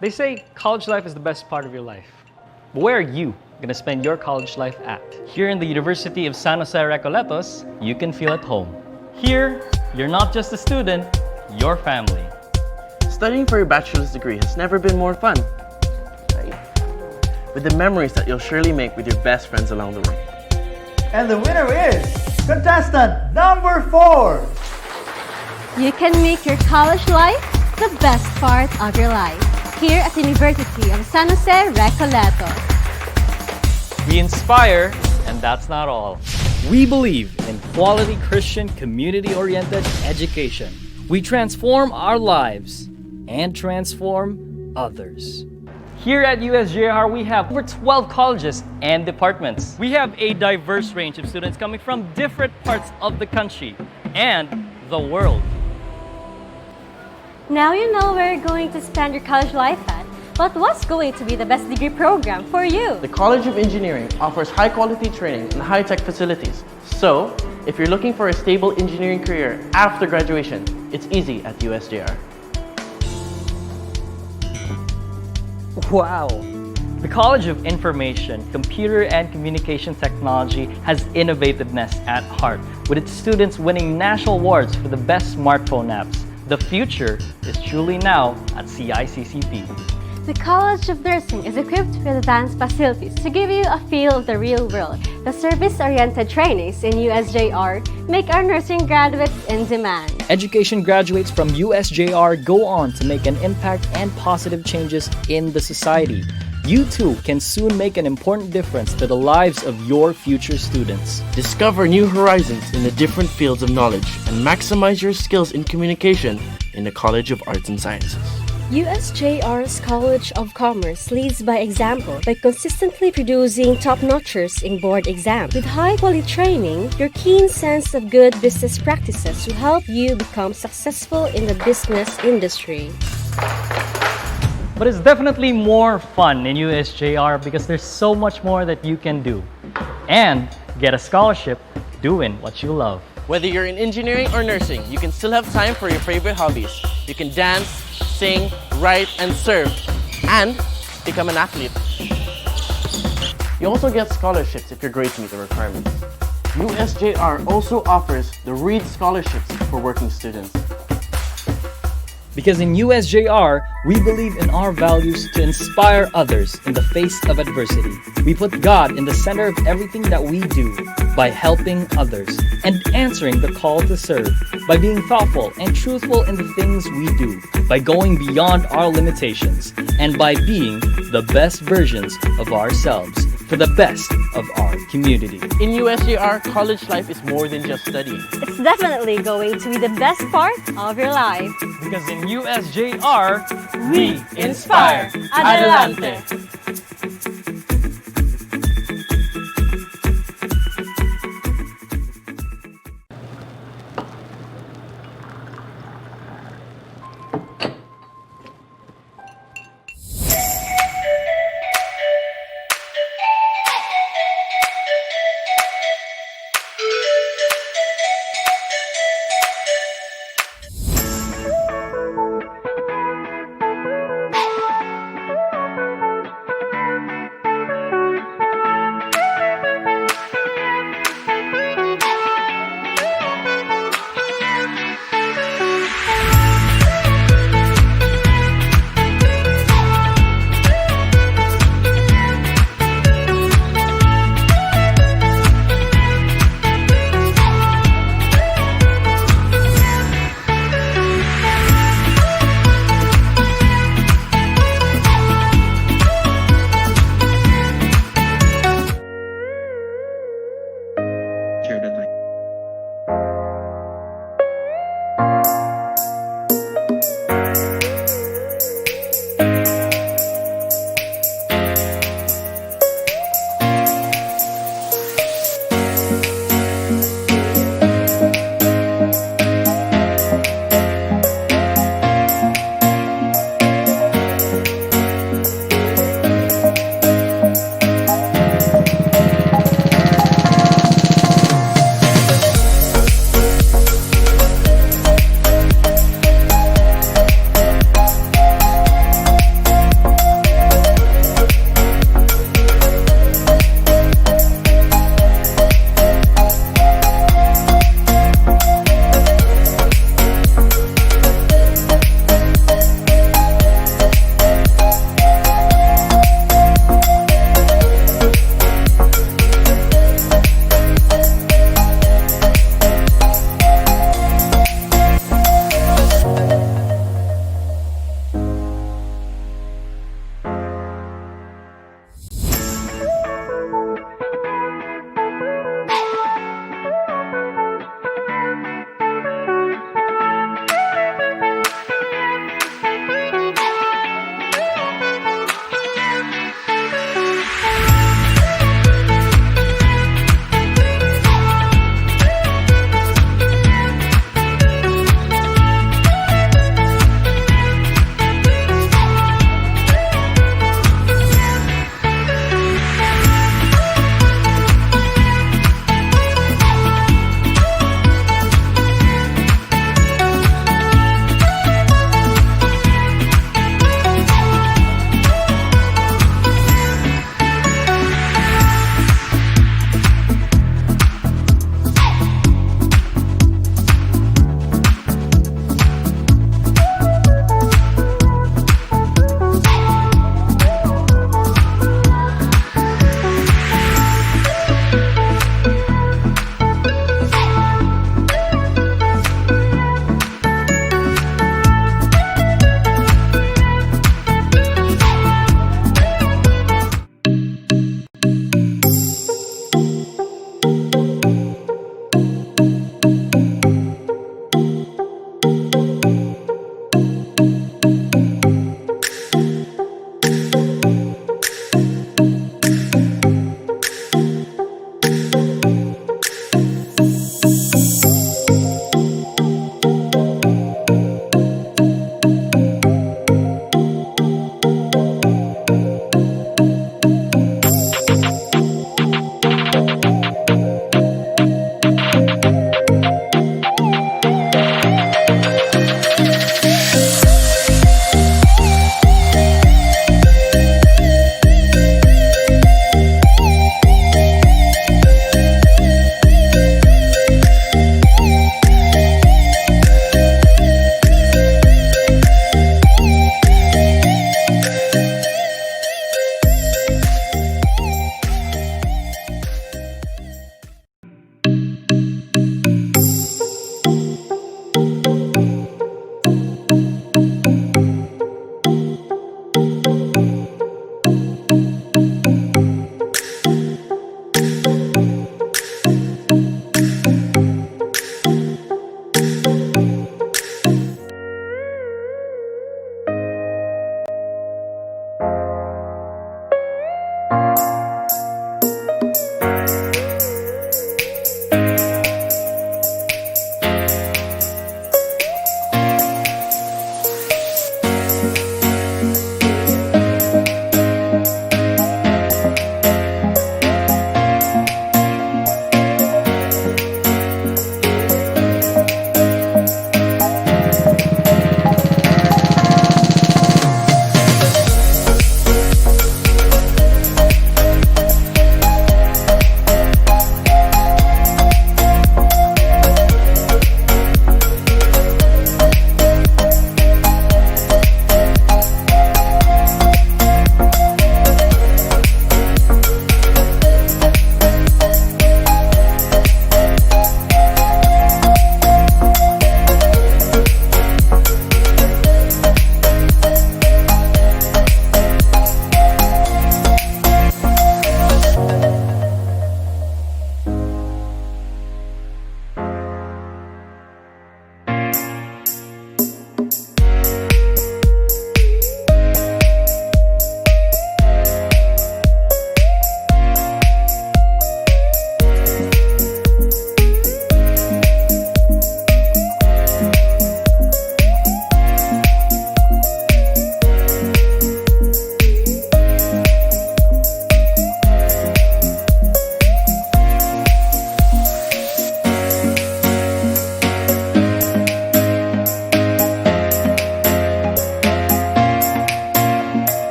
They say college life is the best part of your life. But where are you going to spend your college life at? Here in the University of San Jose Recoletos, you can feel at home. Here, you're not just a student, you're family. Studying for your bachelor's degree has never been more fun, right? With the memories that you'll surely make with your best friends along the way. And the winner is contestant number 4. You can make your college life the best part of your life here at the University of San Jose Recoletos. We inspire, and that's not all. We believe in quality Christian community-oriented education. We transform our lives and transform others. Here at USJ-R, we have over 12 colleges and departments. We have a diverse range of students coming from different parts of the country and the world. Now you know where you're going to spend your college life at, but what's going to be the best degree program for you? The College of Engineering offers high-quality training and high-tech facilities. So, if you're looking for a stable engineering career after graduation, it's easy at USJ-R. Wow! The College of Information, Computer and Communication Technology has innovativeness at heart, with its students winning national awards for the best smartphone apps. The future is truly now at CICCP. The College of Nursing is equipped with advanced facilities to give you a feel of the real world. The service-oriented trainings in USJ-R make our nursing graduates in demand. Education graduates from USJ-R go on to make an impact and positive changes in the society. You too can soon make an important difference to the lives of your future students. Discover new horizons in the different fields of knowledge and maximize your skills in communication in the College of Arts and Sciences. USJ-R's College of Commerce leads by example by consistently producing top-notchers in board exams. With high-quality training, your keen sense of good business practices will help you become successful in the business industry. But it's definitely more fun in USJ-R because there's so much more that you can do. And get a scholarship doing what you love. Whether you're in engineering or nursing, you can still have time for your favorite hobbies. You can dance, sing, write, and serve, and become an athlete. You also get scholarships if your grades meet the requirements. USJ-R also offers the Reed Scholarships for working students. Because in USJ-R, we believe in our values to inspire others in the face of adversity. We put God in the center of everything that we do by helping others and answering the call to serve, by being thoughtful and truthful in the things we do, by going beyond our limitations, and by being the best versions of ourselves for the best of our community. In USJ-R, college life is more than just studying. It's definitely going to be the best part of your life. Because in USJ-R, we inspire. Adelante!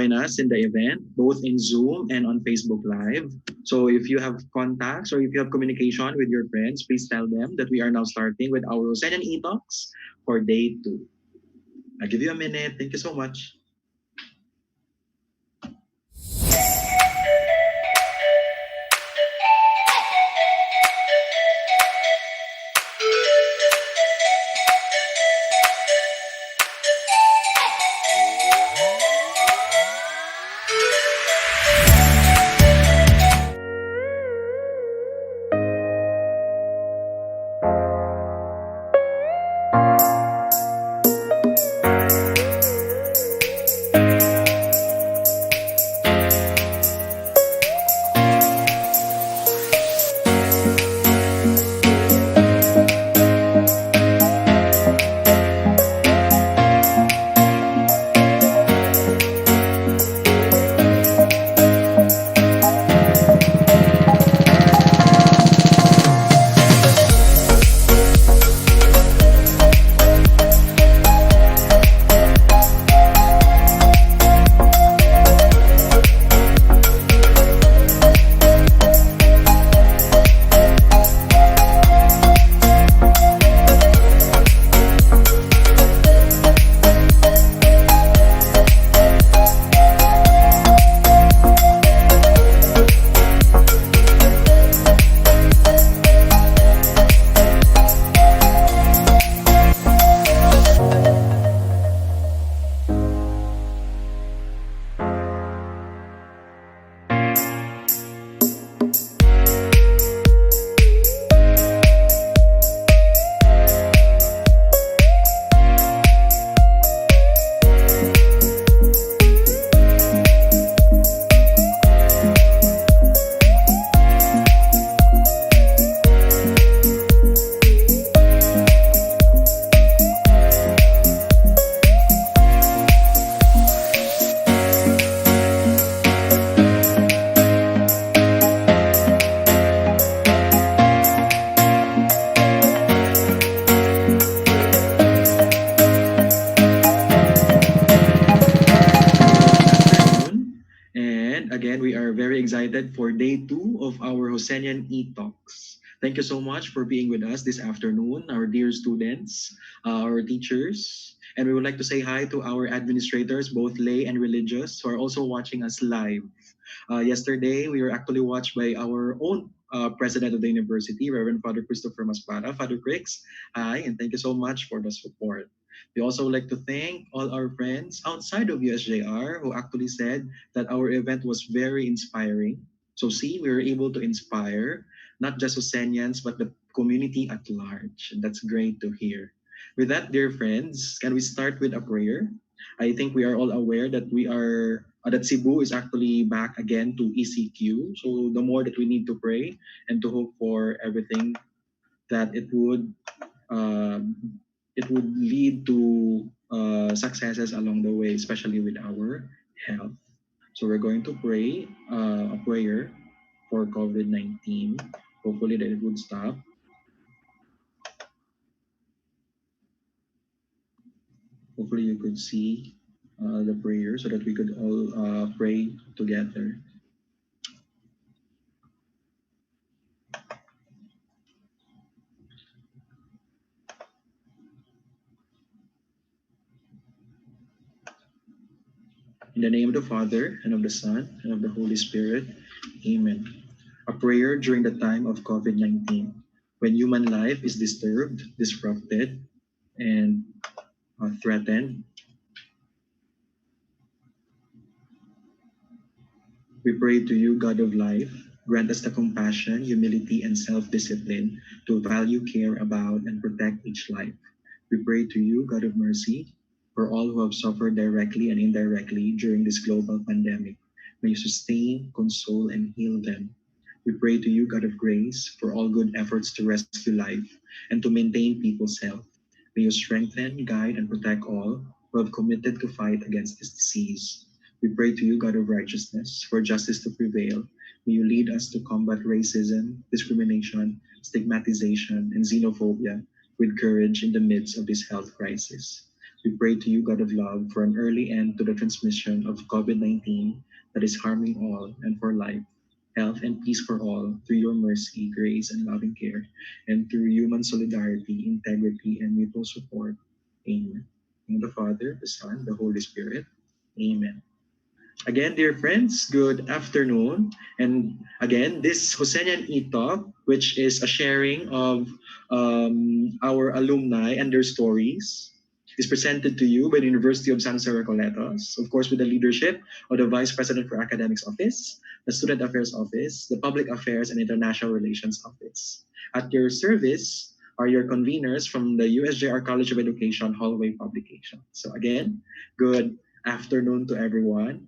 join us in the event, both in Zoom and on Facebook Live. So if you have contacts or if you have communication with your friends, please tell them that we are now starting with our Rosanian e-talks for day 2. I'll give you a minute. Thank you so much. Again, we are very excited for day 2 of our Josenian e-talks. Thank you so much for being with us this afternoon, our dear students, our teachers. And we would like to say hi to our administrators, both lay and religious, who are also watching us live. Yesterday, we were actually watched by our own president of the university, Reverend Father Christopher Maspara. Father Crix, hi, and thank you so much for the support. We also would like to thank all our friends outside of USJ-R who actually said that our event was very inspiring. So see, we were able to inspire not just Osenians, but the community at large. And that's great to hear. With that, dear friends, can we start with a prayer? I think we are all aware that that Cebu is actually back again to ECQ. So the more that we need to pray and to hope for everything that uh, it would lead to successes along the way, especially with our health. So we're going to pray a prayer for COVID-19. Hopefully that it would stop. Hopefully you could see the prayer so that we could all pray together. In the name of the Father, and of the Son, and of the Holy Spirit. Amen. A prayer during the time of COVID-19, when human life is disturbed, disrupted, and threatened. We pray to you, God of life, grant us the compassion, humility, and self-discipline to value, care about, and protect each life. We pray to you, God of mercy, for all who have suffered directly and indirectly during this global pandemic. May you sustain, console, and heal them. We pray to you, God of grace, for all good efforts to rescue life and to maintain people's health. May you strengthen, guide, and protect all who have committed to fight against this disease. We pray to you, God of righteousness, for justice to prevail. May you lead us to combat racism, discrimination, stigmatization, and xenophobia with courage in the midst of this health crisis. We pray to you, God of love, for an early end to the transmission of COVID-19 that is harming all, and for life, health, and peace for all through your mercy, grace, and loving care, and through human solidarity, integrity, and mutual support. Amen. In the Father, the Son, the Holy Spirit. Amen. Again, dear friends, good afternoon. And again, this Josenian e-talk, which is a sharing of our alumni and their stories, is presented to you by the University of San Jose Recoletos, of course, with the leadership of the Vice President for Academics Office, the Student Affairs Office, the Public Affairs and International Relations Office. At your service are your conveners from the USJ-R College of Education Hallway Publication. So again, good afternoon to everyone.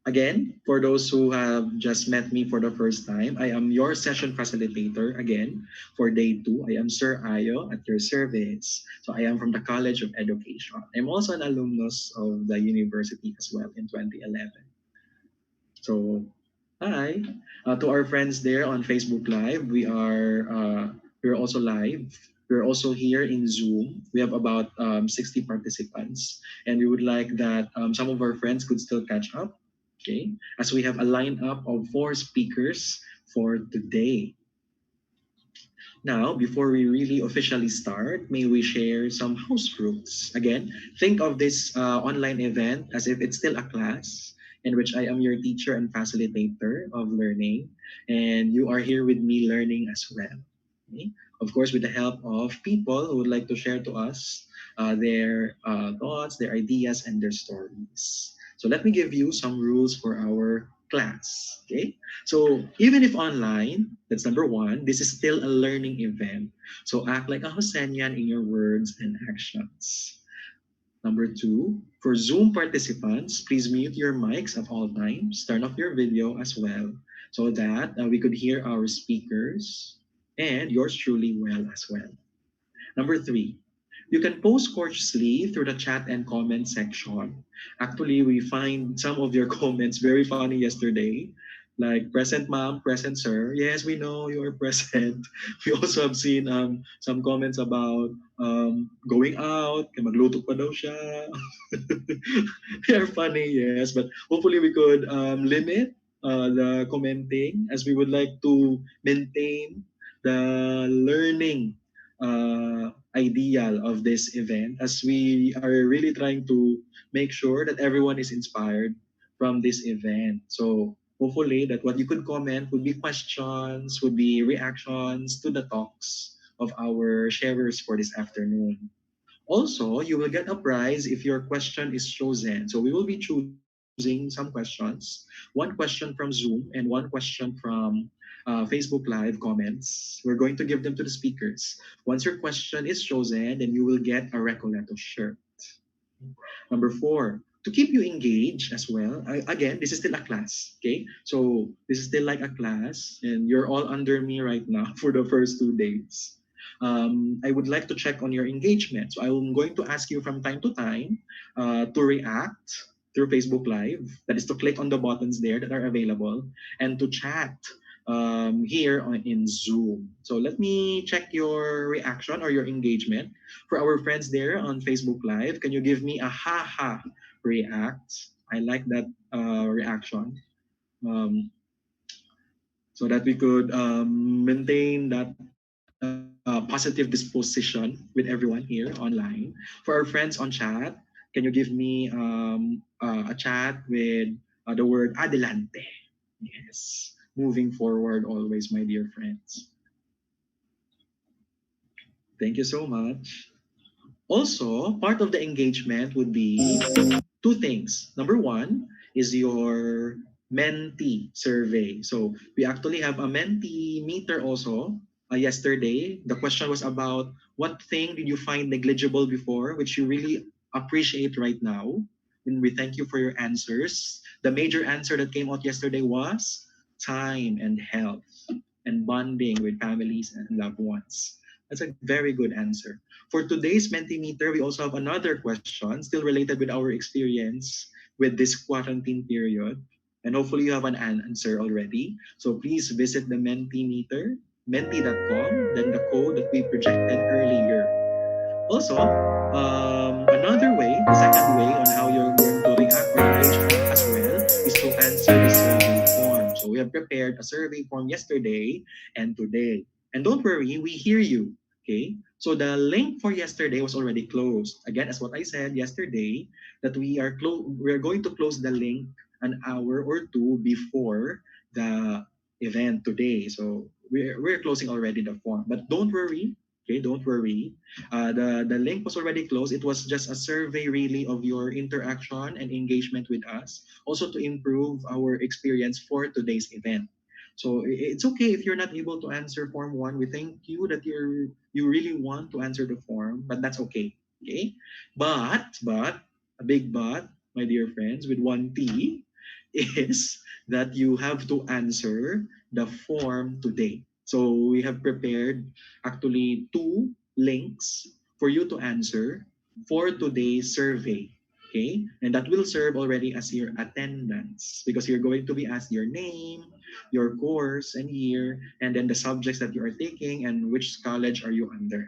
Again, for those who have just met me for the first time, I am your session facilitator again for day 2. I am Sir Ayo at your service. So I am from the College of Education. I'm also an alumnus of the university as well in 2011. So, hi. To our friends there on Facebook Live, we're also live. We're also here in Zoom. We have about 60 participants, and we would like that some of our friends could still catch up. Okay, as we have a lineup of 4 speakers for today. Now, before we really officially start, may we share some house rules. Again, think of this online event as if it's still a class in which I am your teacher and facilitator of learning, and you are here with me learning as well. Okay? Of course, with the help of people who would like to share to us their thoughts, their ideas, and their stories. So let me give you some rules for our class. Okay? So even if online, that's number 1, this is still a learning event. So act like a Josenian in your words and actions. Number 2, for Zoom participants, please mute your mics at all times. Turn off your video as well so that we could hear our speakers and yours truly well as well. Number 3, you can post courteously through the chat and comment section. Actually, we find some of your comments very funny yesterday. Like, present ma'am, present sir. Yes, we know you are present. We also have seen some comments about going out, kaya magluto pa daw siya. They are funny, yes. But hopefully we could limit the commenting as we would like to maintain the learning ideal of this event as we are really trying to make sure that everyone is inspired from this event. So hopefully that what you could comment would be questions, would be reactions to the talks of our sharers for this afternoon. Also, you will get a prize if your question is chosen. So we will be choosing some questions, one question from Zoom and one question from Facebook Live comments. We're going to give them to the speakers. Once your question is chosen, then you will get a Recoleto shirt. Number 4, to keep you engaged as well. Again, this is still a class, okay? So this is still like a class, and you're all under me right now for the first 2 days. I would like to check on your engagement. So I'm going to ask you from time to time to react through Facebook Live. That is to click on the buttons there that are available and to chat here in Zoom. So let me check your reaction or your engagement. For our friends there on Facebook Live, can you give me a ha-ha react? I like that reaction. So that we could maintain that positive disposition with everyone here online. For our friends on chat, can you give me a chat with the word adelante? Yes, moving forward always, my dear friends. Thank you so much. Also, part of the engagement would be 2 things. Number 1 is your mentee survey. So we actually have a mentee meter also. Yesterday, the question was about what thing did you find negligible before, which you really appreciate right now. And we thank you for your answers. The major answer that came out yesterday was time and health and bonding with families and loved ones. That's a very good answer. For today's Mentimeter, we also have another question, still related with our experience with this quarantine period. And hopefully you have an answer already. So please visit the Mentimeter, menti.com, then the code that we projected earlier. Also, another way, the second way on how you're going to react or engage as well is to answer the survey form. So we have prepared a survey form yesterday and today. And don't worry, we hear you. Okay. So the link for yesterday was already closed. Again, as what I said yesterday, that we are going to close the link an hour or two before the event today. So we're closing already the form. But don't worry. Okay, don't worry. The link was already closed. It was just a survey really of your interaction and engagement with us, also to improve our experience for today's event. So it's okay if you're not able to answer form one. We thank you that you really want to answer the form, but that's okay. Okay, but a big but, my dear friends, with one T, is that you have to answer the form today. So we have prepared actually two links for you to answer for today's survey. Okay, and that will serve already as your attendance because you're going to be asked your name, your course and year, and then the subjects that you are taking and which college are you under.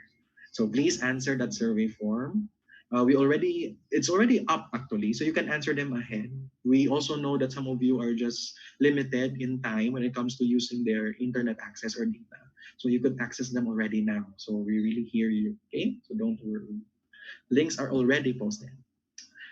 So please answer that survey form. It's already up actually, so you can answer them ahead. We also know that some of you are just limited in time when it comes to using their internet access or data. So you could access them already now. So we really hear you. Okay, so don't worry. Links are already posted.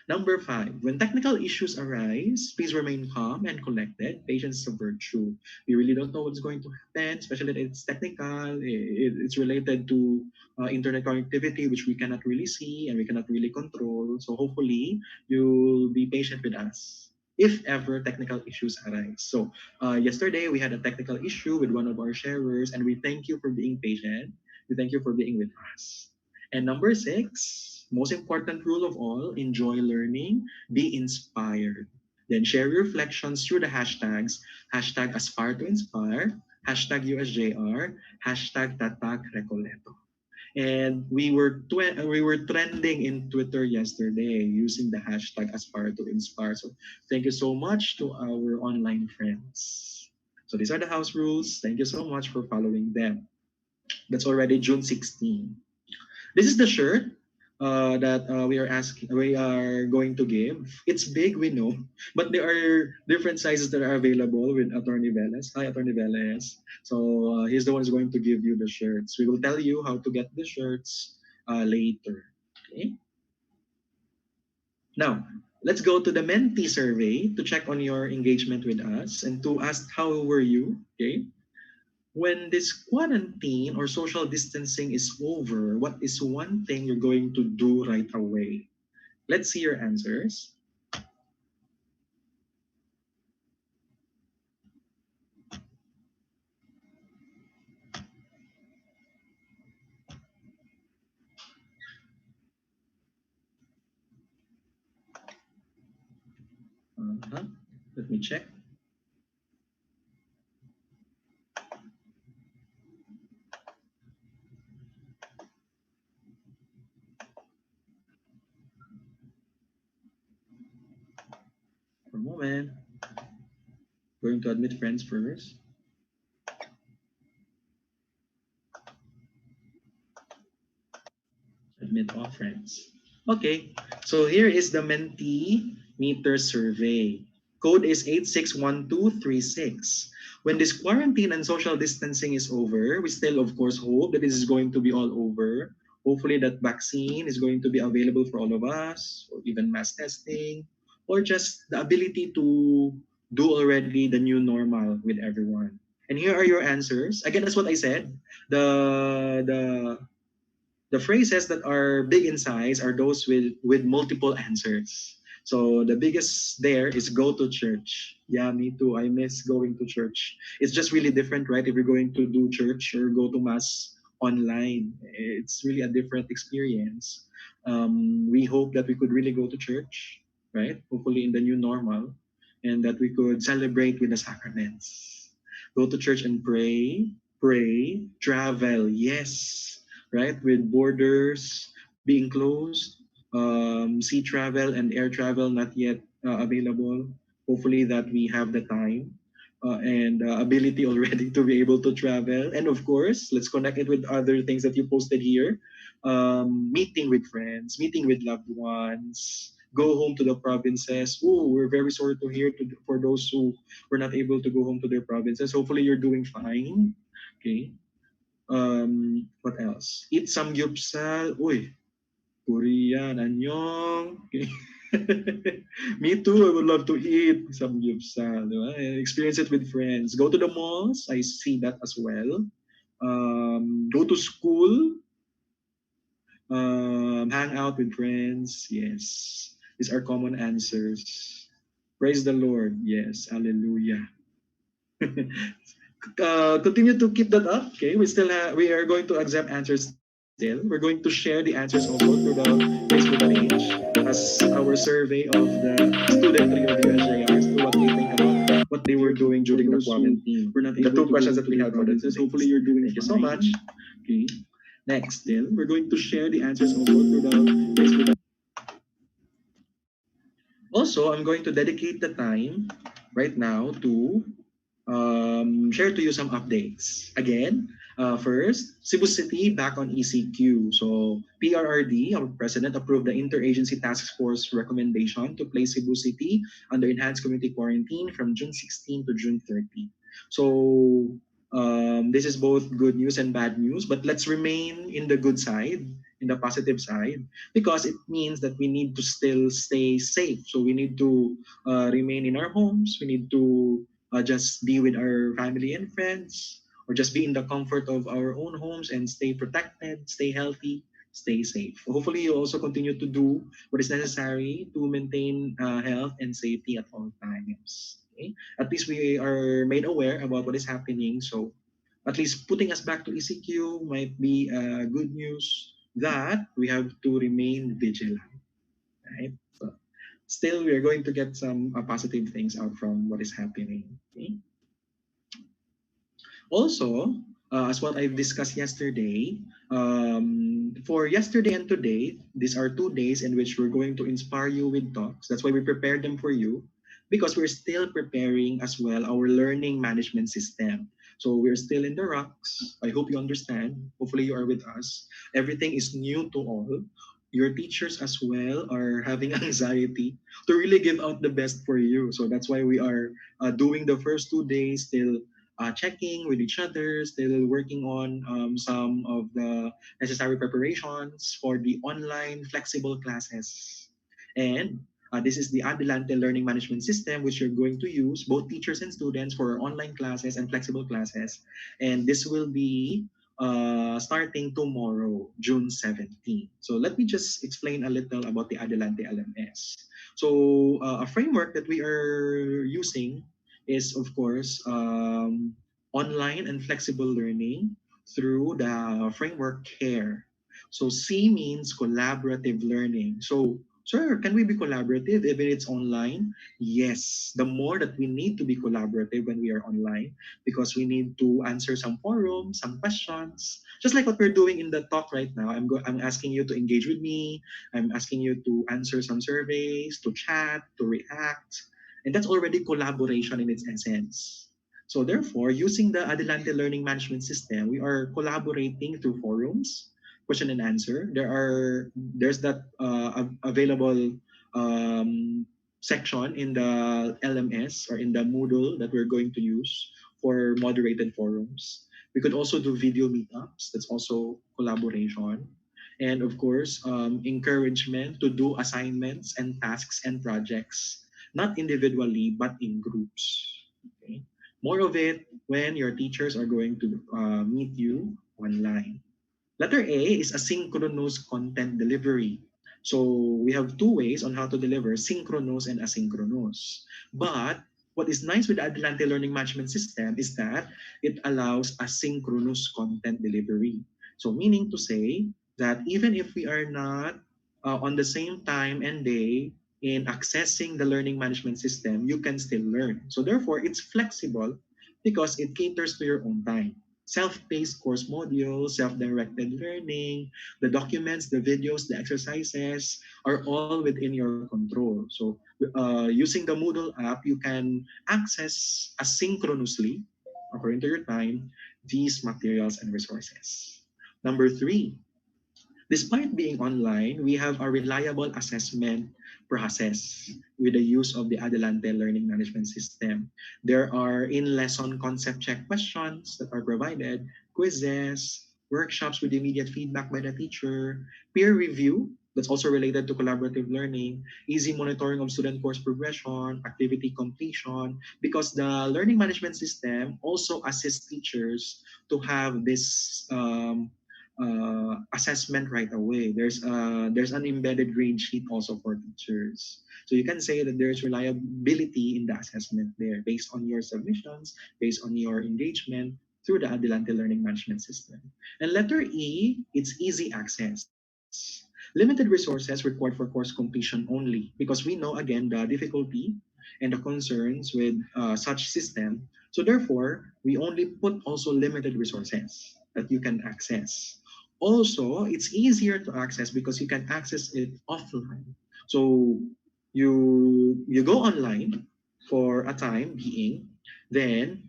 Number five, when technical issues arise, please remain calm and collected. Patience is a virtue. We really don't know what's going to happen, especially if it's technical. It's related to internet connectivity, which we cannot really see and we cannot really control. So hopefully, you'll be patient with us if ever technical issues arise. So yesterday, we had a technical issue with one of our sharers, and we thank you for being patient. We thank you for being with us. And number six, most important rule of all, enjoy learning, be inspired. Then share your reflections through the hashtags, hashtag aspire to inspire, hashtag USJ-R, hashtag tatak recoleto. And we were trending in Twitter yesterday using the hashtag aspire to inspire. So thank you so much to our online friends. So these are the house rules. Thank you so much for following them. That's already June 16. This is the shirt that we are going to give. It's big, we know, but there are different sizes that are available with Attorney Velez. Hi, Attorney Velez. So he's the one who's going to give you the shirts. We will tell you how to get the shirts later. Okay. Now, let's go to the mentee survey to check on your engagement with us and to ask how were you. Okay. When this quarantine or social distancing is over, what is one thing you're going to do right away? Let's see your answers. Uh-huh. Let me check. For a moment. Going to admit friends first. Admit all friends. Okay, so here is the mentee meter survey. Code is 861236. When this quarantine and social distancing is over, we still, of course, hope that this is going to be all over. Hopefully, that vaccine is going to be available for all of us, or even mass testing, or just the ability to do already the new normal with everyone. And here are your answers. Again, that's what I said. The phrases that are big in size are those with multiple answers. So the biggest there is go to church. Yeah, me too. I miss going to church. It's just really different, right? If you're going to do church or go to mass online, it's really a different experience. We hope that we could really go to church, right? Hopefully in the new normal, and that we could celebrate with the sacraments. Go to church and pray, travel, yes, right? With borders being closed, sea travel and air travel not yet available. Hopefully that we have the time and ability already to be able to travel. And of course, let's connect it with other things that you posted here. Meeting with friends, meeting with loved ones, go home to the provinces. Oh, we're very sorry to hear for those who were not able to go home to their provinces. Hopefully, you're doing fine. Okay. What else? Eat some gyupsal. Uy, Korean, anyong. Okay. Me too. I would love to eat some gyupsal. Di ba? Experience it with friends. Go to the malls. I see that as well. Go to school. Hang out with friends. Yes. These are common answers. Praise the Lord. Yes. Hallelujah. Continue to keep that up. Okay, we are going to accept answers still. We're going to share the answers also through the Facebook page as our survey of the student tree of USJ-R to what they think about what they were doing during the quarantine. The two questions that we had for the today. Hopefully you're doing. Thank you so much. Okay. Next, still, we're going to share the answers also through the Facebook. Also, I'm going to dedicate the time right now to share to you some updates. Again, first, Cebu City back on ECQ. So PRRD, our president, approved the Interagency Task Force recommendation to place Cebu City under enhanced community quarantine from June 16 to June 30. So this is both good news and bad news, but let's remain in the good side, in the positive side, because it means that we need to still stay safe. So we need to remain in our homes. We need to just be with our family and friends, or just be in the comfort of our own homes and stay protected, stay healthy, stay safe. Hopefully, you also continue to do what is necessary to maintain health and safety at all times. Okay? At least we are made aware about what is happening. So, at least putting us back to ECQ might be good news that we have to remain vigilant, right? So, still, we are going to get some positive things out from what is happening. Okay? Also, as what I've discussed yesterday, for yesterday and today, these are 2 days in which we're going to inspire you with talks. That's why we prepared them for you, because we're still preparing as well our learning management system. So we're still in the rocks. I hope you understand. Hopefully, you are with us. Everything is new to all. Your teachers as well are having anxiety to really give out the best for you. So that's why we are doing the first 2 days still checking with each other, still working on some of the necessary preparations for the online flexible classes. And this is the Adelante Learning Management System, which you're going to use, both teachers and students, for online classes and flexible classes. And this will be starting tomorrow, June 17. So let me just explain a little about the Adelante LMS. So a framework that we are using is, of course, online and flexible learning through the framework CARE. So C means collaborative learning. So, sir, can we be collaborative even it's online? Yes. The more that we need to be collaborative when we are online, because we need to answer some forums, some questions. Just like what we're doing in the talk right now, I'm asking you to engage with me. I'm asking you to answer some surveys, to chat, to react. And that's already collaboration in its essence. So therefore, using the Adelante Learning Management System, we are collaborating through forums, question and answer. There's that available section in the LMS or in the Moodle that we're going to use for moderated forums. We could also do video meetups. That's also collaboration. And of course, encouragement to do assignments and tasks and projects, not individually, but in groups. Okay? More of it when your teachers are going to meet you online. Letter A is asynchronous content delivery. So we have two ways on how to deliver, synchronous and asynchronous. But what is nice with the Adelante Learning Management System is that it allows asynchronous content delivery. So meaning to say that even if we are not on the same time and day in accessing the learning management system, you can still learn. So therefore, it's flexible because it caters to your own time. self-paced course modules, self-directed learning, the documents, the videos, the exercises are all within your control. So using the Moodle app, you can access asynchronously, according to your time, these materials and resources. Number three, despite being online, we have a reliable assessment process with the use of the Adelante Learning Management System. There are in-lesson concept check questions that are provided, quizzes, workshops with immediate feedback by the teacher, peer review that's also related to collaborative learning, easy monitoring of student course progression, activity completion, because the learning management system also assists teachers to have this assessment right away. There's an embedded grade sheet also for teachers. So you can say that there's reliability in the assessment there based on your submissions, based on your engagement through the Adelante Learning Management System. And letter E, it's easy access. Limited resources required for course completion only because we know again the difficulty and the concerns with such system. So therefore, we only put also limited resources that you can access. Also, it's easier to access because you can access it offline. So you go online for a time being, then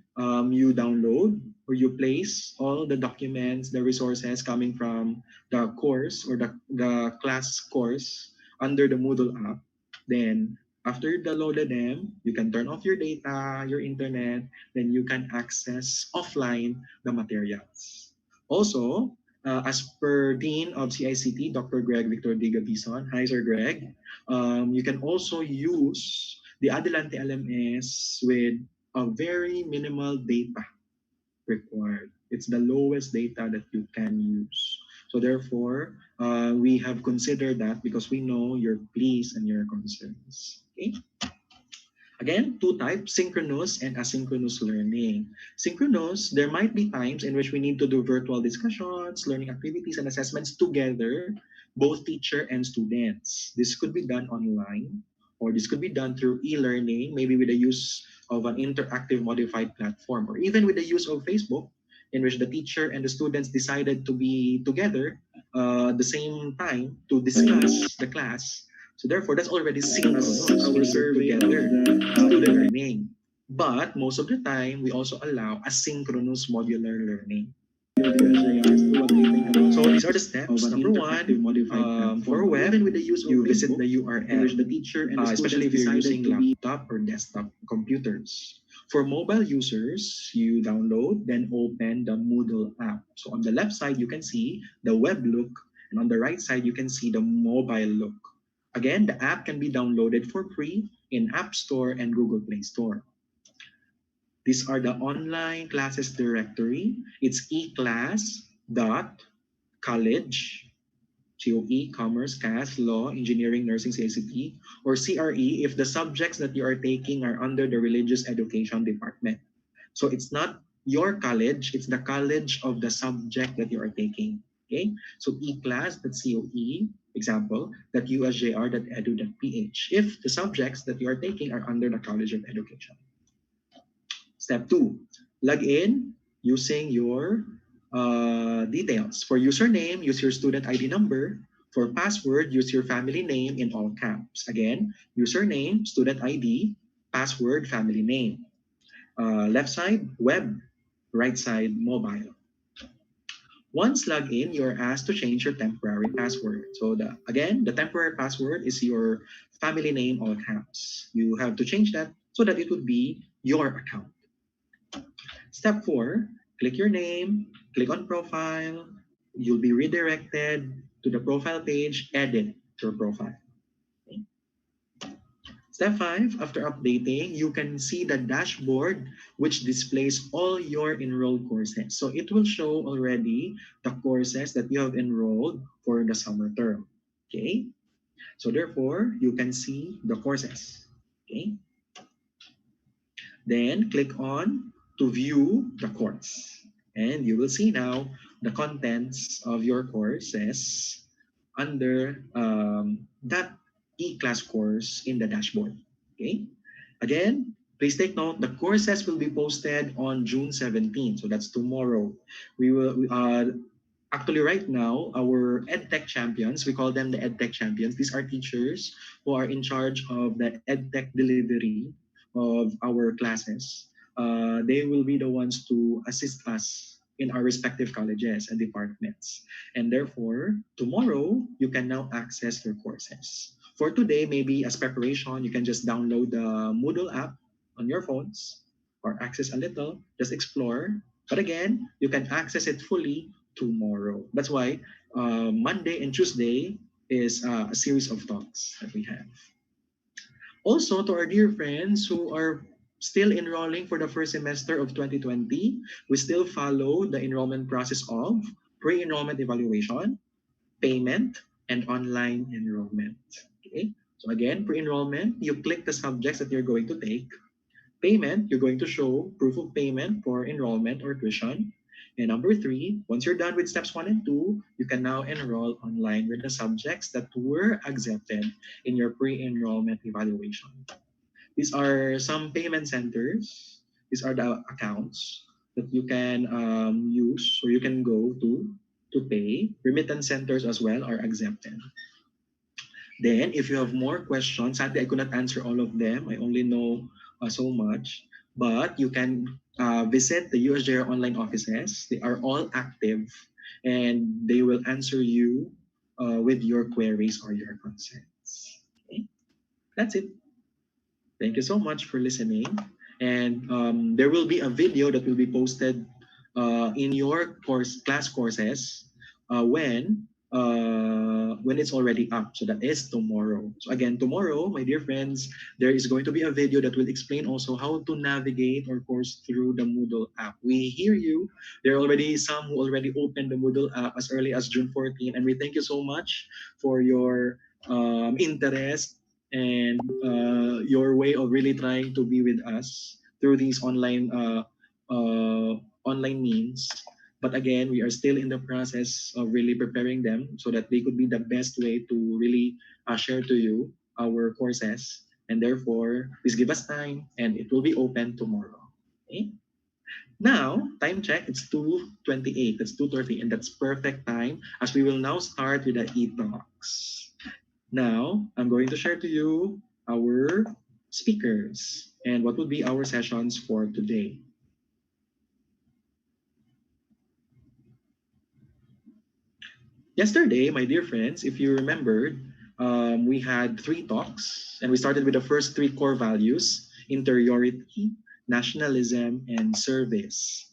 you download or you place all the documents, the resources coming from the course or the class course under the Moodle app. Then after you downloaded them, you can turn off your data, your internet, then you can access offline the materials. Also, as per Dean of CICT, Dr. Greg Victor D. Gabison, hi Sir Greg, you can also use the Adelante LMS with a very minimal data required. It's the lowest data that you can use. So therefore, we have considered that because we know your pleas and your concerns. Okay. Again, two types, synchronous and asynchronous learning. Synchronous, there might be times in which we need to do virtual discussions, learning activities, and assessments together, both teacher and students. This could be done online, or this could be done through e-learning, maybe with the use of an interactive modified platform, or even with the use of Facebook, in which the teacher and the students decided to be together the same time to discuss the class. So therefore, that's already synchronous. Our survey together student learning. But most of the time, we also allow asynchronous modular learning. So these are the steps. Number one, for web, with the use of you visit the URL, the teacher and especially if you're using laptop or desktop computers. For mobile users, you download, then open the Moodle app. So on the left side, you can see the web look, and on the right side, you can see the mobile look. Again, the app can be downloaded for free in App Store and Google Play Store. These are the online classes directory. It's eclass.college, COE, Commerce, CAS, Law, Engineering, Nursing, CICT, or CRE if the subjects that you are taking are under the Religious Education Department. So it's not your college, it's the college of the subject that you are taking. Okay? So eclass.coe, example, that USJ-R.edu.ph if the subjects that you are taking are under the College of Education. Step 2, log in using your details. For username, use your student ID number. For password, use your family name in all caps. Again, username, student ID, password, family name. Left side, web. Right side, mobile. Once logged in, you're asked to change your temporary password. So again, the temporary password is your family name, all caps. You have to change that so that it would be your account. Step 4, click your name, click on profile. You'll be redirected to the profile page, edit your profile. Okay. Step 5, after updating, you can see the dashboard which displays all your enrolled courses. So it will show already the courses that you have enrolled for the summer term. Okay? So therefore, you can see the courses. Okay? Then click on to view the course. And you will see now the contents of your courses under that e-class course in the dashboard. Okay. Again, Please take note, the courses will be posted on June 17th, so that's tomorrow. Actually, right now, our EdTech champions, we call them the EdTech champions. These are teachers who are in charge of the EdTech delivery of our classes. They will be the ones to assist us in our respective colleges and departments. And therefore, tomorrow, you can now access your courses. For today, maybe as preparation, you can just download the Moodle app on your phones or access a little, just explore. But again, you can access it fully tomorrow. That's why Monday and Tuesday is a series of talks that we have. Also, to our dear friends who are still enrolling for the first semester of 2020, we still follow the enrollment process of pre-enrollment evaluation, payment, and online enrollment. Okay? So again, pre-enrollment, you click the subjects that you're going to take. Payment, you're going to show proof of payment for enrollment or tuition. And number three, once you're done with steps one and two, you can now enroll online with the subjects that were accepted in your pre-enrollment evaluation. These are some payment centers. These are the accounts that you can use or you can go to pay. Remittance centers as well are accepted. Then, if you have more questions, sadly I could not answer all of them. I only know so much. But you can visit the USJ-R online offices. They are all active and they will answer you with your queries or your concerns. Okay? That's it. Thank you so much for listening. And there will be a video that will be posted in your class courses when it's already up. So that is tomorrow. So again, tomorrow, my dear friends, there is going to be a video that will explain also how to navigate or course through the Moodle app. We hear you. There are already some who already opened the Moodle app as early as June 14, and we thank you so much for your interest and your way of really trying to be with us through these online means. But again, we are still in the process of really preparing them so that they could be the best way to really share to you our courses. And therefore, please give us time and it will be open tomorrow. Okay? Now, time check, it's 2:28. That's 2:30, and that's perfect time as we will now start with the e-talks. Now, I'm going to share to you our speakers and what would be our sessions for today. Yesterday, my dear friends, if you remembered, we had three talks, and we started with the first three core values: interiority, nationalism, and service.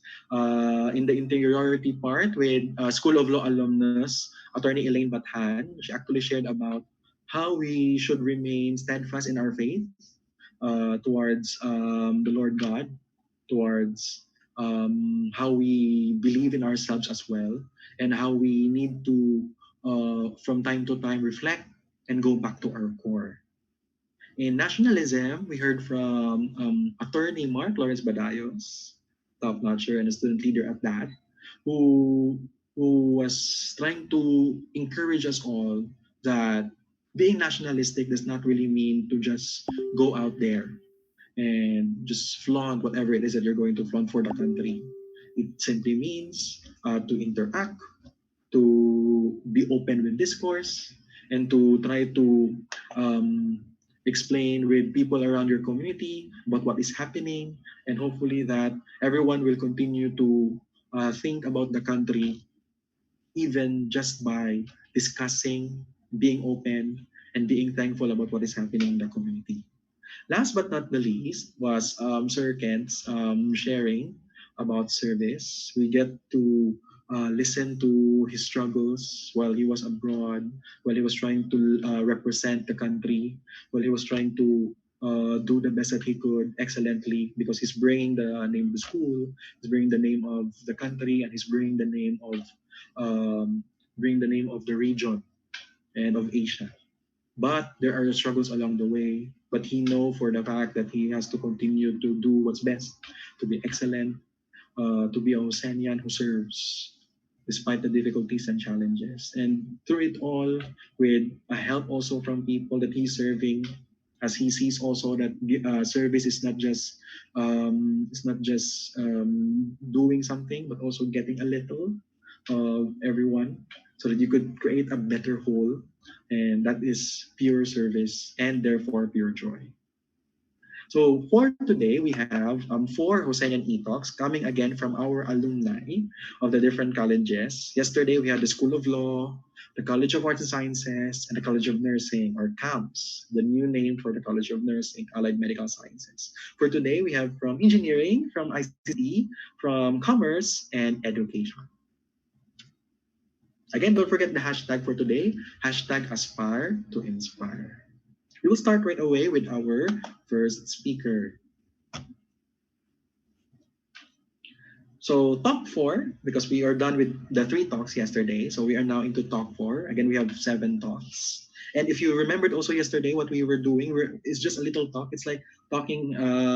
In the interiority part, with School of Law alumnus, Attorney Elaine Bathan, she actually shared about how we should remain steadfast in our faith towards the Lord God, towards how we believe in ourselves as well, and how we need to, from time to time, reflect and go back to our core. In nationalism, we heard from attorney Mark Lawrence Badayos, top notcher and a student leader at that, who was trying to encourage us all that being nationalistic does not really mean to just go out there and just flaunt whatever it is that you're going to flaunt for the country. It simply means to interact, to be open with discourse, and to try to um, explain with people around your community about what is happening, and hopefully that everyone will continue to think about the country even just by discussing, being open, and being thankful about what is happening in the community. Last but not the least was Sir Kent's sharing about service. We get to listen to his struggles while he was abroad, while he was trying to represent the country, while he was trying to do the best that he could excellently because he's bringing the name of the school, he's bringing the name of the country, and he's um, bringing the name of the region and of Asia. But there are struggles along the way. But he know for the fact that he has to continue to do what's best, to be excellent, to be a Josenian who serves despite the difficulties and challenges. And through it all, with a help also from people that he's serving, as he sees also that service is not just doing something, but also getting a little of everyone, so that you could create a better whole, and that is pure service and therefore pure joy. So for today, we have four Hosenian e-talks coming again from our alumni of the different colleges. Yesterday, we had the School of Law, the College of Arts and Sciences, and the College of Nursing, or CAMPS, the new name for the College of Nursing, Allied Medical Sciences. For today, we have from Engineering, from ICT, from Commerce, and Education. Again, don't forget the hashtag for today, hashtag Aspire to Inspire. We will start right away with our first speaker. So talk four, because we are done with the three talks yesterday. So we are now into talk four. Again, we have seven talks. And if you remembered also yesterday, what we were doing, it's just a little talk. It's like talking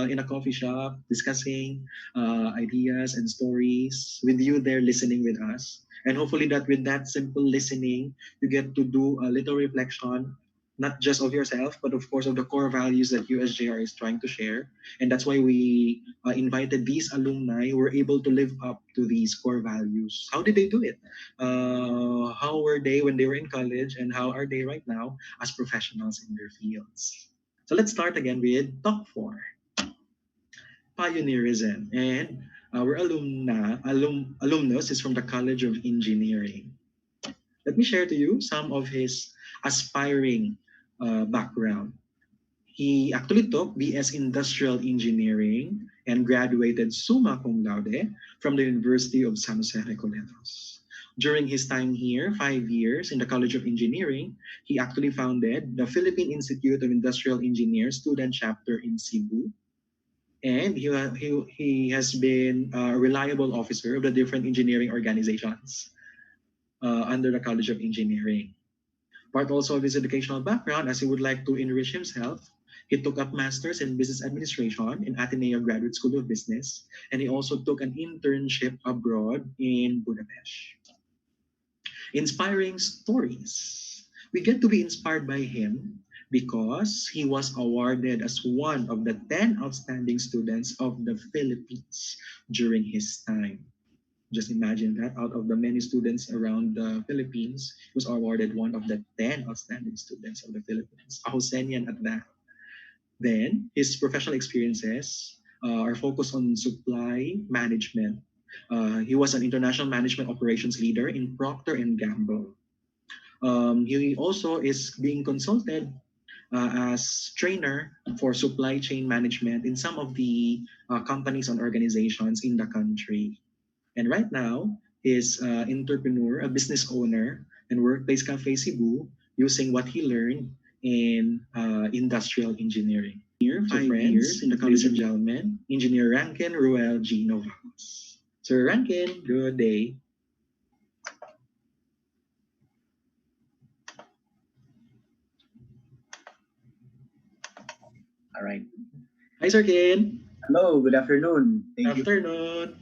in a coffee shop, discussing ideas and stories with you there listening with us. And hopefully that with that simple listening, you get to do a little reflection, not just of yourself, but of course of the core values that USJR is trying to share. And that's why we invited these alumni who were able to live up to these core values. How did they do it? How were they when they were in college, and how are they right now as professionals in their fields? So let's start again with talk four, pioneerism. And our alumnus is from the College of Engineering. Let me share to you some of his aspiring background. He actually took BS Industrial Engineering and graduated summa cum laude from the University of San Jose Recoletos. During his time here, 5 years in the College of Engineering, he actually founded the Philippine Institute of Industrial Engineers student chapter in Cebu. And he has been a reliable officer of the different engineering organizations under the College of Engineering. Part also of his educational background, as he would like to enrich himself, he took up master's in business administration in Ateneo Graduate School of Business, and he also took an internship abroad in Budapest. Inspiring stories. We get to be inspired by him because he was awarded as one of the 10 outstanding students of the Philippines during his time. Just imagine that out of the many students around the Philippines, he was awarded one of the 10 outstanding students of the Philippines, a Josenian at that. Then, his professional experiences are focused on supply management. He was an international management operations leader in Procter and Gamble. He also is being consulted as trainer for supply chain management in some of the companies and organizations in the country. And right now, he's an entrepreneur, a business owner, and workplace cafe Cebu, using what he learned in industrial engineering. Here, so 5 years in the College of Gentlemen, Engineer Rankin Ruel G. Novales. Sir Rankin, good day. All right. Hi, Sir Ken. Hello, good afternoon. Thank you Afternoon.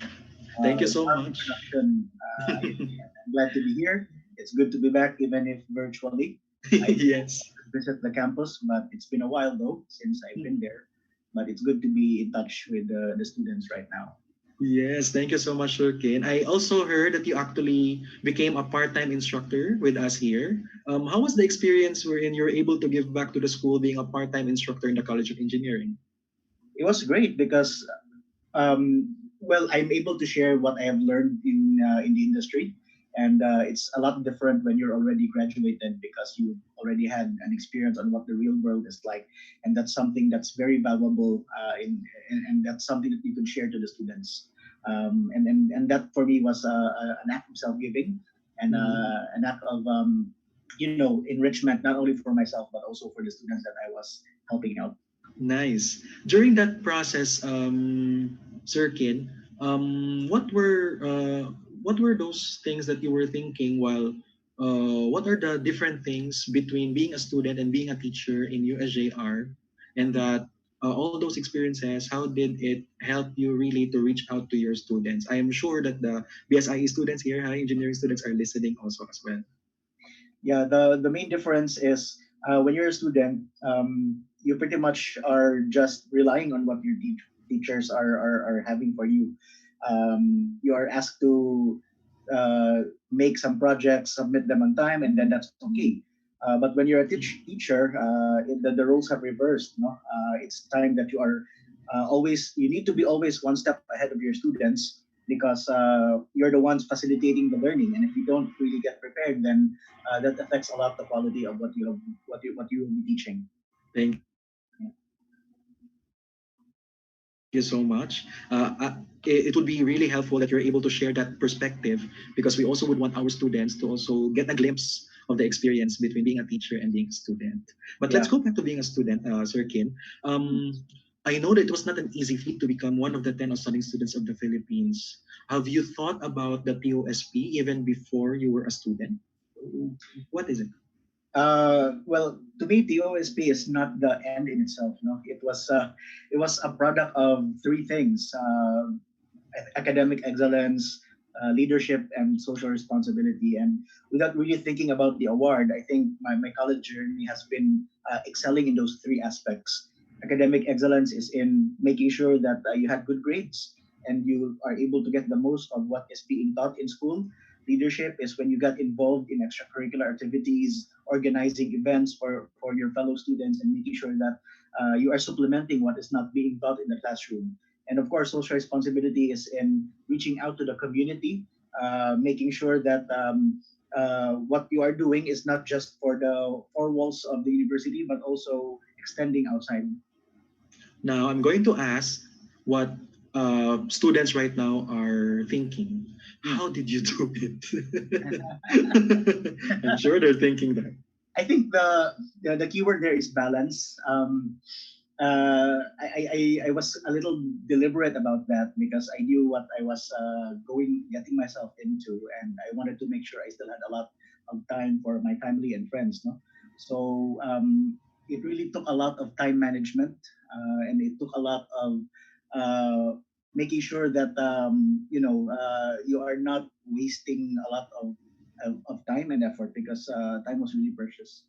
Thank you so for the much. introduction. I'm glad to be here. It's good to be back, even if virtually. I Yes. visit the campus, but it's been a while though since I've been there. But it's good to be in touch with the students right now. Yes, thank you so much, Sir Ken. I also heard that you actually became a part-time instructor with us here. How was the experience wherein you were able to give back to the school being a part-time instructor in the College of Engineering? It was great because well, I'm able to share what I have learned in the industry, and it's a lot different when you're already graduated because you already had an experience on what the real world is like, and that's something that's very valuable and that's something that you can share to the students. And that for me was an act of self-giving and an act of enrichment not only for myself but also for the students that I was helping out. Nice. During that process, Sir Kin, what were those things that you were thinking while what are the different things between being a student and being a teacher in USJ-R, and that all those experiences, how did it help you really to reach out to your students? I am sure that the BSIE students here, high engineering students, are listening also as well. Yeah, the main difference is when you're a student, you pretty much are just relying on what your teachers are having for you. You are asked to make some projects, submit them on time, and then that's okay. But when you're a teacher, the roles have reversed. No, it's time that you are you need to be always one step ahead of your students because you're the ones facilitating the learning. And if you don't really get prepared, then that affects a lot the quality of what you will be teaching. Thank Yeah. you so much. It would be really helpful that you're able to share that perspective because we also would want our students to also get a glimpse of the experience between being a teacher and being a student. But let's Yeah. go back to being a student, Sir Kim. I know that it was not an easy feat to become one of the 10 outstanding students of the Philippines. Have you thought about the POSP even before you were a student? What is it? Well, to me, the OSP is not the end in itself. No, it was a product of three things: academic excellence, leadership, and social responsibility. And without really thinking about the award, I think my college journey has been excelling in those three aspects. Academic excellence is in making sure that you had good grades and you are able to get the most of what is being taught in school. Leadership is when you get involved in extracurricular activities, organizing events for your fellow students, and making sure that you are supplementing what is not being taught in the classroom. And of course, social responsibility is in reaching out to the community, making sure that what you are doing is not just for the four walls of the university, but also extending outside. Now, I'm going to ask what students right now are thinking. Hmm. How did you do it? I'm sure they're thinking that. I think the keyword there is balance. I was a little deliberate about that because I knew what I was getting myself into, and I wanted to make sure I still had a lot of time for my family and friends. No, so it really took a lot of time management, and it took a lot of uh, making sure that you are not wasting a lot of time and effort because time was really precious.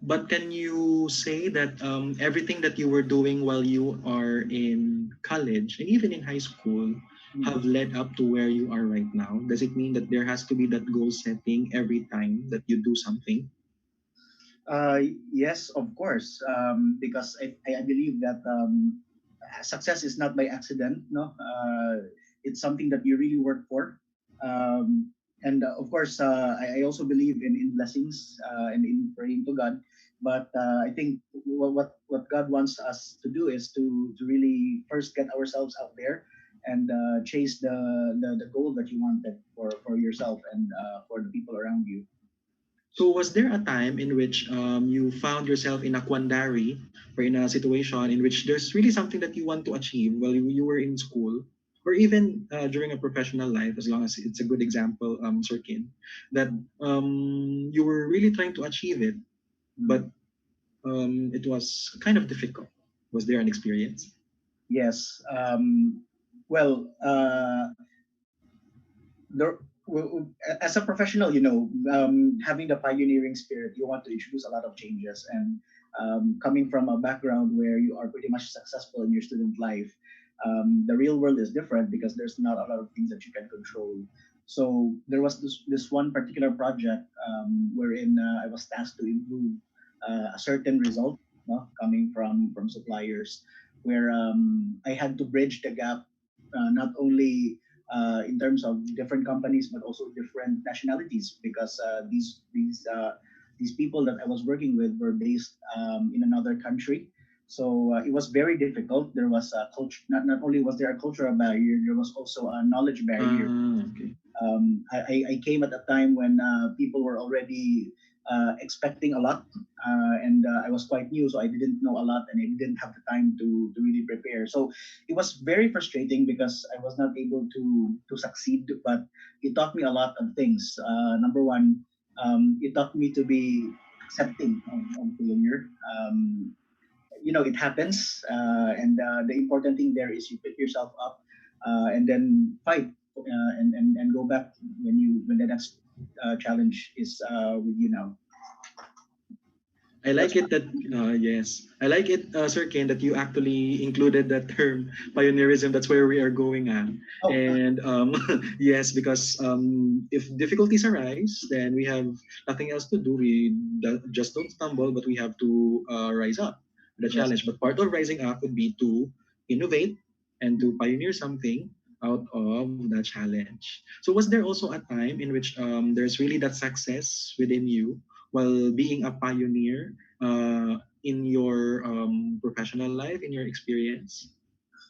But can you say that everything that you were doing while you are in college and even in high school Hmm. have led up to where you are right now? Does it mean that there has to be that goal setting every time that you do something? Uh, yes, of course, because I believe that success is not by accident. No, it's something that you really work for. Um, and of course, I also believe in blessings and in praying to God. But I think what God wants us to do is to really first get ourselves out there and chase the goal that you wanted for yourself and for the people around you. So was there a time in which you found yourself in a quandary or in a situation in which there's really something that you want to achieve while you were in school or even during a professional life, as long as it's a good example, Sir Kin, that you were really trying to achieve it, Hmm. but it was kind of difficult. Was there an experience? Yes. Well, there, as a professional, having the pioneering spirit, you want to introduce a lot of changes. And coming from a background where you are pretty much successful in your student life, the real world is different because there's not a lot of things that you can control. So there was this one particular project wherein I was tasked to improve a certain result, coming from suppliers, where I had to bridge the gap, not only in terms of different companies, but also different nationalities, because these people that I was working with were based in another country. So it was very difficult. There was a culture. Not only was there a cultural barrier, there was also a knowledge barrier. Okay. I came at a time when people were already expecting a lot, and I was quite new, so I didn't know a lot, and I didn't have the time to really prepare. So it was very frustrating because I was not able to succeed. But it taught me a lot of things. Number one, it taught me to be accepting of failure. It happens, and the important thing there is you pick yourself up and then fight, and go back when the next challenge is with you now. I like That's it that yes, I like it, Sir Ken, that you actually included that term pioneerism. That's where we are going at, oh and yes, because if difficulties arise, then we have nothing else to do. Just don't stumble, but we have to rise up to the yes. challenge. But part of rising up would be to innovate and to pioneer something out of the challenge. So was there also a time in which there's really that success within you while being a pioneer in your professional life, in your experience?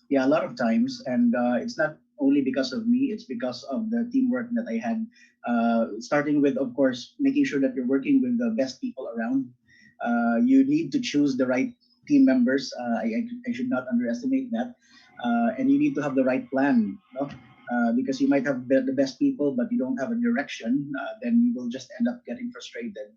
Yeah, a lot of times, and it's not only because of me, it's because of the teamwork that I had, starting with, of course, making sure that you're working with the best people around. You need to choose the right team members. I should not underestimate that. And you need to have the right plan, no? Because you might have the best people, but you don't have a direction, then you will just end up getting frustrated.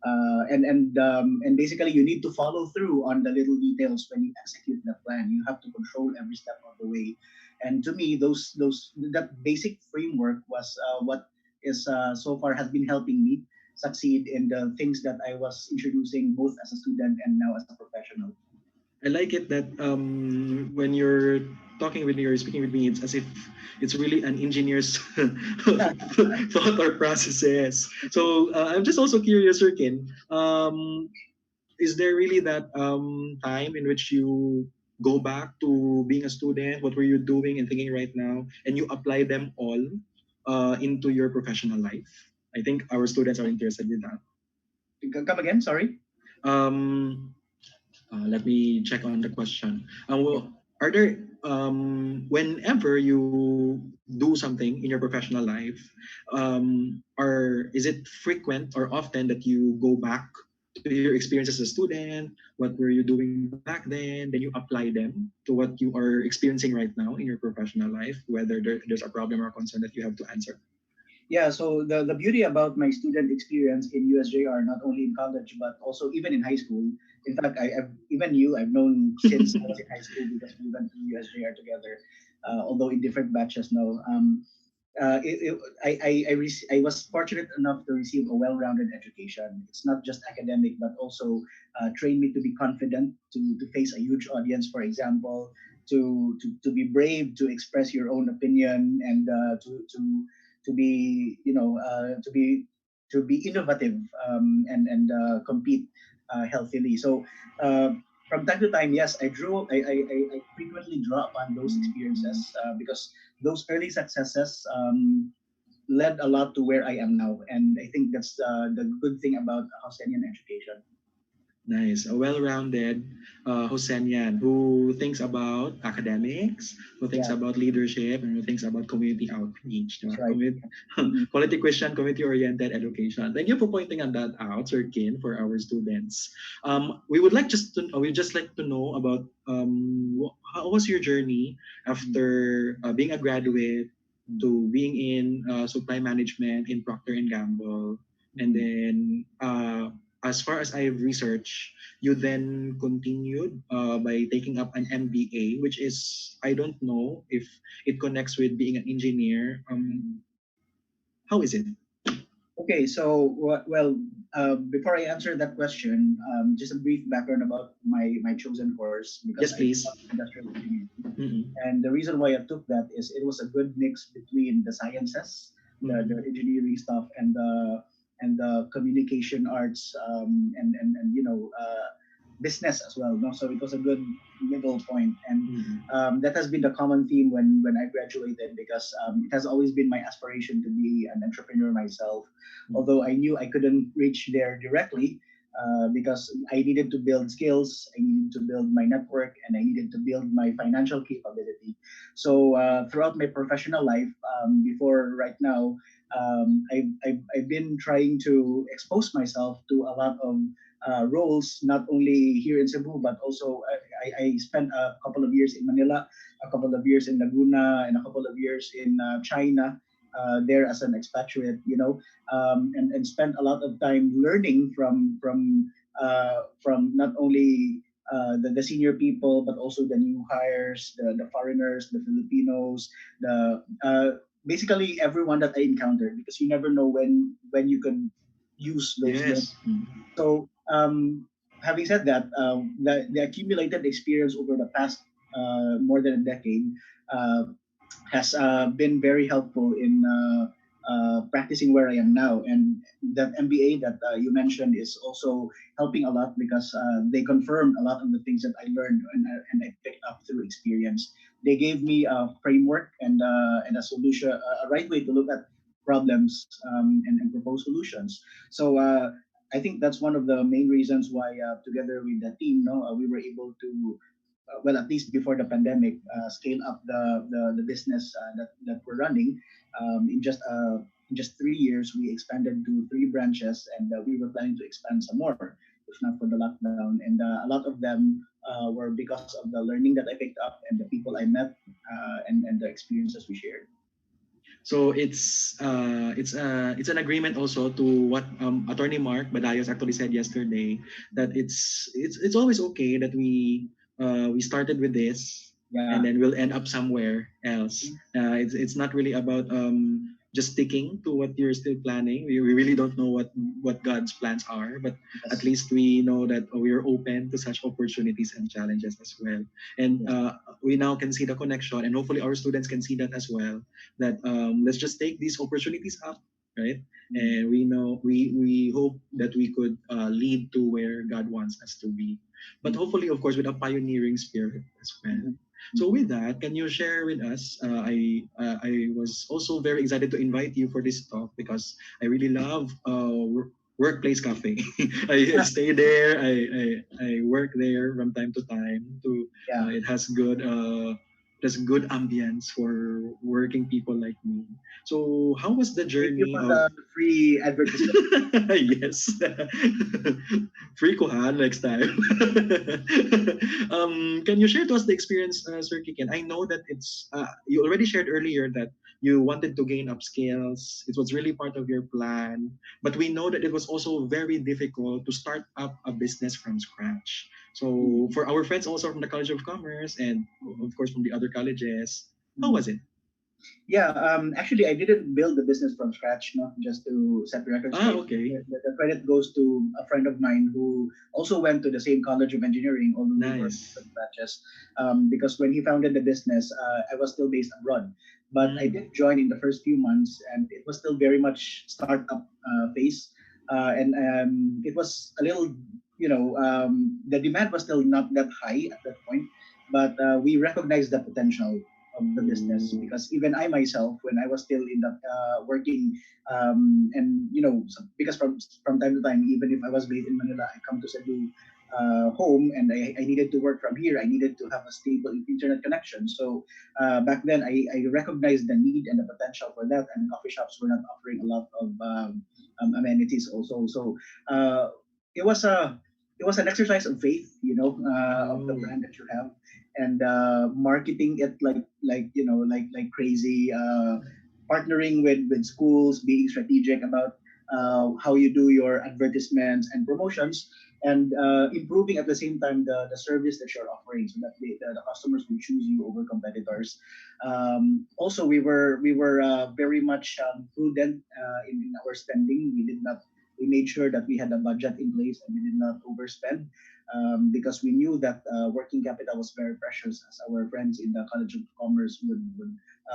And basically you need to follow through on the little details when you execute the plan. You have to control every step of the way. And to me, those that basic framework was what is so far has been helping me succeed in the things that I was introducing both as a student and now as a professional. I like it that when you're talking with me or speaking with me, it's as if it's really an engineer's thought or processes. So I'm just also curious, Erkin. Is there really that time in which you go back to being a student? What were you doing and thinking right now, and you apply them all into your professional life? I think our students are interested in that. Come again, sorry. Um, let me check on the question. Okay. Are there whenever you do something in your professional life, is it frequent or often that you go back to your experience as a student? What were you doing back then? Then you apply them to what you are experiencing right now in your professional life, whether there's a problem or a concern that you have to answer. Yeah, so the beauty about my student experience in USJR, not only in college but also even in high school. In fact, I've even you I've known since I was in high school because we went to USJR together, although in different batches now. It, I was fortunate enough to receive a well-rounded education. It's not just academic, but also trained me to be confident, to face a huge audience, for example, to be brave, to express your own opinion, and to be to be innovative, and compete healthily. So from time to time, yes, I frequently draw upon those experiences because those early successes led a lot to where I am now, and I think that's the good thing about Hosenian education. Nice. A well-rounded Josenian who thinks about academics, who thinks Yeah, about leadership, and who thinks about community outreach. that's Diba? right. Mhm. Quality Christian, community-oriented education. Thank you for pointing on that out, Sir Kin, for our students. We just like to know about how was your journey after being a graduate to being in supply management in Procter and Gamble, and Mhm. then as far as I have researched, you then continued by taking up an MBA, which is I don't know if it connects with being an engineer. How is it? Okay, so well, before I answer that question, just a brief background about my chosen course because Yes, I please. love industrial engineering. Mm-mm. And the reason why I took that is it was a good mix between the sciences, the Mm-mm. engineering stuff, and the communication arts, and business as well. No, so it was a good middle point, and Mm-mm. that has been the common theme when I graduated because it has always been my aspiration to be an entrepreneur myself. Although I knew I couldn't reach there directly, because I needed to build skills, I needed to build my network, and I needed to build my financial capability. So throughout my professional life, before right now, I've been trying to expose myself to a lot of roles, not only here in Cebu, but also I spent a couple of years in Manila, a couple of years in Laguna, and a couple of years in China. There as an expatriate, and spent a lot of time learning from not only the senior people, but also the new hires, the foreigners, the Filipinos, the basically everyone that I encountered, because you never know when you could use those learning. Yes. Mm. So having said that, the accumulated experience over the past more than a decade uh, has been very helpful in practicing where I am now. And that MBA that you mentioned is also helping a lot because they confirmed a lot of the things that I learned and I picked up through experience. They gave me a framework and a solution, a right way to look at problems and propose solutions. So I think that's one of the main reasons why, together with the team, no, we were able to, well, at least before the pandemic, scale up the business that we're running. In just 3 years, we expanded to three branches, and we were planning to expand some more, if not for the lockdown. And a lot of them were because of the learning that I picked up and the people I met and the experiences we shared. So it's an agreement also to what Attorney Mark Badayos actually said yesterday, that it's always okay that we started with this and Yeah. then we'll end up somewhere else. It's not really about just sticking to what you're still planning. We really don't know what God's plans are, but at Yes. least we know that we're open to such opportunities and challenges as well. And Yes. we now can see the connection, and hopefully our students can see that as well, that let's just take these opportunities up, right? Mm. And we know we hope that we could lead to where God wants us to be, but Mm. hopefully, of course, with a pioneering spirit as well. Mhm. So Mhm. with that, can you share with us? I was also very excited to invite you for this talk because I really love workplace cafe. I stay there. I work there from time to time. To Yeah. it has good ambience for working people like me. So how was the Thank you journey for of? the free advertisement. Yes. Free Kuhan next time. Can you share to us the experience, Sir Kiken? I know that you already shared earlier that you wanted to gain up skills. It was really part of your plan. But we know that it was also very difficult to start up a business from scratch. So Mm. for our friends also from the College of Commerce and Mhm. of course from the other colleges, how Mm. was it? Yeah, actually, I didn't build the business from scratch. No, just to set the record Ah, straight. okay. The credit goes to a friend of mine who also went to the same College of Engineering, although we were Nice. different batches. Because when he founded the business, I was still based abroad, but I Mm. did join in the first few months, and it was still very much startup phase, and it was a little, the demand was still not that high at that point, but we recognized the potential of the business because even I myself, when I was still in the working, and because from time to time, even if I was based in Manila, I come to Cebu home, and I needed to work from here. I needed to have a stable internet connection. So back then, I recognized the need and the potential for that, and coffee shops were not offering a lot of amenities also. So uh, it was a it was an exercise of faith, of the Oh. brand that you have, and marketing it like crazy, partnering with schools, being strategic about how you do your advertisements and promotions, and improving at the same time the service that you're offering, so that the customers will choose you over competitors. Also, we were very much prudent in our spending. We made sure that we had a budget in place and we did not overspend, because we knew that working capital was very precious, as our friends in the College of Commerce would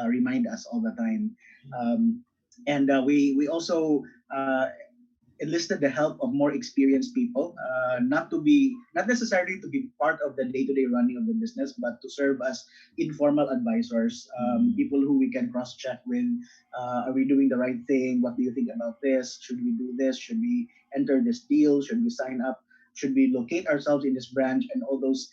remind us all the time. Um, and we also enlisted the help of more experienced people, not necessarily to be part of the day-to-day running of the business, but to serve as informal advisors, people who we can cross-check with. Are we doing the right thing? What do you think about this? Should we do this? Should we enter this deal? Should we sign up? Should we locate ourselves in this branch? And all those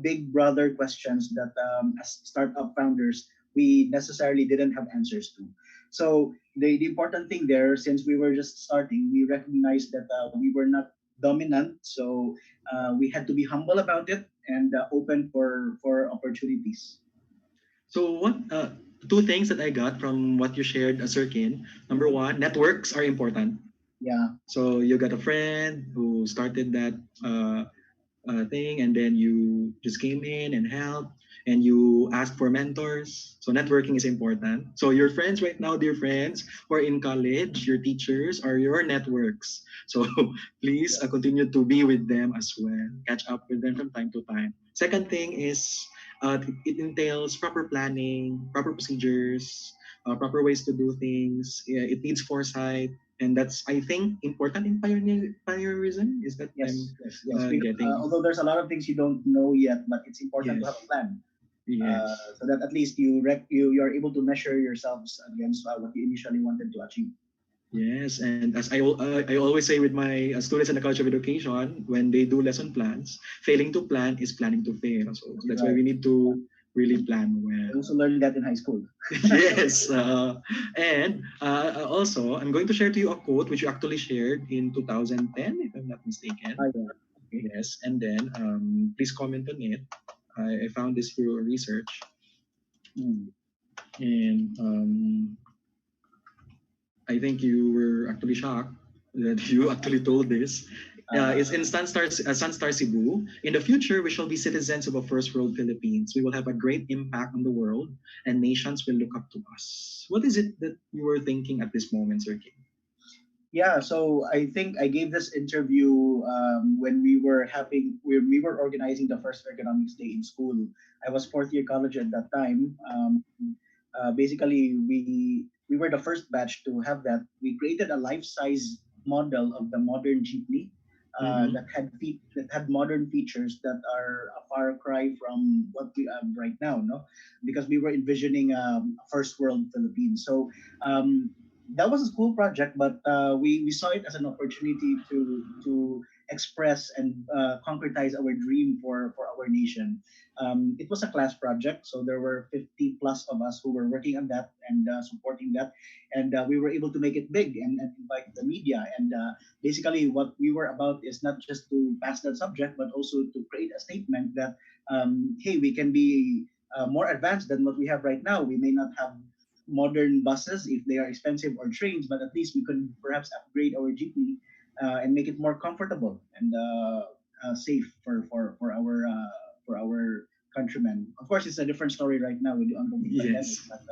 big brother questions that, as startup founders, we necessarily didn't have answers to. So the important thing there, since we were just starting, we recognized that we were not dominant. So we had to be humble about it and open for opportunities. So what two things that I got from what you shared, Sirkin. Number Mhm. one, networks are important. Yeah. So you got a friend who started that thing, and then you just came in and helped. and you ask for mentors. So networking is important. So your friends right now, dear friends, who are in college, your teachers are your networks. So please continue to be with them as well. Catch up with them from time to time. Second thing is it entails proper planning, proper procedures, proper ways to do things. Yeah, it needs foresight, and that's I think important in pioneerism. Is that I'm Yes. Because getting? although there's a lot of things you don't know yet, but it's important to have a Yes, plan, yes. so that at least you're able to measure yourselves against what you initially wanted to achieve. Yes, and as I always say with my students in the College of Education, when they do lesson plans, failing to plan is planning to fail. So that's why Right. we need to really plan I well. also learned that in high school. Yes, and also I'm going to share to you a quote which you actually shared in 2010, if I'm not mistaken. Yeah. Okay. Yes, and then please comment on it. I found this through research, Hmm. and I think you were actually shocked that you actually told this. It's in Sunstar Cebu. In the future, we shall be citizens of a first world Philippines. We will have a great impact on the world, and nations will look up to us. What is it that you were thinking at this moment, Sir King? Yeah, so I think I gave this interview when we were organizing the first economics day in school. I was fourth year college at that time. Basically, we were the first batch to have that. We created a life size model of the modern jeepney Mm-hmm. that had modern features that are a far cry from what we have right now. No, because we were envisioning a first world Philippines. So. That was a school project, but we saw it as an opportunity to express and concretize our dream for our nation. It was a class project, so there were 50 plus of us who were working on that and supporting that, and we were able to make it big and invite the media. And basically, what we were about is not just to pass that subject, but also to create a statement that hey, we can be more advanced than what we have right now. We may not have modern buses if they are expensive or trains, but at least we could perhaps upgrade our jeepney and make it more comfortable and safe for our countrymen. Of course, it's a different story right now with the ongoing pandemic, Yes. but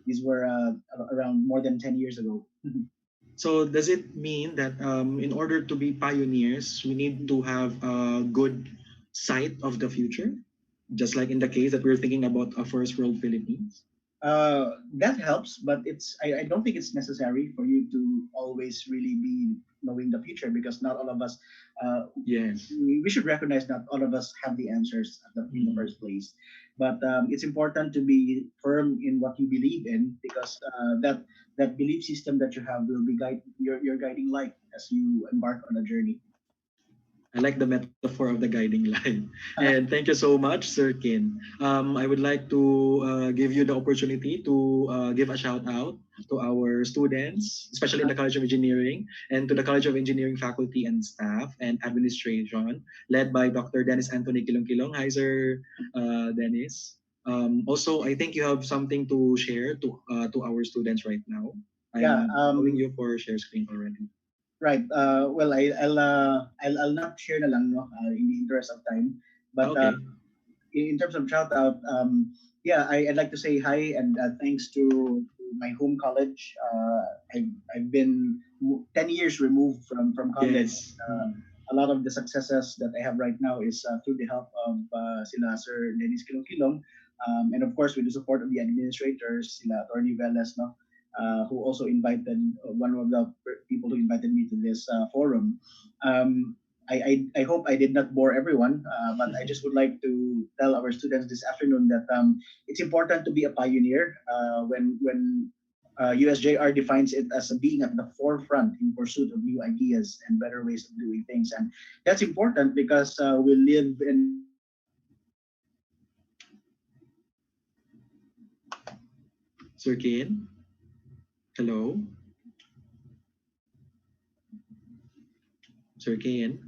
these were around more than 10 years ago. So does it mean that in order to be pioneers, we need to have a good sight of the future? Just like in the case that we're thinking about a first world Philippines? That helps, but I don't think it's necessary for you to always really be knowing the future because not all of us Yes. we should recognize not all of us have the answers in the Mhm. first place. But it's important to be firm in what you believe in because that belief system that you have will be your guiding light as you embark on a journey. I like the metaphor of the guiding light. And thank you so much, Sir Kin. I would like to give you the opportunity to give a shout out to our students, especially in the College of Engineering, and to the College of Engineering faculty and staff and administration, led by Dr. Dennis Anthony Kilong. Hi, Sir Dennis. Also, I think you have something to share to our students right now. Yeah. I'm allowing you for share screen already. Right. Well, I'll not share na lang no in the interest of time, but Okay. in terms of shout out, yeah, I'd like to say hi and thanks to my home college. I've been 10 years removed from college. Yes. Mm. A lot of the successes that I have right now is through the help of sila Sir Dennis Kilong, and of course with the support of the administrators, sila Attorney Velas, no, who also invited one of the people who invited me to this forum. Um, I hope I did not bore everyone, but I just would like to tell our students this afternoon that it's important to be a pioneer when USJ-R defines it as being at the forefront in pursuit of new ideas and better ways of doing things. And that's important because we live in a Sir Kane? Hello? Sir Kane?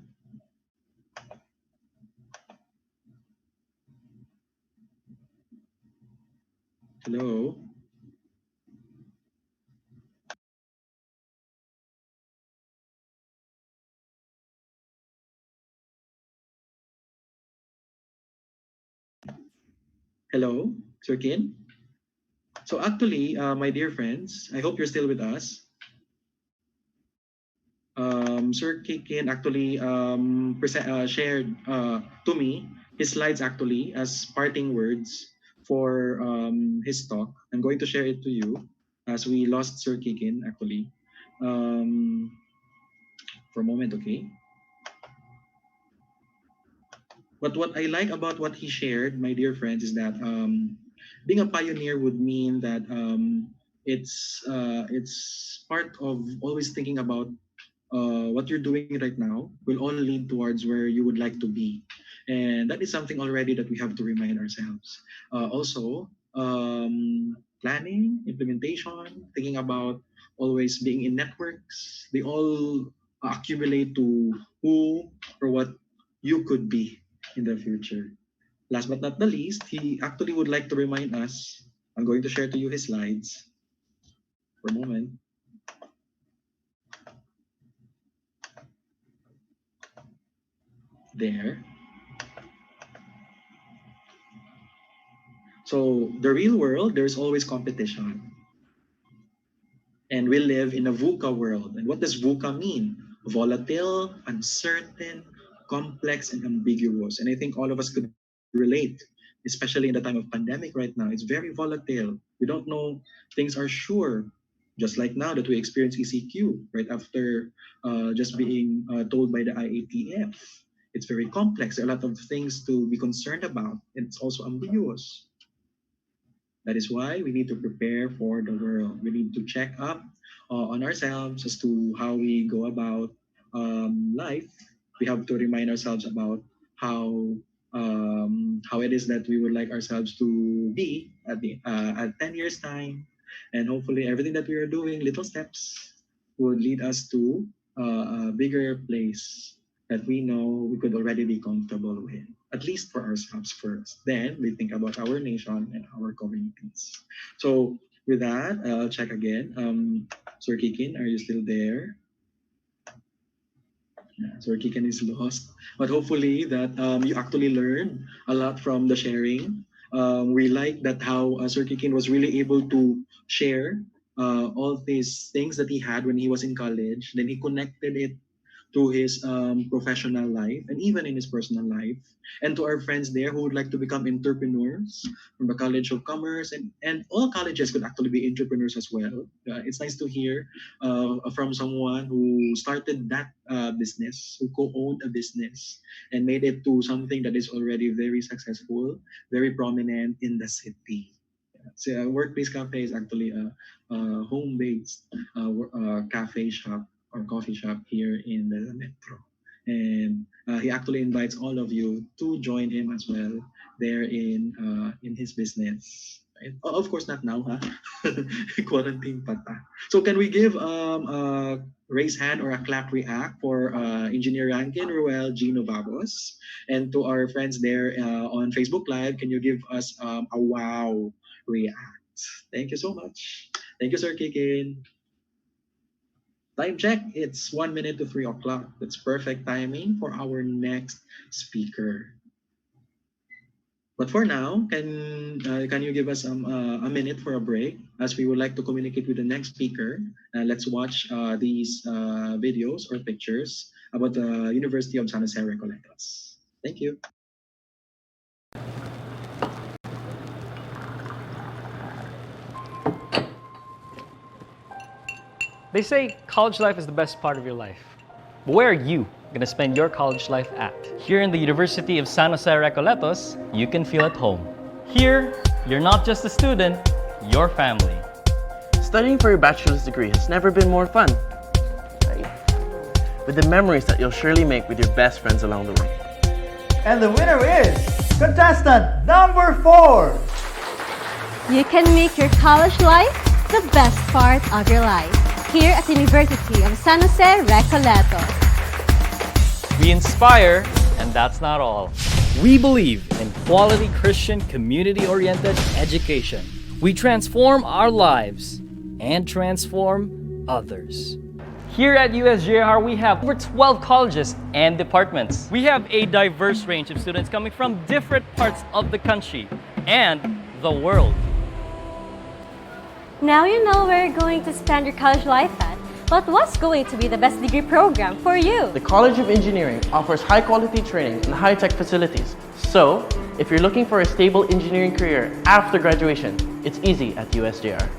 Hello? Hello, Sir Kin? So actually, my dear friends, I hope you're still with us. Sir Kikin actually shared to me his slides actually as parting words for his talk. I'm going to share it to you as we lost Sir Kikin actually. Um, for a moment, okay? But what I like about what he shared, my dear friends, is that being a pioneer would mean that it's part of always thinking about what you're doing right now will all lead towards where you would like to be. And that is something already that we have to remind ourselves. Also, planning, implementation, thinking about always being in networks, they all accumulate to who or what you could be in the future. Last but not the least, he actually would like to remind us. I'm going to share to you his slides for a moment. There. So the real world, there's always competition. And we live in a VUCA world. And what does VUCA mean? Volatile, uncertain, complex, and ambiguous. And I think all of us could relate, especially in the time of pandemic right now. It's very volatile. We don't know, things are sure. Just like now that we experience ECQ right after just being told by the IATF. It's very complex. There are a lot of things to be concerned about. And it's also ambiguous. That is why we need to prepare for the world. We need to check up on ourselves as to how we go about life. We have to remind ourselves about how it is that we would like ourselves to be at 10 years time, and hopefully everything that we are doing, little steps, would lead us to a bigger place that we know we could already be comfortable with, at least for ourselves first. Then we think about our nation and our communities. So with that, I'll check again. Sir Kikin, are you still there? Yeah, Sir Kikin is lost. But hopefully that you actually learned a lot from the sharing. We like that how Sir Kikin was really able to share all these things that he had when he was in college. Then he connected it to his professional life and even in his personal life. And to our friends there who would like to become entrepreneurs from the College of Commerce, and all colleges could actually be entrepreneurs as well. It's nice to hear from someone who started that business, who co-owned a business and made it to something that is already very successful, very prominent in the city. So, Workplace Cafe is actually a home-based cafe shop or coffee shop here in the metro. And he actually invites all of you to join him as well there in his business. Right? Of course, not now, huh? Quarantine pata. So can we give a raise hand or a clap react for Engineer Rankin, Ruel, Gino Babos? And to our friends there on Facebook Live, can you give us a wow react? Thank you so much. Thank you, Sir Kikin. Time check, it's 1 minute to 3 o'clock. That's perfect timing for our next speaker. But for now, can you give us a minute for a break as we would like to communicate with the next speaker? Let's watch these videos or pictures about the University of San Jose Recoletos. Thank you. They say college life is the best part of your life. But where are you going to spend your college life at? Here in the University of San Jose Recoletos, you can feel at home. Here, you're not just a student, you're family. Studying for your bachelor's degree has never been more fun, right? With the memories that you'll surely make with your best friends along the way. And the winner is contestant number 4. You can make your college life the best part of your life here at the University of San Jose Recoletos. We inspire, and that's not all. We believe in quality Christian community-oriented education. We transform our lives and transform others. Here at USJ-R, we have over 12 colleges and departments. We have a diverse range of students coming from different parts of the country. and the world. Now you know where you're going to spend your college life at, but what's going to be the best degree program for you? The College of Engineering offers high-quality training and high-tech facilities. So, if you're looking for a stable engineering career after graduation, it's easy at USJ-R.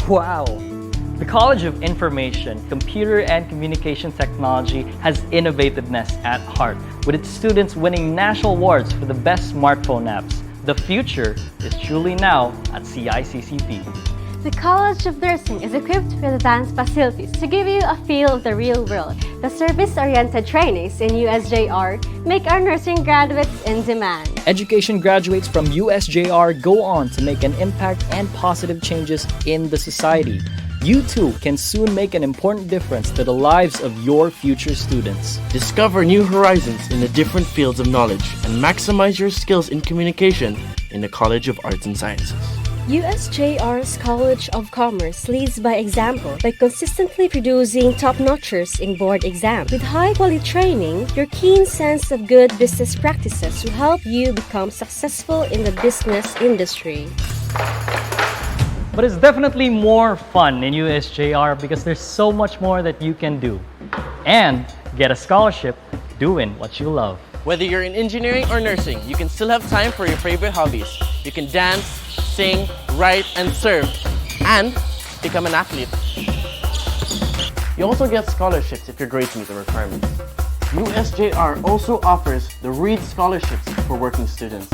Wow! The College of Information, Computer and Communication Technology has innovativeness at heart, with its students winning national awards for the best smartphone apps. The future is truly now at CICCP. The College of Nursing is equipped with advanced facilities to give you a feel of the real world. The service-oriented trainings in USJ-R make our nursing graduates in demand. Education graduates from USJ-R go on to make an impact and positive changes in the society. You too can soon make an important difference to the lives of your future students. Discover new horizons in the different fields of knowledge and maximize your skills in communication in the College of Arts and Sciences. USJ-R's College of Commerce leads by example by consistently producing top-notchers in board exams. With high-quality training, your keen sense of good business practices will help you become successful in the business industry. But it's definitely more fun in USJ-R because there's so much more that you can do. And get a scholarship doing what you love. Whether you're in engineering or nursing, you can still have time for your favorite hobbies. You can dance, sing, write, and serve, and become an athlete. You also get scholarships if your grades meet the requirements. USJ-R also offers the Reed Scholarships for working students.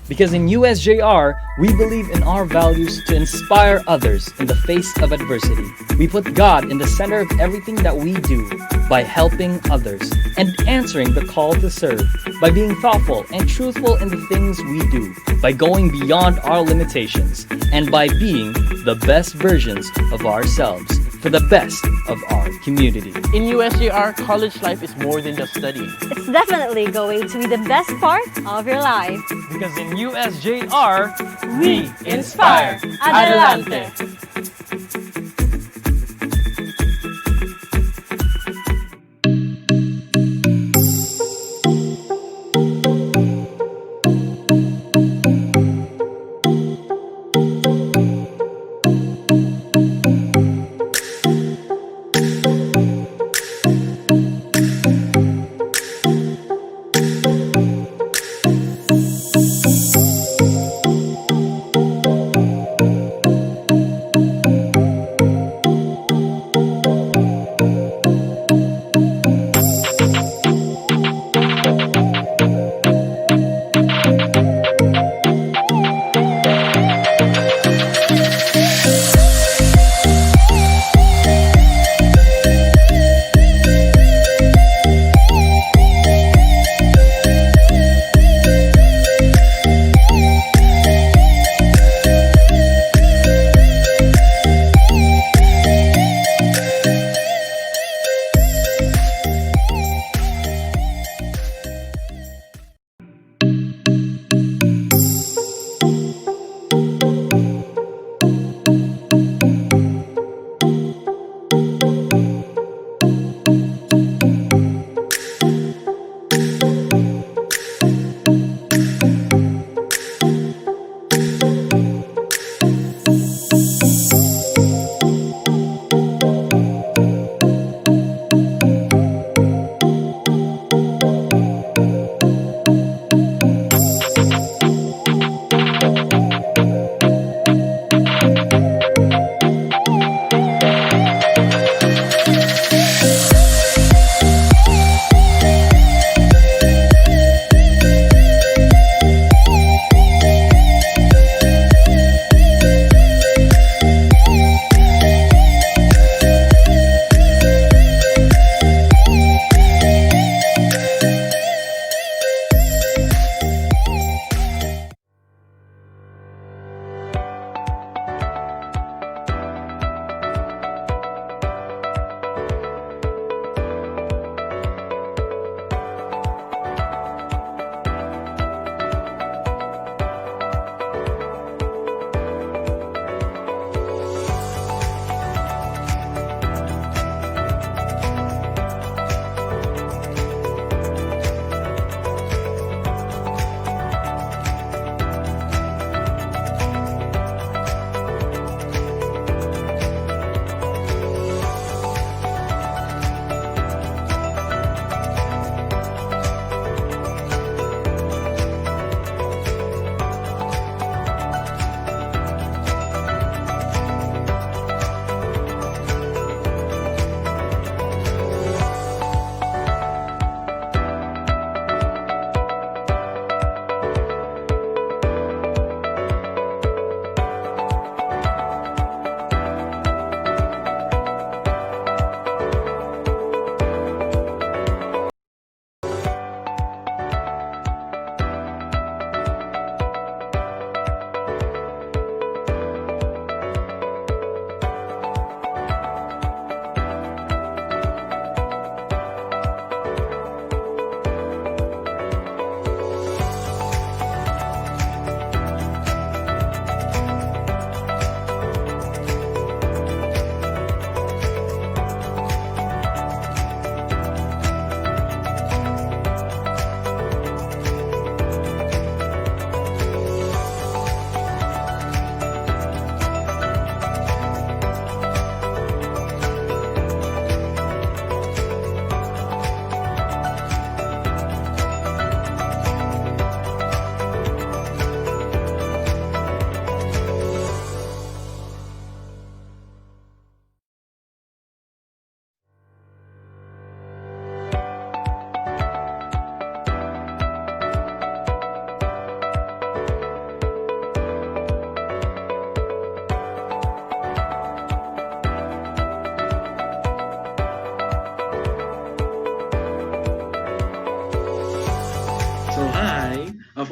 Because in USJ-R, we believe in our values to inspire others in the face of adversity. We put God in the center of everything that we do by helping others and answering the call to serve, by being thoughtful and truthful in the things we do, by going beyond our limitations, and by being the best versions of ourselves for the best of our community. In USJ-R, college life is more than just studying. It's definitely going to be the best part of your life. Because in USJ-R, We inspire. Adelante!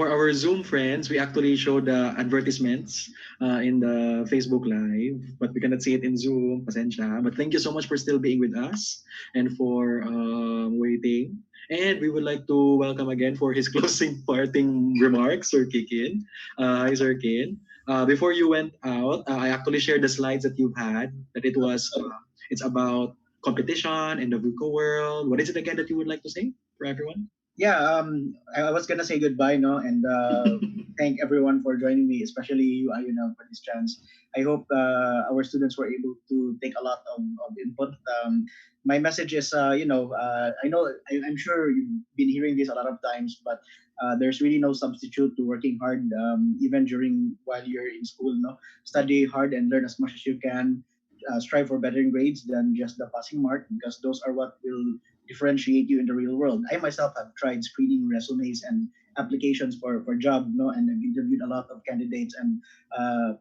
for our Zoom friends, we actually showed the advertisements in the Facebook Live, but we cannot see it in Zoom. Pasensya. But thank you so much for still being with us and for waiting. And we would like to welcome again for his closing parting remarks, Sir Kikin. Hi, Sir Kin. Before you went out, I actually shared the slides that you've had. That it's about competition in the VUCA world. What is it again that you would like to say for everyone? Yeah, I was gonna say goodbye, no, and thank everyone for joining me, especially you, Ayuna, for this chance. I hope our students were able to take a lot of input. My message is, I'm sure you've been hearing this a lot of times, but there's really no substitute to working hard, even during while you're in school. No, study hard and learn as much as you can. Strive for better grades than just the passing mark, because those are what will differentiate you in the real world. I myself have tried screening resumes and applications for job, and I've interviewed a lot of candidates. And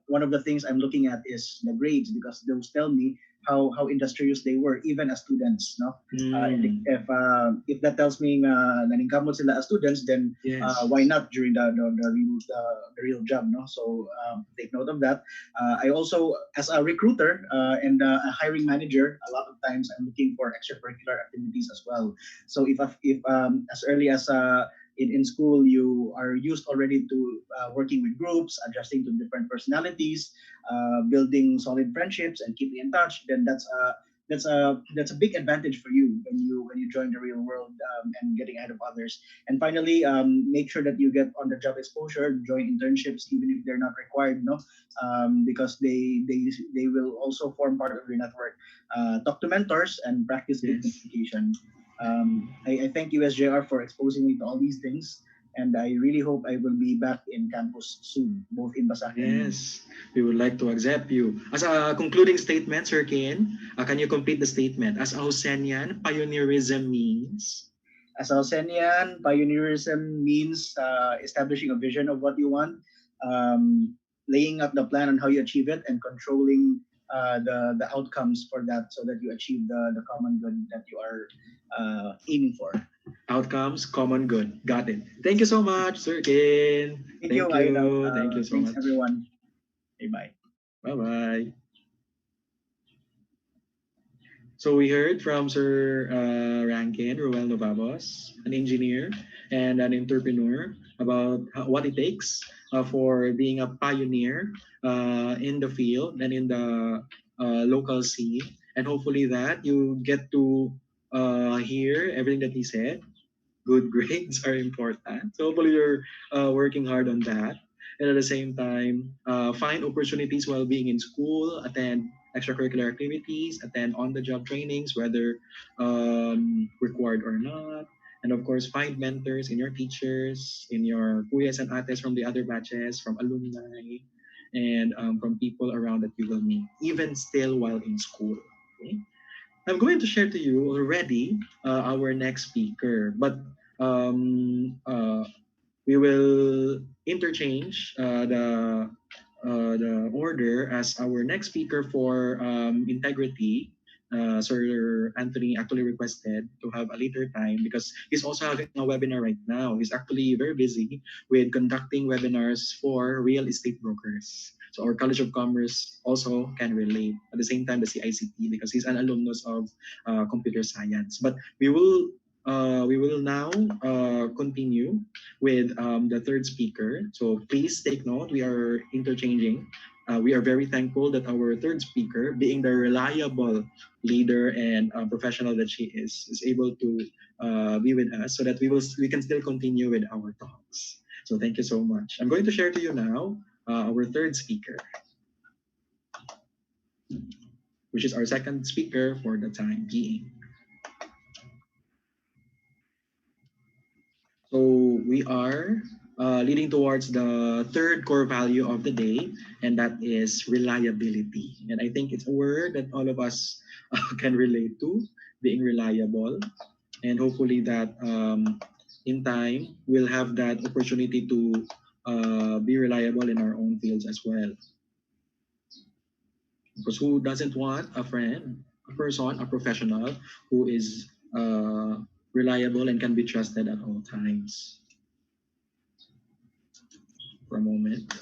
one of the things I'm looking at is the grades, because those tell me how industrious they were, even as students. No, Mm, if that tells me naningkamot sila as students, then yes. why not during the real job? No, so take note of that. I also, as a recruiter and a hiring manager, a lot of times I'm looking for extracurricular activities as well. So if as early as in school you are used already to working with groups, adjusting to different personalities, building solid friendships, and keeping in touch, then that's a big advantage for you when you join the real world, and getting ahead of others. And finally, make sure that you get on the job exposure, join internships, even if they're not required, no, because they will also form part of your network. Talk to mentors and practice good Yes. communication. I thank USJR for exposing me to all these things, and I really hope I will be back in campus soon, both in Basake and Manila. Yes. We would like to accept you. As a concluding statement, Sir Kin, can you complete the statement? As a Hosenian, pioneerism means. As Alcenian, pioneerism means establishing a vision of what you want, laying out the plan on how you achieve it, and controlling the outcomes for that, so that you achieve the common good that you are aiming for. Outcomes, common good. Got it. Thank you so much, Sir Kin. Thank you, Thank Aina. you. Thank you so Thanks, much. everyone. Bye bye. Bye bye. So we heard from Sir Rankin Ruel Novavos, an engineer and an entrepreneur, about what it takes for being a pioneer in the field and in the local scene. And hopefully that you get to hear everything that he said. Good grades are important. So hopefully you're working hard on that. And at the same time, find opportunities while being in school, attend extracurricular activities, attend on-the-job trainings, whether required or not. And of course, find mentors in your teachers, in your kuyas and ates from the other batches, from alumni, and from people around that you will meet, even still while in school. Okay? I'm going to share to you already our next speaker, but we will interchange the order as our next speaker for integrity. Sir Anthony actually requested to have a later time because he's also having a webinar right now. He's actually very busy with conducting webinars for real estate brokers. So our College of Commerce also can relate. At the same time, the CICT because he's an alumnus of computer science. But we will now continue with the third speaker. So please take note, we are interchanging. We are very thankful that our third speaker, being the reliable leader and professional that she is able to be with us so that we can still continue with our talks. So thank you so much. I'm going to share to you now our third speaker, which is our second speaker for the time being. So we are leading towards the third core value of the day, and that is reliability. And I think it's a word that all of us can relate to, being reliable. And hopefully that in time we'll have that opportunity to be reliable in our own fields as well. Because who doesn't want a friend, a person, a professional who is reliable and can be trusted at all times? for a moment.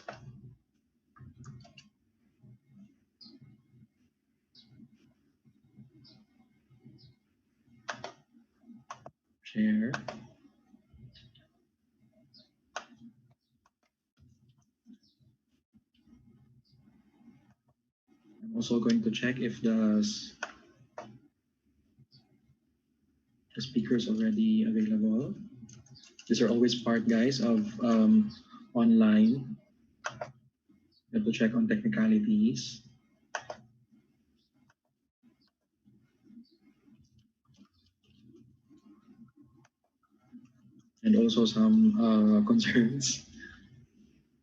Share. I'm also going to check if the speaker is already available. These are always part, guys, of online. You have to check on technicalities. And also some concerns.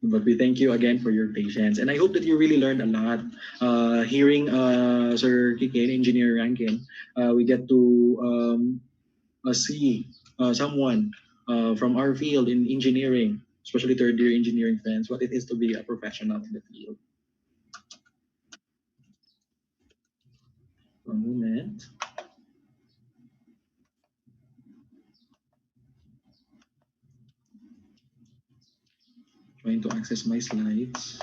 But we thank you again for your patience. And I hope that you really learned a lot. Hearing Sir Kike, Engineer Rankin, we get to see someone from our field in engineering, especially third year engineering fans, what it is to be a professional in the field. One moment. Trying to access my slides.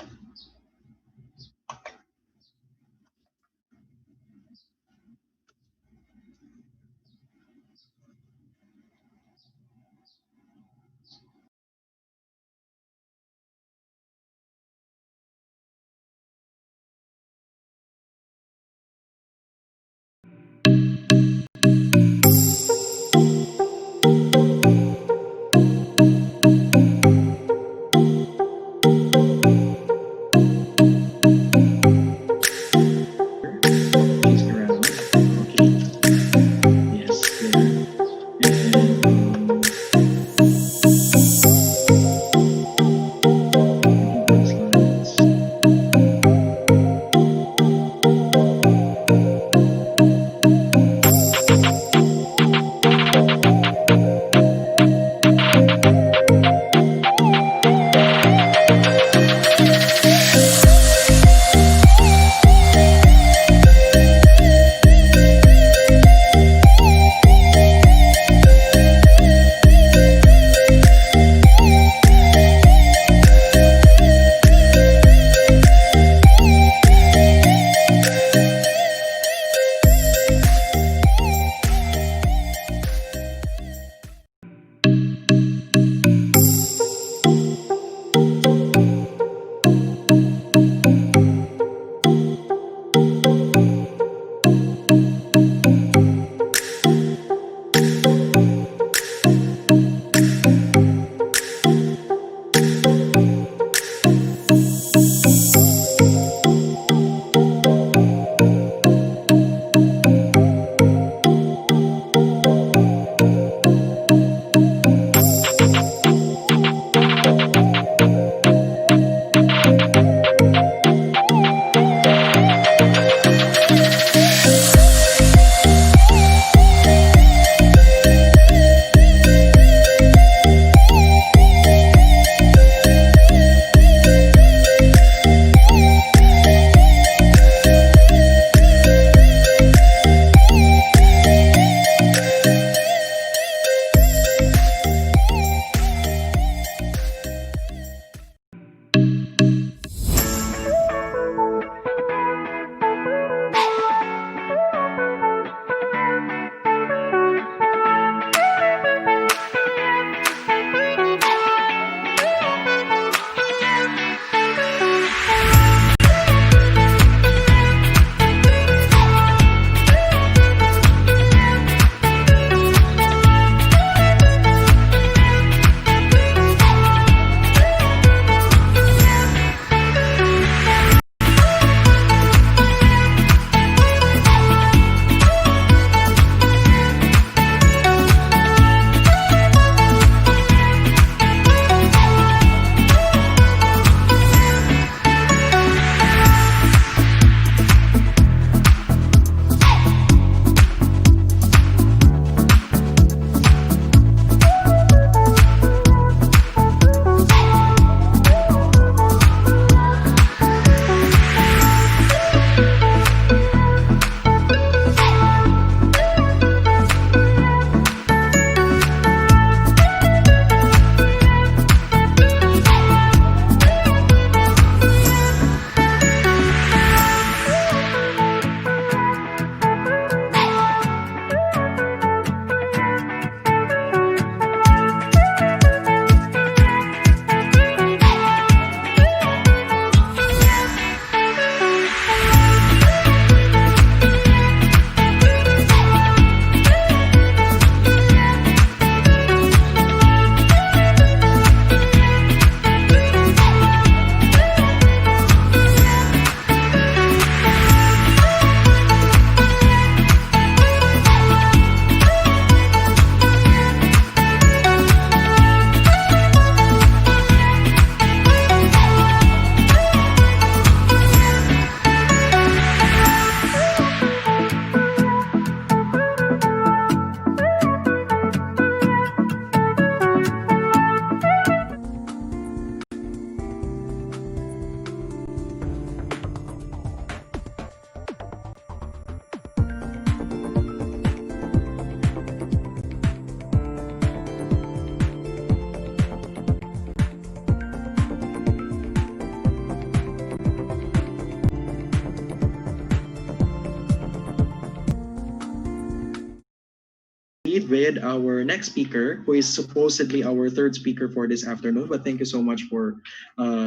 proceed with our next speaker, who is supposedly our third speaker for this afternoon. But thank you so much for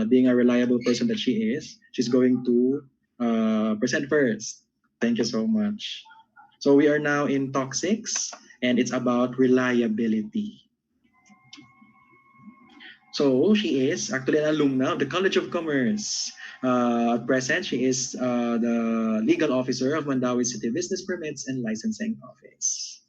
being a reliable person that she is. She's going to present first. Thank you so much. So we are now in talk 6, and it's about reliability. So she is actually an alumna of the College of Commerce. At present, she is the legal officer of Mandawi City Business Permits and Licensing Office.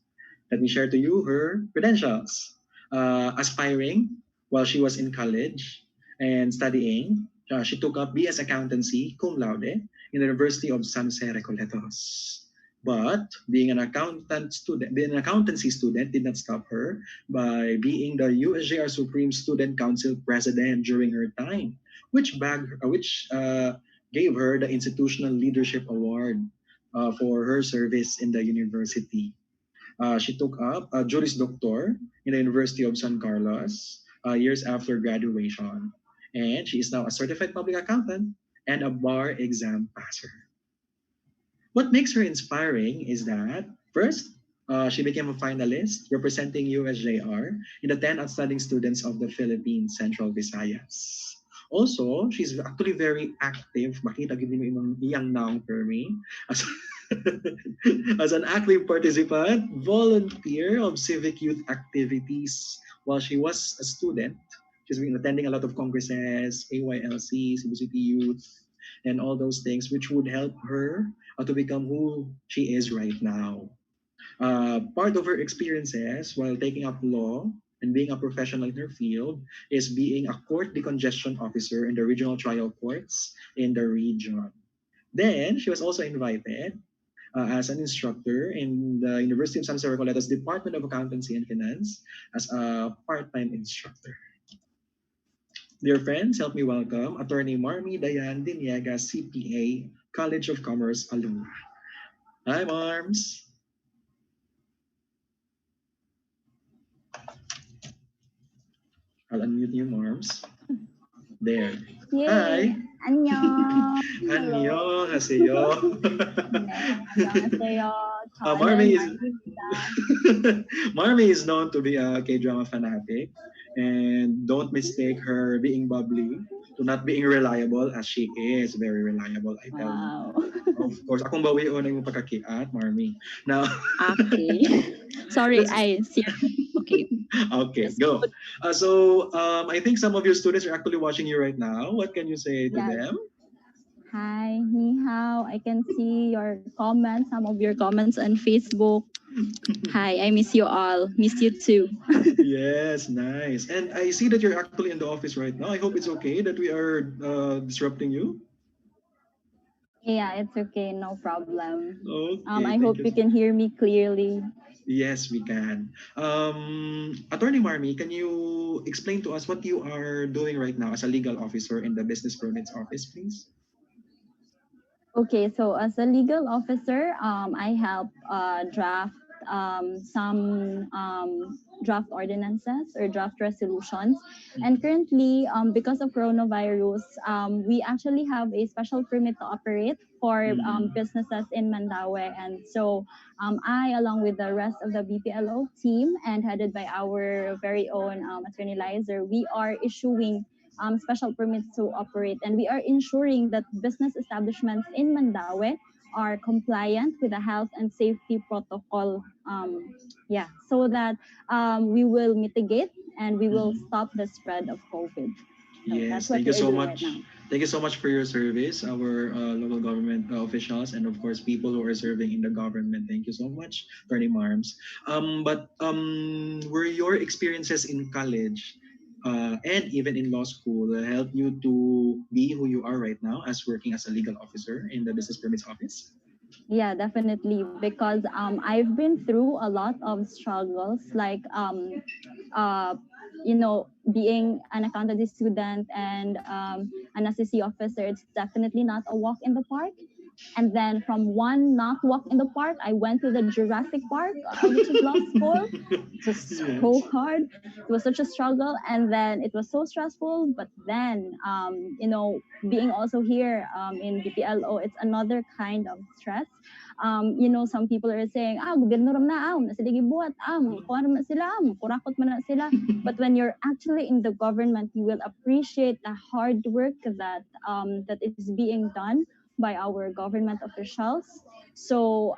Let me share to you her credentials. Aspiring while she was in college and studying, she took up BS Accountancy cum laude in the University of San Jose Recoletos. But being an accountancy student did not stop her by being the USJ-R Supreme Student Council President during her time, which gave her the Institutional Leadership Award for her service in the university. She took up a Juris Doctor in the University of San Carlos years after graduation. And she is now a certified public accountant and a bar exam passer. What makes her inspiring is that, first, she became a finalist representing USJ-R in the 10 outstanding students of the Philippines Central Visayas. Also, she's actually very active. Makita gid mo imong iyang naong permi as as an active participant, volunteer of civic youth activities while she was a student. She's been attending a lot of congresses, AYLC, Cebu City Youth, and all those things, which would help her to become who she is right now. Part of her experiences while taking up law and being a professional in her field is being a court decongestion officer in the regional trial courts in the region. Then she was also invited as an instructor in the University of San Jose Recoletos Department of Accountancy and Finance as a part-time instructor. Dear friends, help me welcome Attorney Marmy Dayan Diniega, CPA, College of Commerce alumni. Hi, Marms. I'll unmute you, Marms. There. Yay! Hi. 안녕. Annyeong haseyo. 네, 안녕하세요. Marmy 저는 is 마입니다. Marmy is known to be a K-drama fanatic, and don't mistake her being bubbly to not being reliable, as she is very reliable, I tell you. Wow. Of course, akong bawi na yung pagkakiat, Marmy. Now, Okay. Sorry, let's- I see. Okay. okay, Yes. go. I think some of your students are actually watching you right now. What can you say to Yes. them? Hi, ni hao. I can see your comments, some of your comments on Facebook. Hi, I miss you all. Miss you too. Yes, nice. And I see that you're actually in the office right now. I hope it's okay that we are disrupting you. Yeah, it's okay. No problem. Okay. I thank hope you can hear me clearly. Yes, we can. Attorney Marmy, can you explain to us what you are doing right now as a legal officer in the Business Permits Office, please? Okay, so as a legal officer, I help draft some draft ordinances or draft resolutions. And currently, because of coronavirus, we actually have a special permit to operate for businesses in Mandaue. And so I, along with the rest of the BPLO team and headed by our very own Attorney Lizer, we are issuing special permits to operate, and we are ensuring that business establishments in Mandaue are compliant with the health and safety protocol. So that we will mitigate and we will stop the spread of COVID. So Yes, that's what thank you we are so doing much. right now. Thank you so much for your service, our local government officials, and of course, people who are serving in the government. Thank you so much, Attorney Marms. Were your experiences in college and even in law school help you to be who you are right now as working as a legal officer in the Business Permits Office? Yeah, definitely. Because I've been through a lot of struggles, like being an accountancy student and an assistant officer. It's definitely not a walk in the park. And then from one not walk in the park, I went to the Jurassic Park, which is law school. It was so hard. It was such a struggle, and then it was so stressful. But then, being also here in BPLO, it's another kind of stress. Some people are saying, gobyerno ram na sila gibuhat, kuha naman sila, kurakot man na sila. But when you're actually in the government, you will appreciate the hard work that is being done by our government officials. So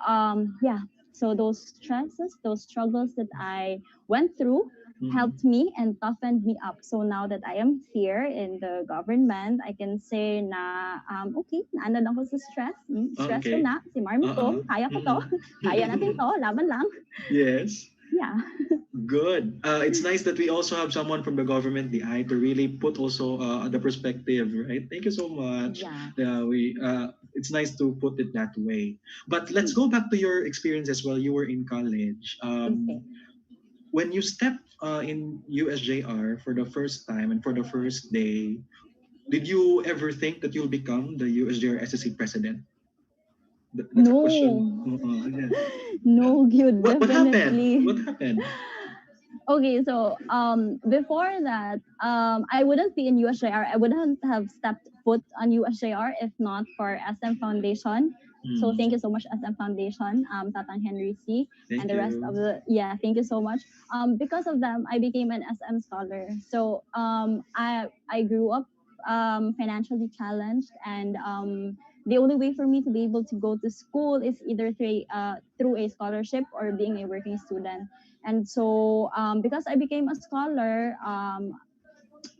yeah, so those stresses, those struggles that I went through helped me and toughened me up. So now that I am here in the government, I can say na okay, naano lang ko sa stress. Stress ko Okay. na, si Marmy ko, kaya ko to, kaya natin to, laban lang. Yes. Yeah. Good. It's nice that we also have someone from the government, the I, to really put also the perspective, right? Thank you so much. Yeah. It's nice to put it that way. But let's go back to your experience as well. You were in college. Okay. When you stepped in USJ-R for the first time and for the first day, did you ever think that you'll become the USJ-R SSC president? That's a question. No. Yeah. No, good, What happened? definitely. What happened? Okay, so before that, I wouldn't be in USJR. I wouldn't have stepped foot on USJR if not for SM Foundation. So thank you so much, SM Foundation, Tatan Henry C, Thank and the rest you. of the thank you so much. Because of them, I became an SM scholar. So I grew up financially challenged, and the only way for me to be able to go to school is either through a scholarship or being a working student. And so, because I became a scholar,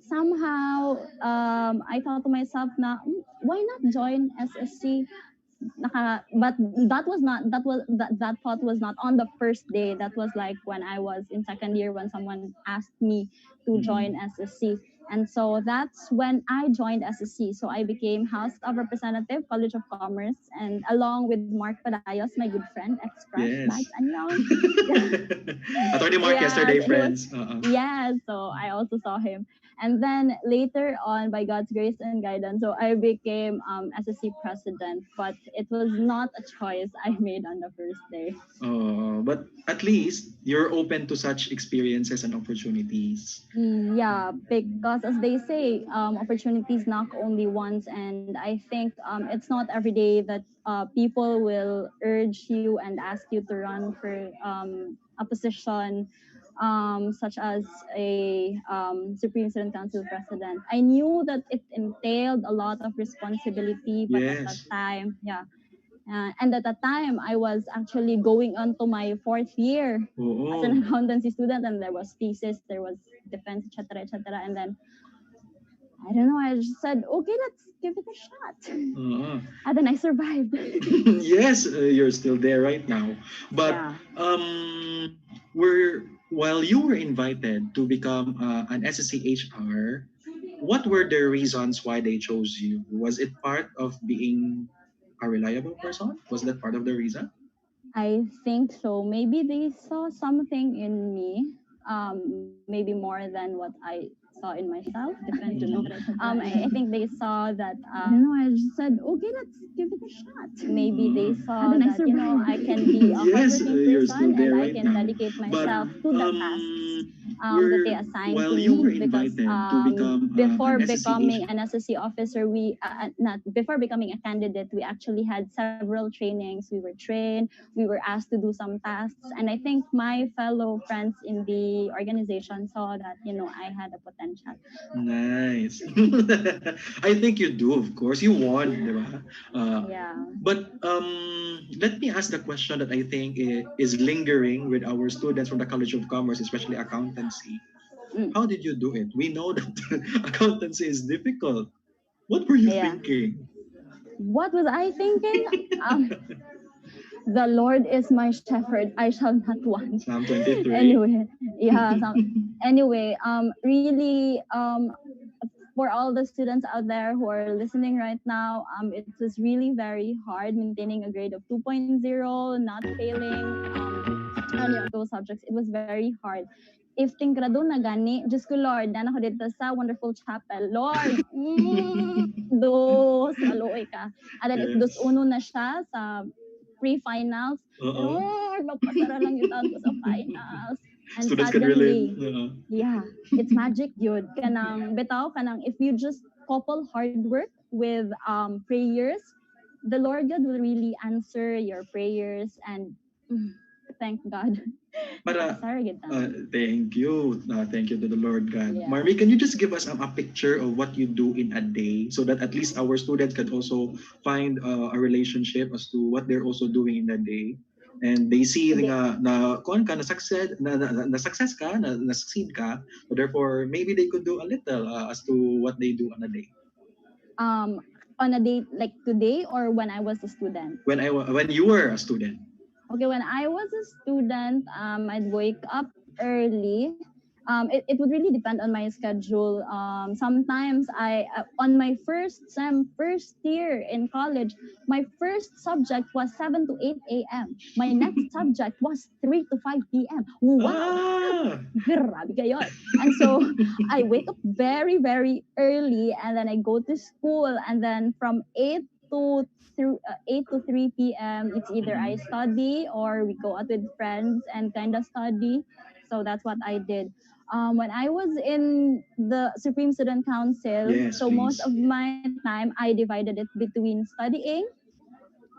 somehow I thought to myself, na, why not join SSC? But that thought was not on the first day. That was like when I was in second year when someone asked me to join SSC. And so that's when I joined SSC. So I became House of Representative, College of Commerce, and along with Mark Padayos, my good friend, ex-crush, Yes. Bags Anyong. Attorney Mark yesterday, He was, friends. yeah, so I also saw him. And then later on, by God's grace and guidance, so I became SSC president, but it was not a choice I made on the first day. But at least you're open to such experiences and opportunities. Yeah, because as they say, opportunities knock only once, and I think it's not every day that people will urge you and ask you to run for a position such as a Supreme Student Council president. I knew that it entailed a lot of responsibility, but at that Yes. time, and at that time, I was actually going on to my fourth year as an accountancy student, and there was thesis, there was defense, etc., etc. And then I don't know, I just said, okay, let's give it a shot. And then I survived. Yes, you're still there right now. But Yeah. while you were invited to become an SSCHR, what were the reasons why they chose you? Was it part of being a reliable person? Was that part of the reason? I think so. Maybe they saw something in me, maybe more than what I saw in myself. Depends, I think they saw that. I don't know. I just said, okay, let's give it a shot. Maybe they saw And then that I can be a Yes, hardworking you're still person and there I right can now. dedicate But myself to the tasks that they assigned while to you were me. Because invited to become before an becoming SSCH, an SSC officer, we not before becoming a candidate, we actually had several trainings. We were trained. We were asked to do some tasks, and I think my fellow friends in the organization saw that I had a potential. nice. I think you do, of course. You won, di ba? Yeah. But let me ask the question that I think is lingering with our students from the College of Commerce, especially accountancy. How did you do it? We know that accountancy is difficult. What were you Yeah. thinking? What was I thinking? The Lord is my shepherd; I shall not want. Psalm 23. Anyway, anyway, really, for all the students out there who are listening right now, it was really very hard maintaining a grade of 2.0, not failing any of those subjects. It was very hard. If tingkrado na gani, Diyos ko Lord, na ako dito sa Wonderful Chapel. Lord, dos, maluoy ka. And then if dos Yes. uno na siya sa pre-finals, Lord, magpasara lang yung taon ko sa finals. And Students can suddenly, relate. yeah, it's magic yun. Kanang bitaw, kanang if you just couple hard work with prayers, the Lord God will really answer your prayers, and mm, thank God. But Nakasar gid ta. thank you. Thank you to the Lord God. Yeah. Marmy, can you just give us a picture of what you do in a day so that at least our students can also find a relationship as to what they're also doing in a day? And they see Today, na kuan ka na success na success ka na succeed ka, so therefore maybe they could do a little as to what they do on a day. um, on a day like today or when I was a student. When you were a student. Okay, when I was a student, I'd wake up early. It would really depend on my schedule. Sometimes on my first year in college, my first subject was 7 to 8 a.m. My next subject was 3 to 5 p.m. Wow! Ah. Grabe kayo. And so I wake up very, very early, and then I go to school, and then from 8 to 8 to 3 p.m. it's either I study or we go out with friends and kind of study. So that's what I did. When I was in the Supreme Student Council, Yes, so most please. of my time I divided it between studying,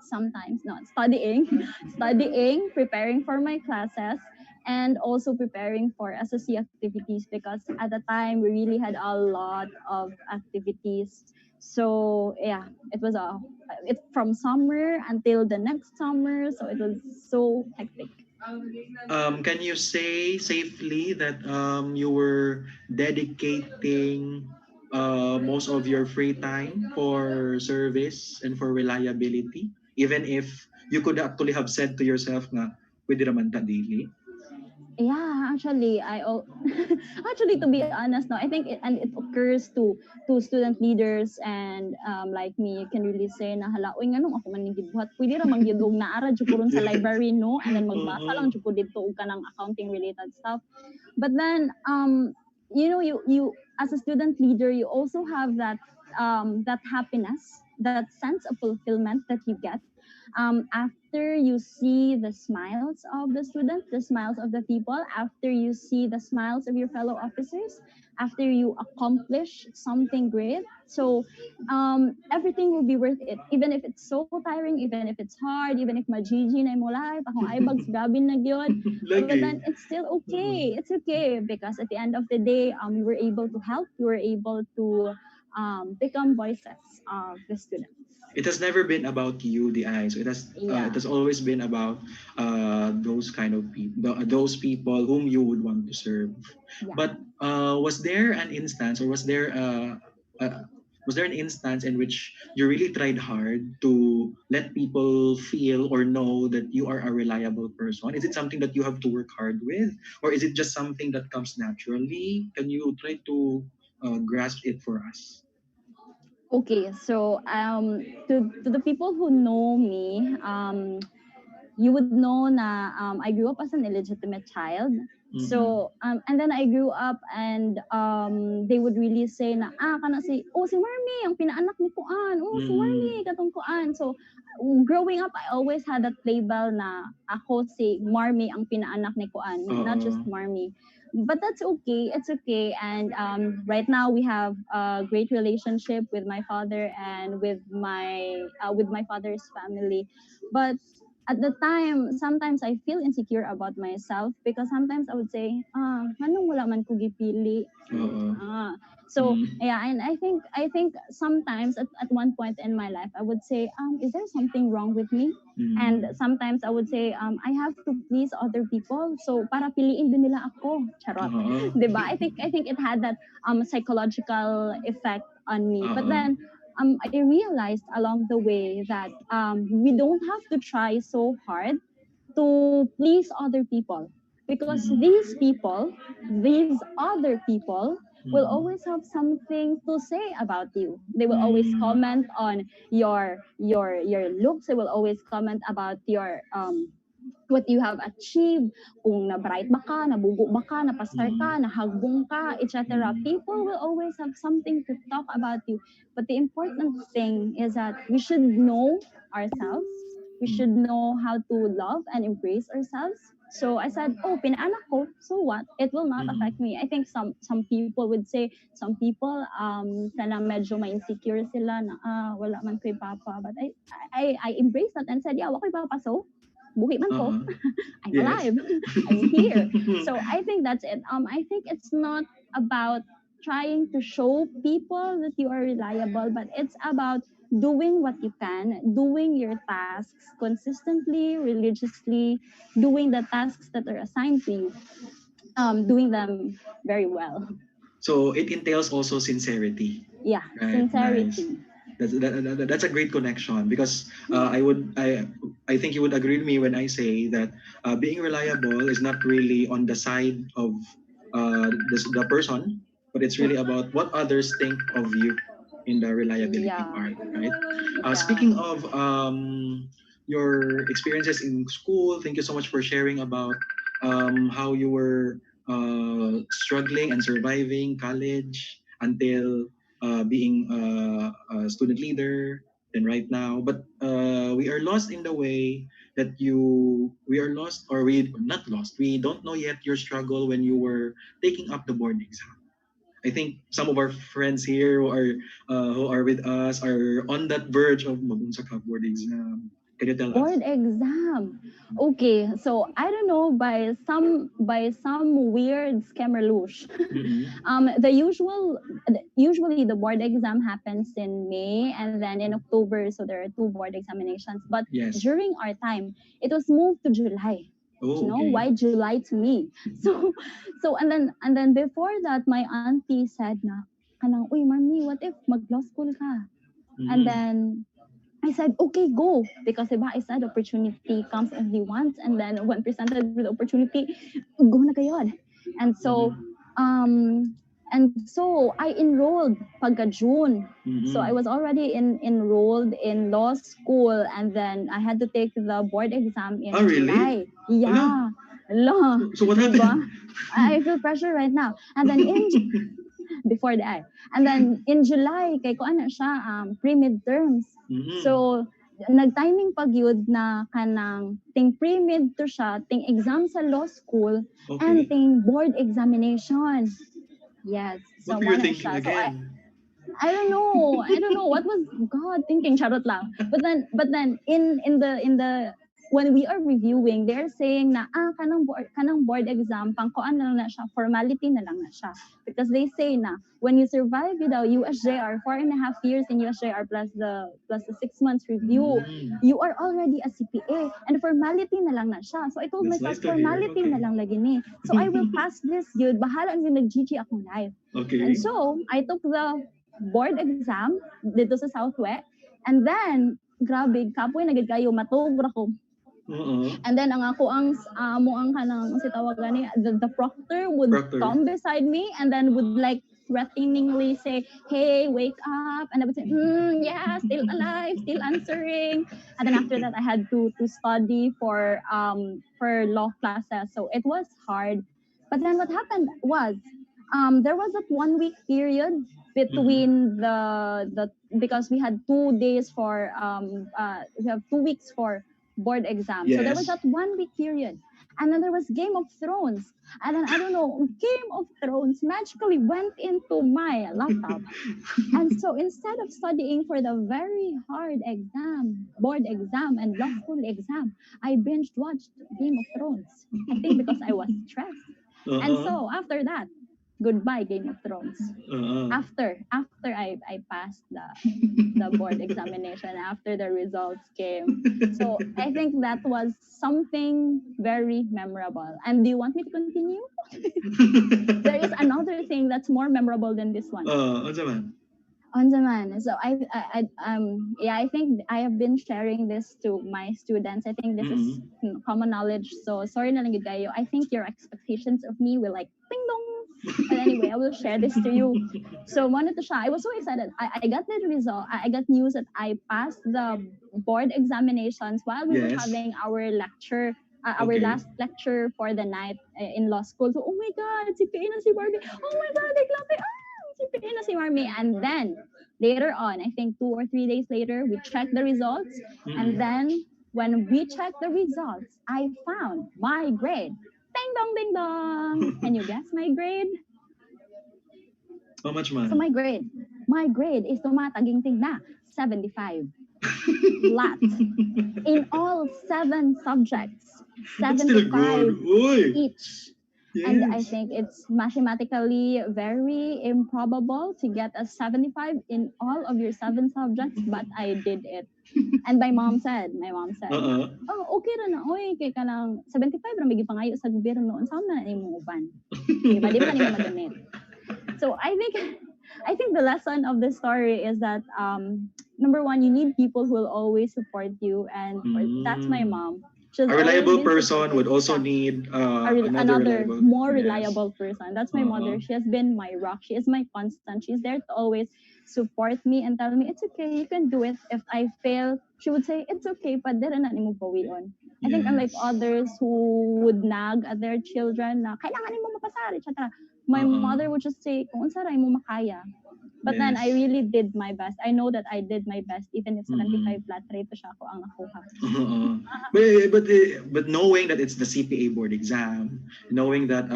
sometimes not studying, studying, preparing for my classes, and also preparing for SSC activities, because at the time we really had a lot of activities. So yeah, it from summer until the next summer, so it was so hectic. Can you say safely that you were dedicating most of your free time for service and for reliability, even if you could actually have said to yourself na pwede naman ta dili? Yeah, actually, actually, to be honest, no, I think it occurs to student leaders and like me. You can really say na hala, uy, nga nung ako man gidbuhat, pwede ra man gyud og naara jud ko ron sa Yes. library, no, and then magbasa Oo. lang jud ko dito og kanang accounting related stuff. But then you as a student leader, you also have that happiness, that sense of fulfillment that you get after you see the smiles of the students, the smiles of the people, after you see the smiles of your fellow officers, after you accomplish something great. So everything will be worth it, even if it's so tiring, even if it's hard, even if majiji na mo life, akong ibags gabi na gyud. But Lagi. then it's still okay. It's okay because at the end of the day, we were able to help. We were able to become voices of the students. It has never been about you, the eyes. It Yeah, has always been about those kind of people, those people whom you would want to serve. yeah. But was there an instance, or uh, was there an instance in which you really tried hard to let people feel or know that you are a reliable person? Is it something that you have to work hard with, or is it just something that comes naturally? Can you try to grasp it for us? Okay, so to the people who know me, you would know na I grew up as an illegitimate child. Mm-mm. So and then I grew up, and they would really say na kana si Marmy ang pinaanak ni Kuan, si Mm-mm. Marmy katong Kuan. So growing up, I always had that label na ako si Marmy ang pinaanak ni Kuan, not just Oo. Marmy. But that's okay. It's okay. And right now we have a great relationship with my father and with my father's family. But at the time, sometimes I feel insecure about myself because sometimes I would say, anong wala man ko gipili. Oo. So Mm. yeah, and I think sometimes at one point in my life I would say, is there something wrong with me? And Mm. sometimes I would say, I have to please other people. So para piliin din nila ako. Charot. Oo. 'Di ba? I think it had that psychological effect on me. But Oo. then I realized along the way that we don't have to try so hard to please other people, because Mm-mm. these other people will Mm-mm. always have something to say about you. They will always Mm. comment on your looks. They will always comment about your what you have achieved, kung na-bright ba ka, nabugo ba ka, napasar Mm. ka, nahagbong ka, etc. Mm. People will always have something to talk about you. But the important thing is that we should know ourselves. We should know how to love and embrace ourselves. So I said, oh, pinaanak ko, so what? It will not Mm-mm. affect me. I think some people would say, some people kana medyo ma-insecure sila na wala man ko'y papa. But I embraced that and said, yeah, wako'y papa, so buhi man ko. Uh-huh. I'm Yes. alive. I'm here. So I think that's it. I think it's not about trying to show people that you are reliable, but it's about doing what you can, doing your tasks consistently, religiously, doing the tasks that are assigned to you, doing them very well. So it entails also sincerity. Yeah, Right, nice. sincerity. That's a great connection because I think you would agree with me when I say that being reliable is not really on the side of the person, but it's really about what others think of you in the reliability Yeah, part, right? yeah. Speaking of your experiences in school, thank you so much for sharing about how you were struggling and surviving college until being a student leader than right now. But we are lost in the way that we are lost, or we not lost. We don't know yet your struggle when you were taking up the board exam. I think some of our friends here who are with us are on that verge of magunsa ka board exam. Can you tell us? Board exam. Okay, so I don't know, by some weird scammerloosh. Mm-mm. Usually the board exam happens in May and then in October, so there are two board examinations. But Yes. during our time, it was moved to July. You Oh, know okay. why July to me? So and then before that, my auntie said na, kanang, uy, mami, what if mag law school ka? And Mm-mm. then I said, okay, go. Because diba, I said opportunity comes only once. And then when presented with the opportunity, go na kayon. And so, Mm-mm. and so I enrolled pagka June. So I Mm-mm. was already enrolled in law school, and then I had to take the board exam Oh, in really? July. Hello. Yeah, law, So what diba? happened? I feel pressure right now. And then before the eye. And then in July, kay ko ano siya, pre-midterms. Mm-mm. So, nag-timing pag yun na kanang ting pre-mid to siya, ting exam sa law school, and Okay. ting board examination. Yes. What So, were mo you na thinking siya. So, again? I don't know. I don't know what was God thinking. Charot lang. But then in the when we are reviewing, they're saying na kanang board exam pang kuan na lang na siya, formality na lang na siya. Because they say na when you survive with the USJ-R 4.5 years in USJ-R plus the 6 months review, Mm. you are already a CPA and formality na lang na siya. So I told That's nice myself to hear. formality na Okay. lang lagi ni. So I will pass this good. Bahala ang nag-GG akong life. And Okay. so, I took the board exam dito sa Southwest. And then, grabe, kapoy na gid kayo, matug ra ko. Uh-uh. And then, ang ako mo ang kanang, si tawag gani, the proctor would Proctor. come beside me and then would like threateningly say, hey, wake up. And I would say, yeah, still alive, still answering. And then after that, I had to study for law classes. So it was hard. But then what happened was, there was that 1 week period Mm-mm. between the because we had 2 days for we have 2 weeks for board exam. So there was Yes. that 1 week period. And then there was Game of Thrones. And then I don't know, Game of Thrones magically went into my laptop. And so instead of studying for the very hard exam, board exam and law school exam, I binge watched Game of Thrones. I think because I was stressed. And Uh-uh. so after that, goodbye Game of Thrones. Uh-uh. After I passed the board examination, after the results came. So I think that was something very memorable. And do you want me to continue? There is another thing that's more memorable than this one. Unsa man? On demand. So yeah, I think I have been sharing this to my students. I think this is Mm-mm. common knowledge. So sorry na lang gid kayo. I think your expectations of me will like ding dong. But anyway, I will share this to you. So wanted to share. I was so excited. I got the result. I got news that I passed the board examinations while we were Yes. having our lecture. Our Okay. last lecture for the night in law school. So, oh my God, si PA na si Barbie. Oh my God, naglapi. Si PA na si Marmy. And then, later on, I think 2 or 3 days later, we checked the results. And Mm-mm. then, when we checked the results, I found my grade. Ding dong, ding dong. Can you guess my grade? How much So man? my grade is tumataginting na 75 flat in all 7 subjects, That's still good. 75 Uy. each. And I Yes. think it's mathematically very improbable to get a 75 in all of your 7 subjects, but I did it. And my mom said, Uh-uh. oh, okay ra na, oy, kay ka lang 75 ra, may gipangayo sa gobyerno, unsa man na imong uban. Diba? Di ba kanimo madonate? So I think the lesson of this story is that number one, you need people who will always support you, and that's my Mm. mom. She's A always reliable been person would supportive. also Yeah, need another another reliable. more Yes. reliable person. That's my Uh-uh. mother. She has been my rock. She is my constant. She's there to always support me and tell me it's okay, you can do it. If I fail, she would say it's okay, but dere na nimo on. I think unlike Yes. others who would nag at their children na kailangan nimo mapasar, etc. My Uh-uh. mother would just say kung unsa ra mo makaya. But then I Yes. really did my best. I know that I did my best even if 75 Mm-mm. flat rate pa siya ako ang nakuha. But knowing that it's the CPA board exam, knowing that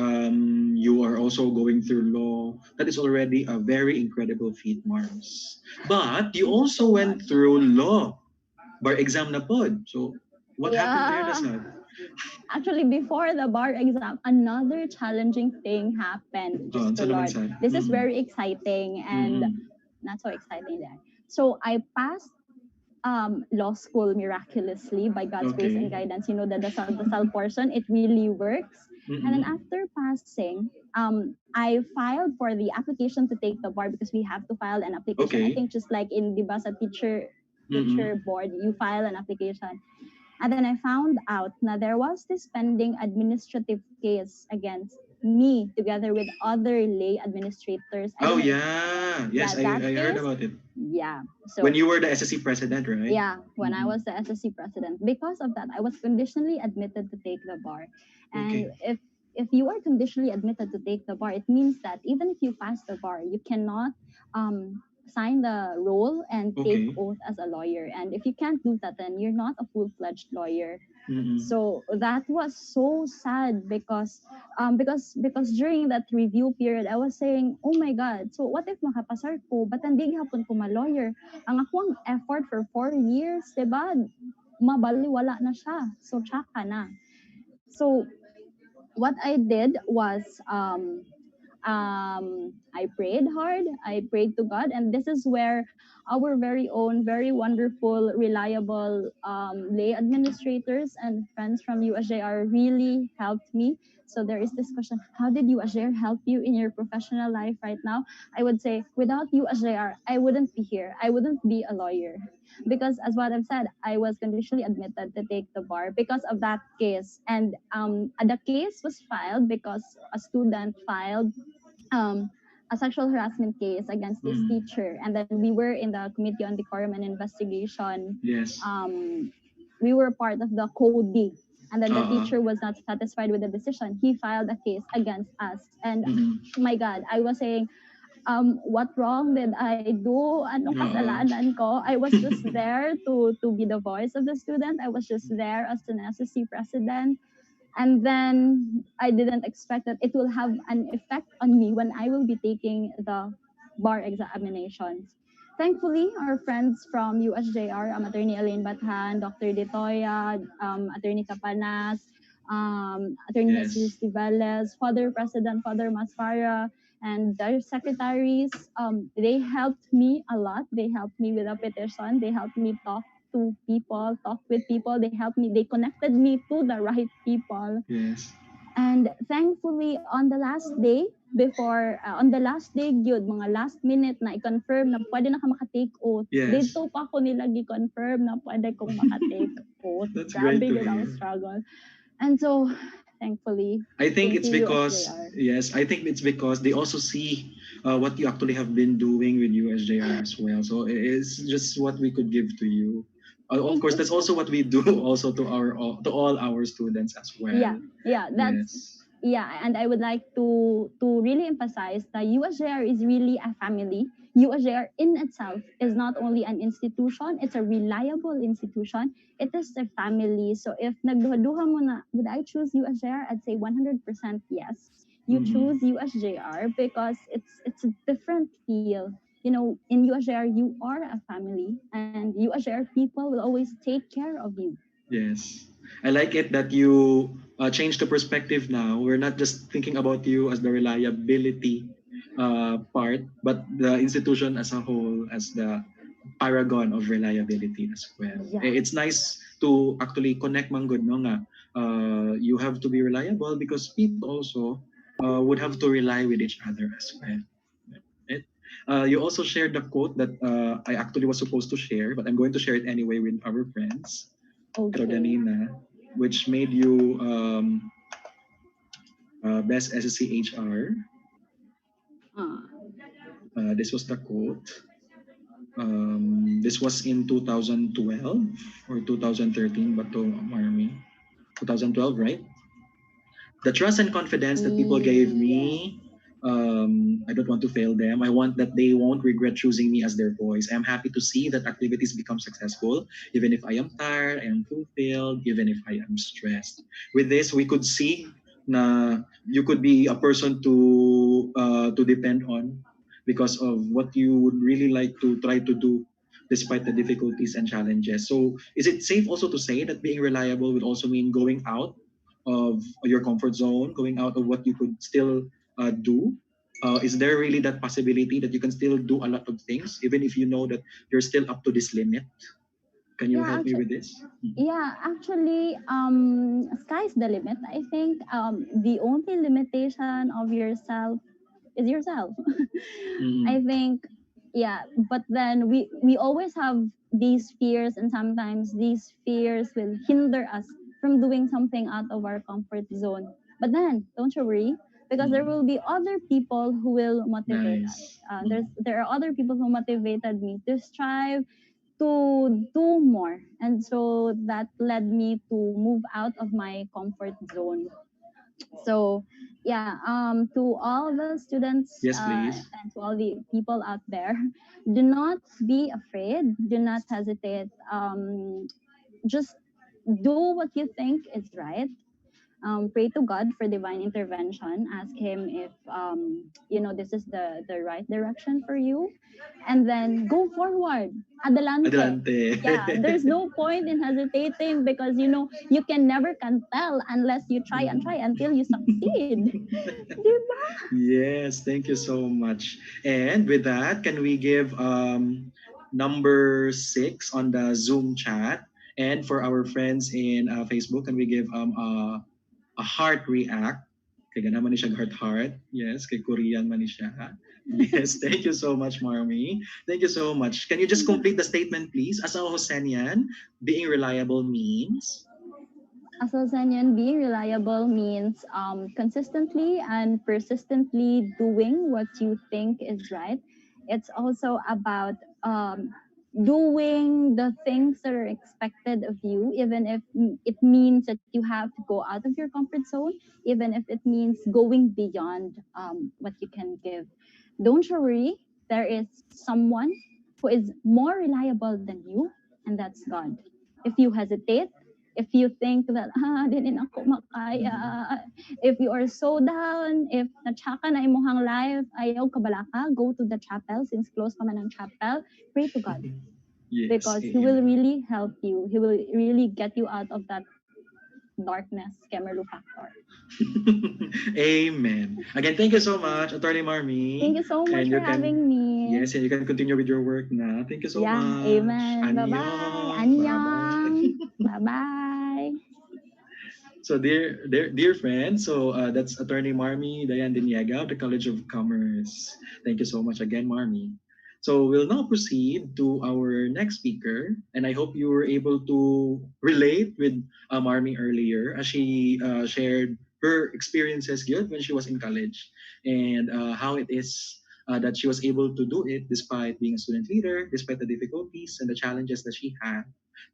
you are also going through law, that is already a very incredible feat, Mars. But you Thank you also so much. went through law bar exam na pod. So what happened there, Yeah. Nasad? Actually, before the bar exam, another challenging thing happened. Just Sa to naman Lord, sad. this is very exciting and Mm-mm. not so exciting there. So I passed law school miraculously by God's grace and Okay. guidance. You know, the dasal portion, it really works. And then Mm-mm. after passing, I filed for the application to take the bar because we have to file an application. I Okay. think just like in the basa teacher Mm-mm. board, you file an application. And then I found out that there was this pending administrative case against me together with other lay administrators. I Oh don't know if yeah. yeah, Yes, that I heard case. about it. Yeah. When So you were the SSC president, right? yeah, when I Mm-mm. was the SSC president. Because of that, I was conditionally admitted to take the bar. And Okay. if you are conditionally admitted to take the bar, it means that even if you pass the bar, you cannot sign the role and take Okay. oath as a lawyer. And if you can't do that, then you're not a full-fledged lawyer. Mm-mm. So that was so sad because during that review period I was saying, oh my god, so what if makapasar ko but hindi hapon ko ma-lawyer, ang akong effort for 4 years, diba, mabaliwala na siya, so tsaka na. So what I did was I prayed hard. I prayed to God, and this is where our very own, very wonderful, reliable lay administrators and friends from USJ-R really helped me. So there is this question: how did USJ-R help you in your professional life right now? I would say without USJ-R, I wouldn't be here. I wouldn't be a lawyer, because as what I've said, I was conditionally admitted to take the bar because of that case, and the case was filed because a student filed um, a sexual harassment case against this Mm. teacher. And then we were in the Committee on Decorum and Investigation. Yes. We were part of the CODI. And then the Uh-uh. teacher was not satisfied with the decision. He filed a case against us. And Mm-mm. my God, I was saying, what wrong did I do? Ano Uh-uh. kasalanan ko? I was just there to be the voice of the student. I was just there as an SSC president. And then I didn't expect that it will have an effect on me when I will be taking the bar examinations. Thankfully, our friends from USJR, Attorney Elaine Bathan, Dr. Detoya, Attorney Capanas, Attorney Yes. Jesus Tiveles, Father President, Father Mascara, and their secretaries, they helped me a lot. They helped me with a petition. They helped me to people, talk with people. They helped me. They connected me to the right people. Yes. And thankfully, on the last day, on the last day, gyud, mga last minute na i-confirm na pwede na ka makatake oath. Yes. Dito pa ako nila gi-confirm na pwede kong makatake oath. That's great Grabe to yun ang hear. struggle. And so, thankfully, I think thank it's you, because USJR. yes, I think it's because they also see what you actually have been doing with USJR as well. So it's just what we could give to you. Of Thank course, you that's so also what we do also to our to all our students as well. that's Yes. yeah, and I would like to really emphasize that USJR is really a family. USJR in itself is not only an institution, it's a reliable institution. It is a family. So if nagduha-duha mo na, would I choose USJR? I'd say 100% yes. You Mhm. choose USJR because it's a different feel. You know, in USJR, you are a family, and USJR people will always take care of you. Yes. I like it that you change the perspective now. We're not just thinking about you as the reliability part, but the institution as a whole as the paragon of reliability as well. Yeah. It's nice to actually connect manggod no nga. You have to be reliable because people also would have to rely with each other as well. Right? You also shared the quote that I actually was supposed to share, but I'm going to share it anyway with our friends. Ito Okay. ganina, which made you best SSC HR. Uh, This was the quote. This was in 2012 or 2013, but to Marmy. 2012, right? The trust and confidence that people gave yes. me, I don't want to fail them. I want that they won't regret choosing me as their voice. I'm happy to see that activities become successful, even if I am tired, I am fulfilled, even if I am stressed. With this, we could see na you could be a person to depend on because of what you would really like to try to do despite the difficulties and challenges. So, is it safe also to say that being reliable would also mean going out of your comfort zone, going out of what you could still do? Is there really that possibility that you can still do a lot of things, even if you know that you're still up to this limit? Can you Yeah, help me actually, with this? Mhm. sky's the limit. I think the only limitation of yourself is yourself. I Mhm. think, yeah, but then we always have these fears, and sometimes these fears will hinder us from doing something out of our comfort zone. But then, don't you worry, because there Mhm. will be other people who will motivate us. Nice. Mhm. There are other people who motivated me to strive to do more, and so that led me to move out of my comfort zone. So yeah, to all the students Yes, please. and to all the people out there, do not be afraid, do not hesitate, just do what you think is right. Pray to God for divine intervention. Ask Him if this is the right direction for you, and then go forward. Adelante. Adelante. Yeah, there's no point in hesitating because you can never can tell unless you try and try Mhm. until you succeed. Diba? Yes, thank you so much. And with that, can we give number 6 on the Zoom chat? And for our friends in Facebook, can we give a heart react? Kaya naman ni siya heart heart. Yes, kay Korean man ni siya. Yes, thank you so much, Marmy. Thank you so much. Can you just complete the statement, please? As a Hosenian, being reliable means? As a Zenyan, being reliable means consistently and persistently doing what you think is right. It's also about doing the things that are expected of you, even if it means that you have to go out of your comfort zone, even if it means going beyond what you can give. Don't worry, there is someone who is more reliable than you, and that's God. If you hesitate, if you think that dili na ako Mhm. makaya, if you are so down, if natsaka na imuhang life, ayaw kabalaka, go to the chapel since close pa man ang chapel, pray to God Yes, because He will amen. really help you. He will really get you out of that darkness, Kemerlu factor. Amen. Again, thank you so much, Attorney Thank Marmy. you so much And for you can, having me. yes, and you can continue with your work now. Thank you so Yeah, much. amen. Bye-bye. Annyeong. Bye-bye. Annyeong. Bye-bye. So, dear friends, so that's Attorney Marmy Dayan Diniega of the College of Commerce. Thank you so much again, Marmy. So, we'll now proceed to our next speaker, and I hope you were able to relate with Marmy earlier as she shared her experiences good when she was in college and how it is that she was able to do it despite being a student leader, despite the difficulties and the challenges that she had.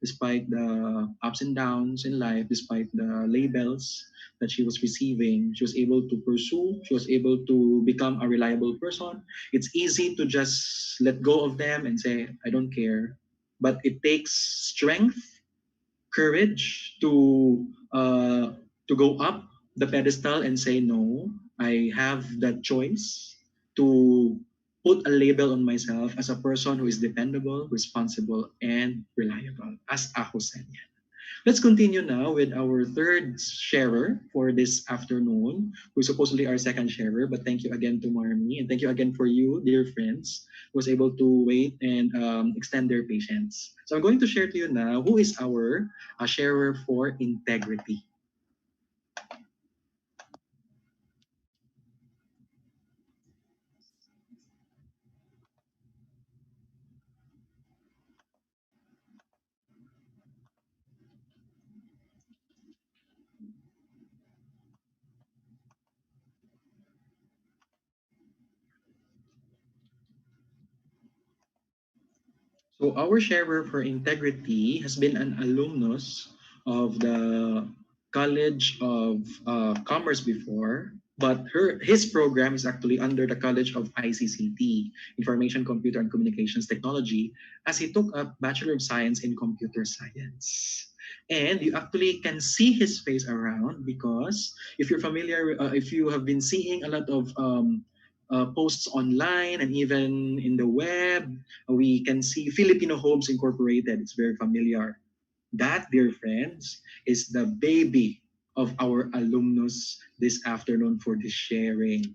despite the ups and downs in life, despite the labels that she was receiving. She was able to pursue, she was able to become a reliable person. It's easy to just let go of them and say, I don't care. But it takes strength, courage to go up the pedestal and say no. I have that choice to put a label on myself as a person who is dependable, responsible, and reliable as a Josenian. Let's continue now with our third sharer for this afternoon, who's supposedly our second sharer. But thank you again to Marmy, and thank you again for you, dear friends, who was able to wait and extend their patience. So I'm going to share to you now who is our sharer for integrity. So our sharer for integrity has been an alumnus of the College of Commerce before, but his program is actually under the College of ICCT, Information Computer and Communications Technology, as he took up Bachelor of Science in Computer Science. And you actually can see his face around because if you're familiar, if you have been seeing a lot of posts online and even in the web, we can see Filipino Homes Incorporated. It's very familiar. That, dear friends, is the baby of our alumnus this afternoon for this sharing.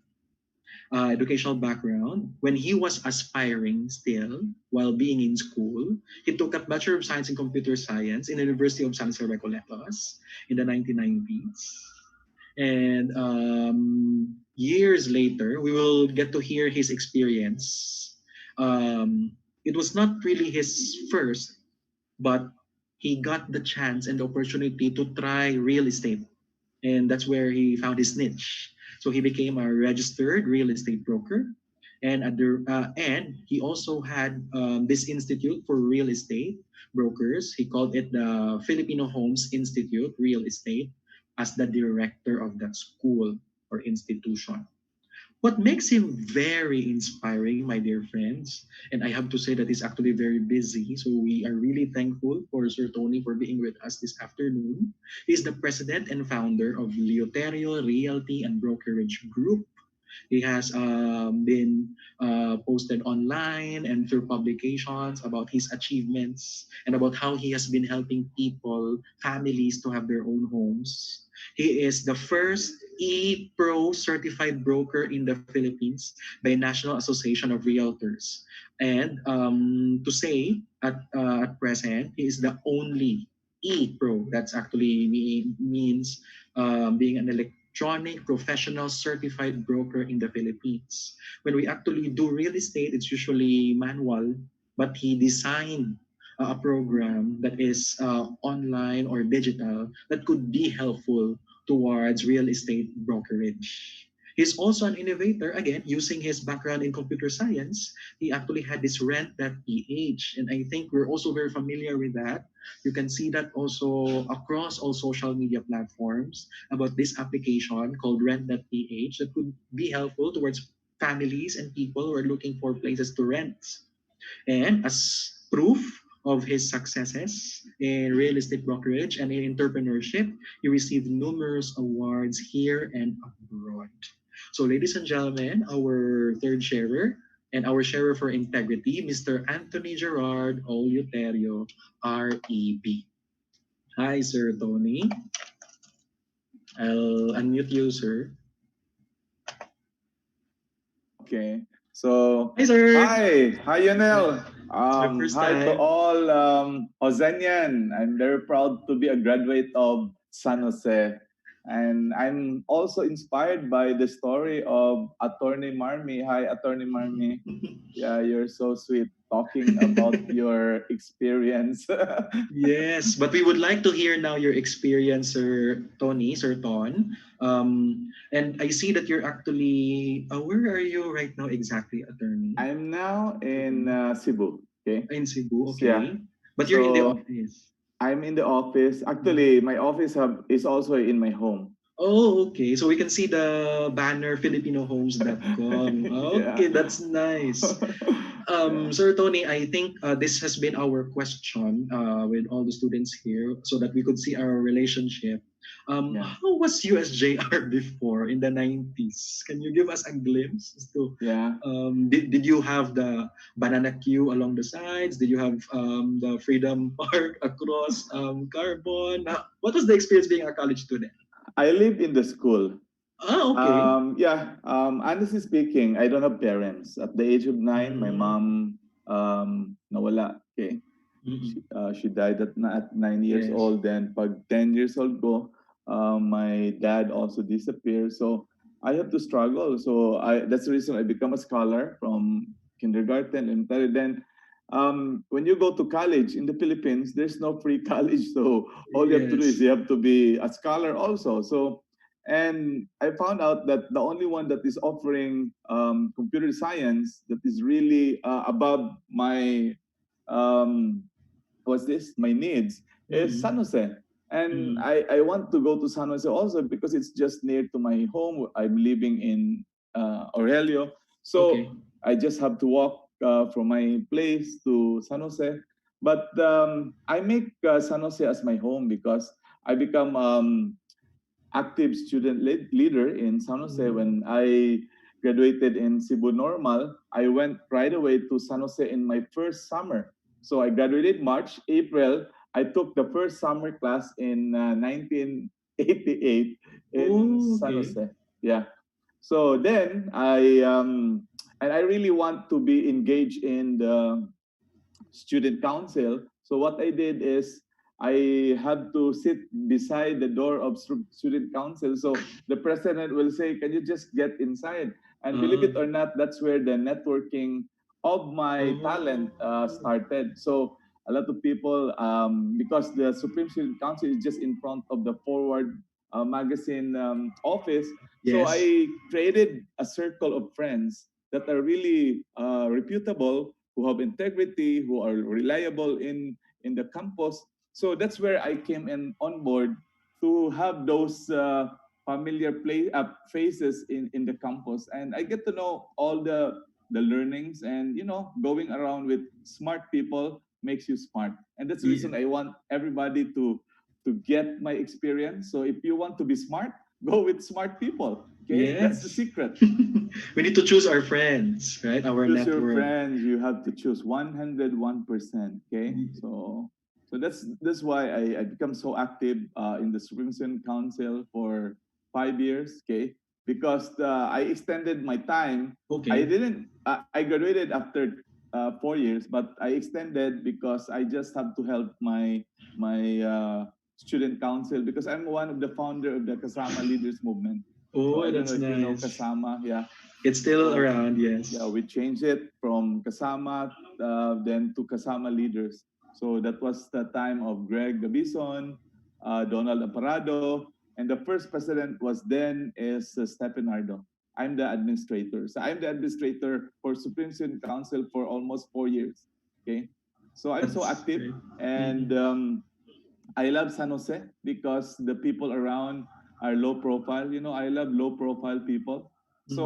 Educational background. When he was aspiring still, while being in school, he took up Bachelor of Science in Computer Science in the University of San Jose Recoletos in the 1990s. And years later, we will get to hear his experience. It was not really his first, but he got the chance and the opportunity to try real estate. And that's where he found his niche. So he became a registered real estate broker. And he also had this institute for real estate brokers. He called it the Filipino Homes Institute Real Estate as the director of that school or institution. What makes him very inspiring, my dear friends, and I have to say that he's actually very busy, so we are really thankful for Sir Tony for being with us this afternoon. He's the president and founder of Leoterio Realty and Brokerage Group. He has been posted online and through publications about his achievements and about how he has been helping people, families to have their own homes. He is the first E-Pro certified broker in the Philippines by National Association of Realtors. And to say at present, he is the only E-Pro. That's actually means being an electronic professional certified broker in the Philippines. When we actually do real estate, it's usually manual, but he designed a program that is online or digital that could be helpful towards real estate brokerage. He's also an innovator, again, using his background in computer science. He actually had this rent.ph, and I think we're also very familiar with that. You can see that also across all social media platforms about this application called rent.ph that could be helpful towards families and people who are looking for places to rent. And as proof of his successes in real estate brokerage and in entrepreneurship, he received numerous awards here and abroad. So, ladies and gentlemen, our third sharer and our sharer for integrity, Mr. Anthony Gerard Oluterio, REB. Hi, Sir Tony. I'll unmute you, sir. Okay. So, Hi, sir. hi, Yonel. It's my first Hi to time. all Josenian. I'm very proud to be a graduate of San Jose. And I'm also inspired by the story of Attorney Marmy. Hi, Attorney Marmy. Yeah, you're so sweet talking about your experience. Yes, but we would like to hear now your experience, Sir Tony, Sir Ton. And I see that you're actually, where are you right now exactly, attorney? I'm now in Cebu. Okay. In Cebu, Yeah. okay. But you're in the So office. I'm in the office. Mhm. Actually, my office hub is also in my home. Oh, okay. So we can see the banner filipinohomes.com. Yeah. Okay, that's nice. Yeah. Sir Tony, I think this has been our question with all the students here so that we could see our relationship. Yeah. How was USJR before in the 90s? Can you give us a glimpse as to Yeah. did you have the banana queue along the sides? Did you have the Freedom Park across Carbon? What was the experience being a college student? I live in the school. Ah, okay. Yeah. Honestly speaking, I don't have parents. At the age of 9, my Mm, mom nawala. Okay. mm-mm. She died at 9 years Yes. old. Then, pag 10 years old ko, my dad also disappeared. So I have to struggle. So that's the reason I become a scholar from kindergarten and then. When you go to college in the Philippines, there's no free college. So all you have to do is Yes. you have to be a scholar also. So, and I found out that the only one that is offering computer science that is really above my um, what's this my needs is San Mm-mm. Jose. And Mm. I want to go to San Jose also because it's just near to my home. I'm living in Aurelio, Okay. so I just have to walk from my place to San Jose. But I make San Jose as my home because I become active student leader in San Jose. Mm. When I graduated in Cebu Normal, I went right away to San Jose in my first summer. So I graduated March, April. I took the first summer class in 1988 in Oh, San okay. Jose. Yeah. So then I really want to be engaged in the student council. So what I did is I had to sit beside the door of student council. So the president will say, "Can you just get inside?" And believe Uh, it or not, that's where the networking of my talent oh, started. So a lot of people, because the Supreme Student Council is just in front of the Forward magazine office. So yes. I created a circle of friends that are really reputable, who have integrity, who are reliable in the campus. So that's where I came in on board to have those familiar faces in the campus, and I get to know all the learnings, and going around with smart people makes you smart, and that's the Yeah. reason I want everybody to get my experience. So if you want to be smart, go with smart people. Okay, that's the Yes. secret. We need to choose our friends, right? Our Choose your network. friends. You have to choose 101%. Okay, so that's why I become so active in the Supreme Student Council for 5 years. Okay, because I extended my time. I Okay. didn't. I graduated after 4 years, but I extended because I just have to help my student council because I'm one of the founder of the Kasama Leaders Movement. So Oh, I don't that's know if you know nice. Kasama. Yeah. It's still So around, yeah, yes. we changed it from Kasama then to Kasama Leaders. So that was the time of Greg Gabison, Donald Aparado, and the first president was then is Stephen Ardo. I'm the administrator. So I'm the administrator for Supreme Student Council for almost 4 years. Okay, so I'm so That's active, great. and Mm-mm. I love San Jose because the people around are low profile. I love low profile people. Mm-mm. So,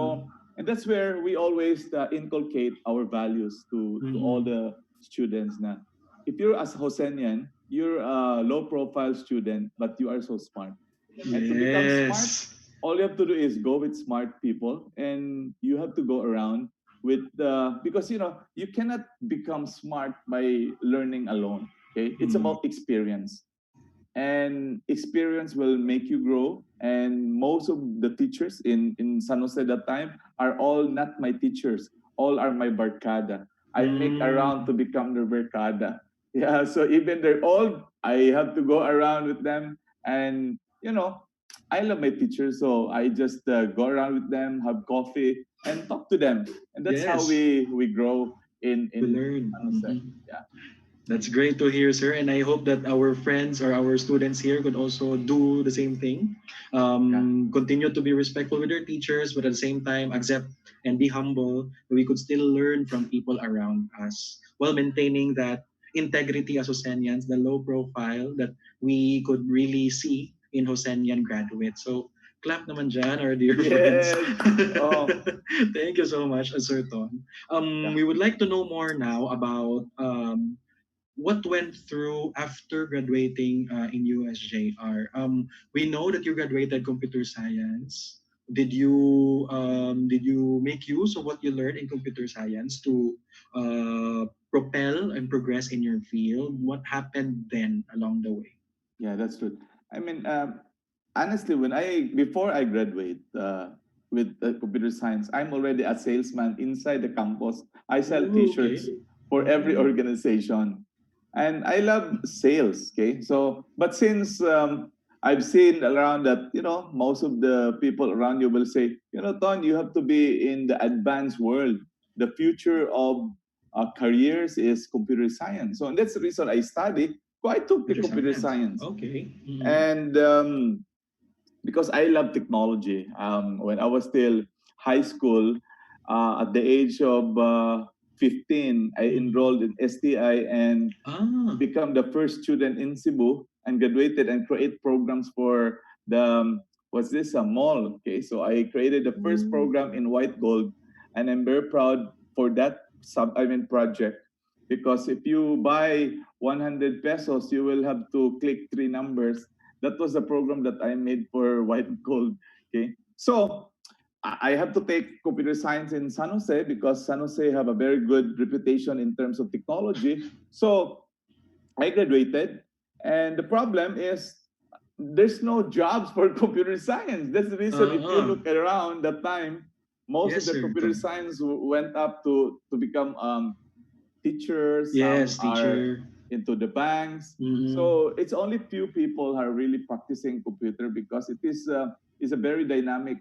and that's where we always inculcate our values to all Mm-mm. the students. Na, if you're as Josenian, you're a low profile student, but you are so smart. And to become smart, Yes. all you have to do is go with smart people, and you have to go around with because you cannot become smart by learning alone. Okay, it's Mm. about experience, and experience will make you grow. And most of the teachers in San Jose that time are all not my teachers, all are my barkada. I make around to Mm. become their barkada. Yeah, so even they're old, I have to go around with them. And I love my teachers, so I just go around with them, have coffee, and talk to them. And that's how Yes. we grow We in learn. San Jose. Mhm. Yeah. That's great to hear, sir. And I hope that our friends or our students here could also do the same thing. Yeah. Continue to be respectful with their teachers, but at the same time, accept and be humble. We could still learn from people around us while maintaining that. integrity as Josenians, the low profile that we could really see in Josenian graduates. So clap naman dyan, our dear friends. Yes. Oh, Thank you so much, Sir Ton. yeah. We would like to know more now about what went through after graduating in USJ-R. We know that you graduated computer science. Did you make use of what you learned in computer science to propel and progress in your field? What happened then along the way? Yeah, that's true. I mean, honestly, when I before I graduate with computer science, I'm already a salesman inside the campus. I sell Oh, okay. T-shirts for every Oh, organization, and I love sales. Okay, so but since I've seen around that most of the people around you will say, Ton, you have to be in the advanced world. The future of careers is computer science. So that's the reason I study. So I took the computer computer science. science, Okay. Mhm. and because I love technology. When I was still high school, at the age of 15, I Mhm. enrolled in STI and Ah. become the first student in Cebu and graduated and create programs for the what's this a mall. Okay, so I created the first Oh. program in white gold, and I'm very proud for that project, because if you buy 100 pesos, you will have to click three numbers. That was the program that I made for white gold. Okay, so I have to take computer science in San Jose because San Jose have a very good reputation in terms of technology. So I graduated, and the problem is there's no jobs for computer science. That's the reason. If you Uh-uh. look around that time, most of Yes, the sir. computer science went up to become teachers. Some Yes, are teacher. into the banks. Mm-hmm. So it's only few people are really practicing computer because it is a very dynamic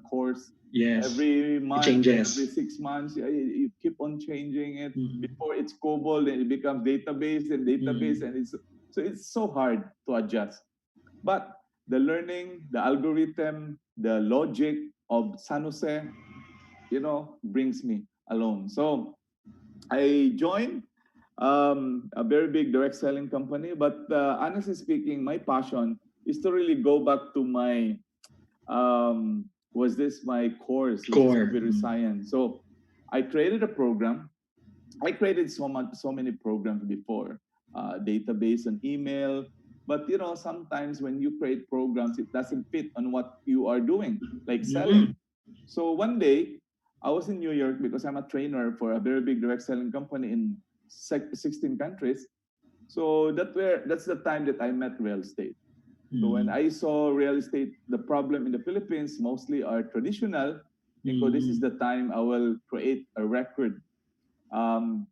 course. Yes. Every It month, every changes. 6 months, you keep on changing it. Mm-hmm. Before it's COBOL, then it becomes database, Mm-hmm. and it's so hard to adjust. But the learning, the algorithm, the logic of San Jose, brings me along. So I joined a very big direct selling company. But honestly speaking, my passion is to really go back to was this my course, which is Core. computer science. So I created a program. I created so many programs before, database and email. But sometimes when you create programs, it doesn't fit on what you are doing, like Mm-hmm. selling. So one day, I was in New York because I'm a trainer for a very big direct selling company in 16 countries. So that's the time that I met real estate. So when Mm-hmm. I saw real estate, the problem in the Philippines mostly are traditional. Because this is Mm-hmm. the time I will create a record. Um,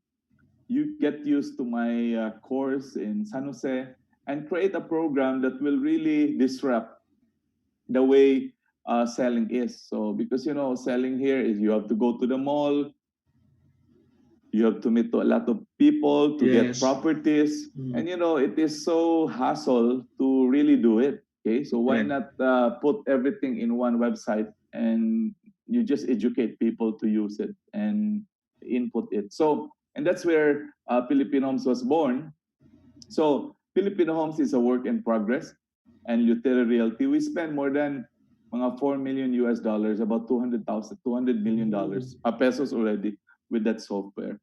you get used to my course in San Jose and create a program that will really disrupt the way selling is. So because selling here is you have to go to the mall, you have to meet to a lot of people to get Yes. properties, Mm-hmm. and it is so hassle to really do it. Okay, so why Correct. not put everything in one website and you just educate people to use it and input it. So and that's where Filipino Homes was born. So Filipino Homes is a work in progress, and Utility Realty, we spend more than mga 4 million US dollars, about 200,000, $200 million Oh. pesos already with that software.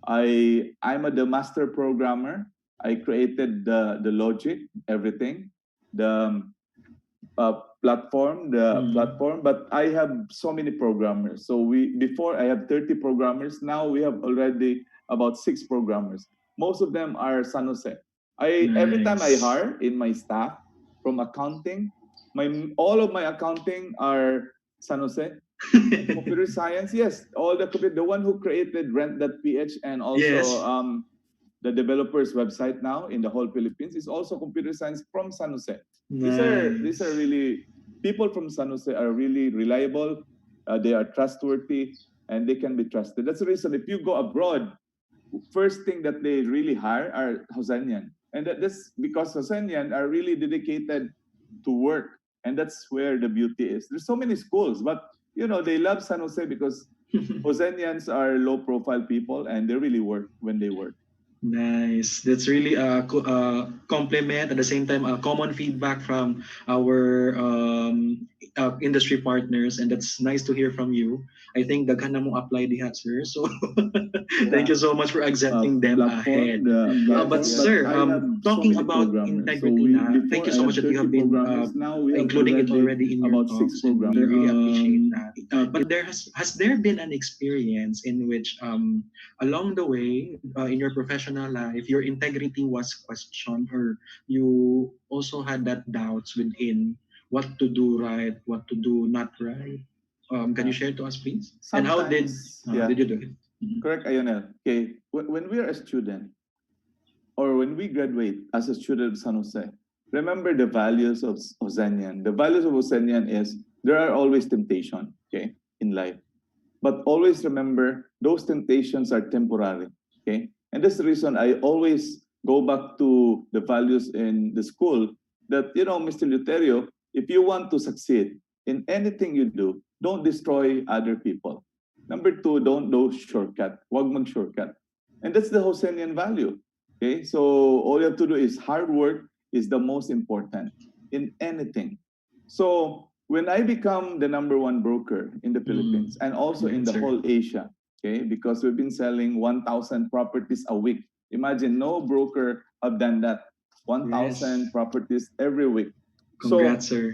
I'm the master programmer. I created the logic, everything, the Mm-hmm. platform. But I have so many programmers. So we before I have 30 programmers. Now we have already about 6 programmers. Most of them are San Jose. I Every time I Nice. hire in my staff from accounting, my all of my accounting are San Jose. Computer science, yes, all the one who created Rent.ph, and also Yes. the developer's website now in the whole Philippines is also computer science from San Jose. These are Nice. really people from San Jose are really reliable. They are trustworthy and they can be trusted. That's the reason if you go abroad, first thing that they really hire are Josenian, and that's because Josenian are really dedicated to work, and that's where the beauty is. There's so many schools, but they love San Jose because Josenians are low profile people and they really work when they work. Nice. That's really a compliment, at the same time a common feedback from our industry partners, and that's nice to hear from you. I think daghan na mo apply diha, sir. So thank Yeah. you so much for accepting them ahead. But Platform, but sir, I have so talking many about programmers. So integrity we na, thank before you I so much have that you 30 have been programmers. Now we have including it already already in your about six talks, and we programmers. really appreciate that. But has there been an experience in which along the way in your professional life your integrity was questioned, or you also had that doubts within what to do right, what to do not right? Can you Yeah. share to us, please? And how Sometimes, did yeah, you do it? Mhm. correct, Ionel. Okay, when we are a student or when we graduate as a student of San Jose, remember the values of Josenian. The values of Josenian is there are always temptation, okay, in life. But always remember those temptations are temporary. Okay. And that's the reason I always go back to the values in the school that, Mr. Luterio, if you want to succeed in anything you do, don't destroy other people. Number two, don't do shortcut. Wag mag shortcut. And that's the Hosenian value. Okay. So all you have to do is hard work is the most important in anything. So when I become the number one broker in the Philippines and also in Right, the sir. whole Asia, okay, because we've been selling 1,000 properties a week. Imagine no broker have done that. Yes. 1,000 properties every week. Congrats, So sir.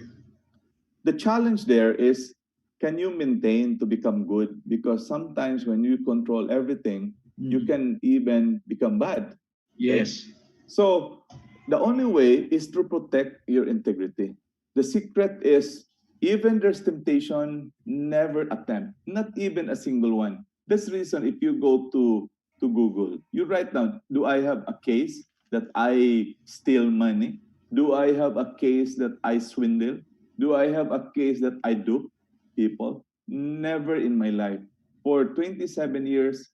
the challenge there is can you maintain to become good? Because sometimes when you control everything, you Mm. can even become bad. Okay. Yes. So the only way is to protect your integrity. The secret is even there's temptation, never attempt, not even a single one. That's the reason if you go to Google, you write down, do I have a case that I steal money? Do I have a case that I swindle? Do I have a case that I dupe people? Never in my life. For 27 years,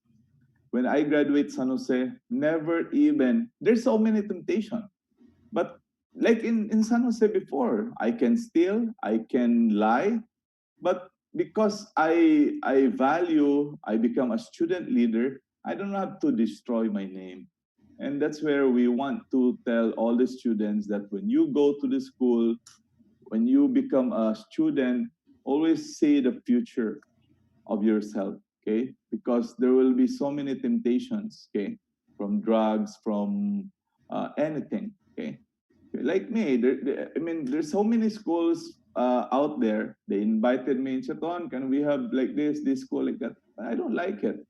when I graduate San Jose, never even, there's so many temptation. But like in San Jose before, I can steal, I can lie, but because I value, I become a student leader, I don't have to destroy my name. And that's where we want to tell all the students that when you go to the school, when you become a student, always see the future of yourself, okay? Because there will be so many temptations, okay? From drugs, from anything, okay? Like me, I mean, there's so many schools out there. They invited me and said, "On, can we have like this school like that?" I don't like it.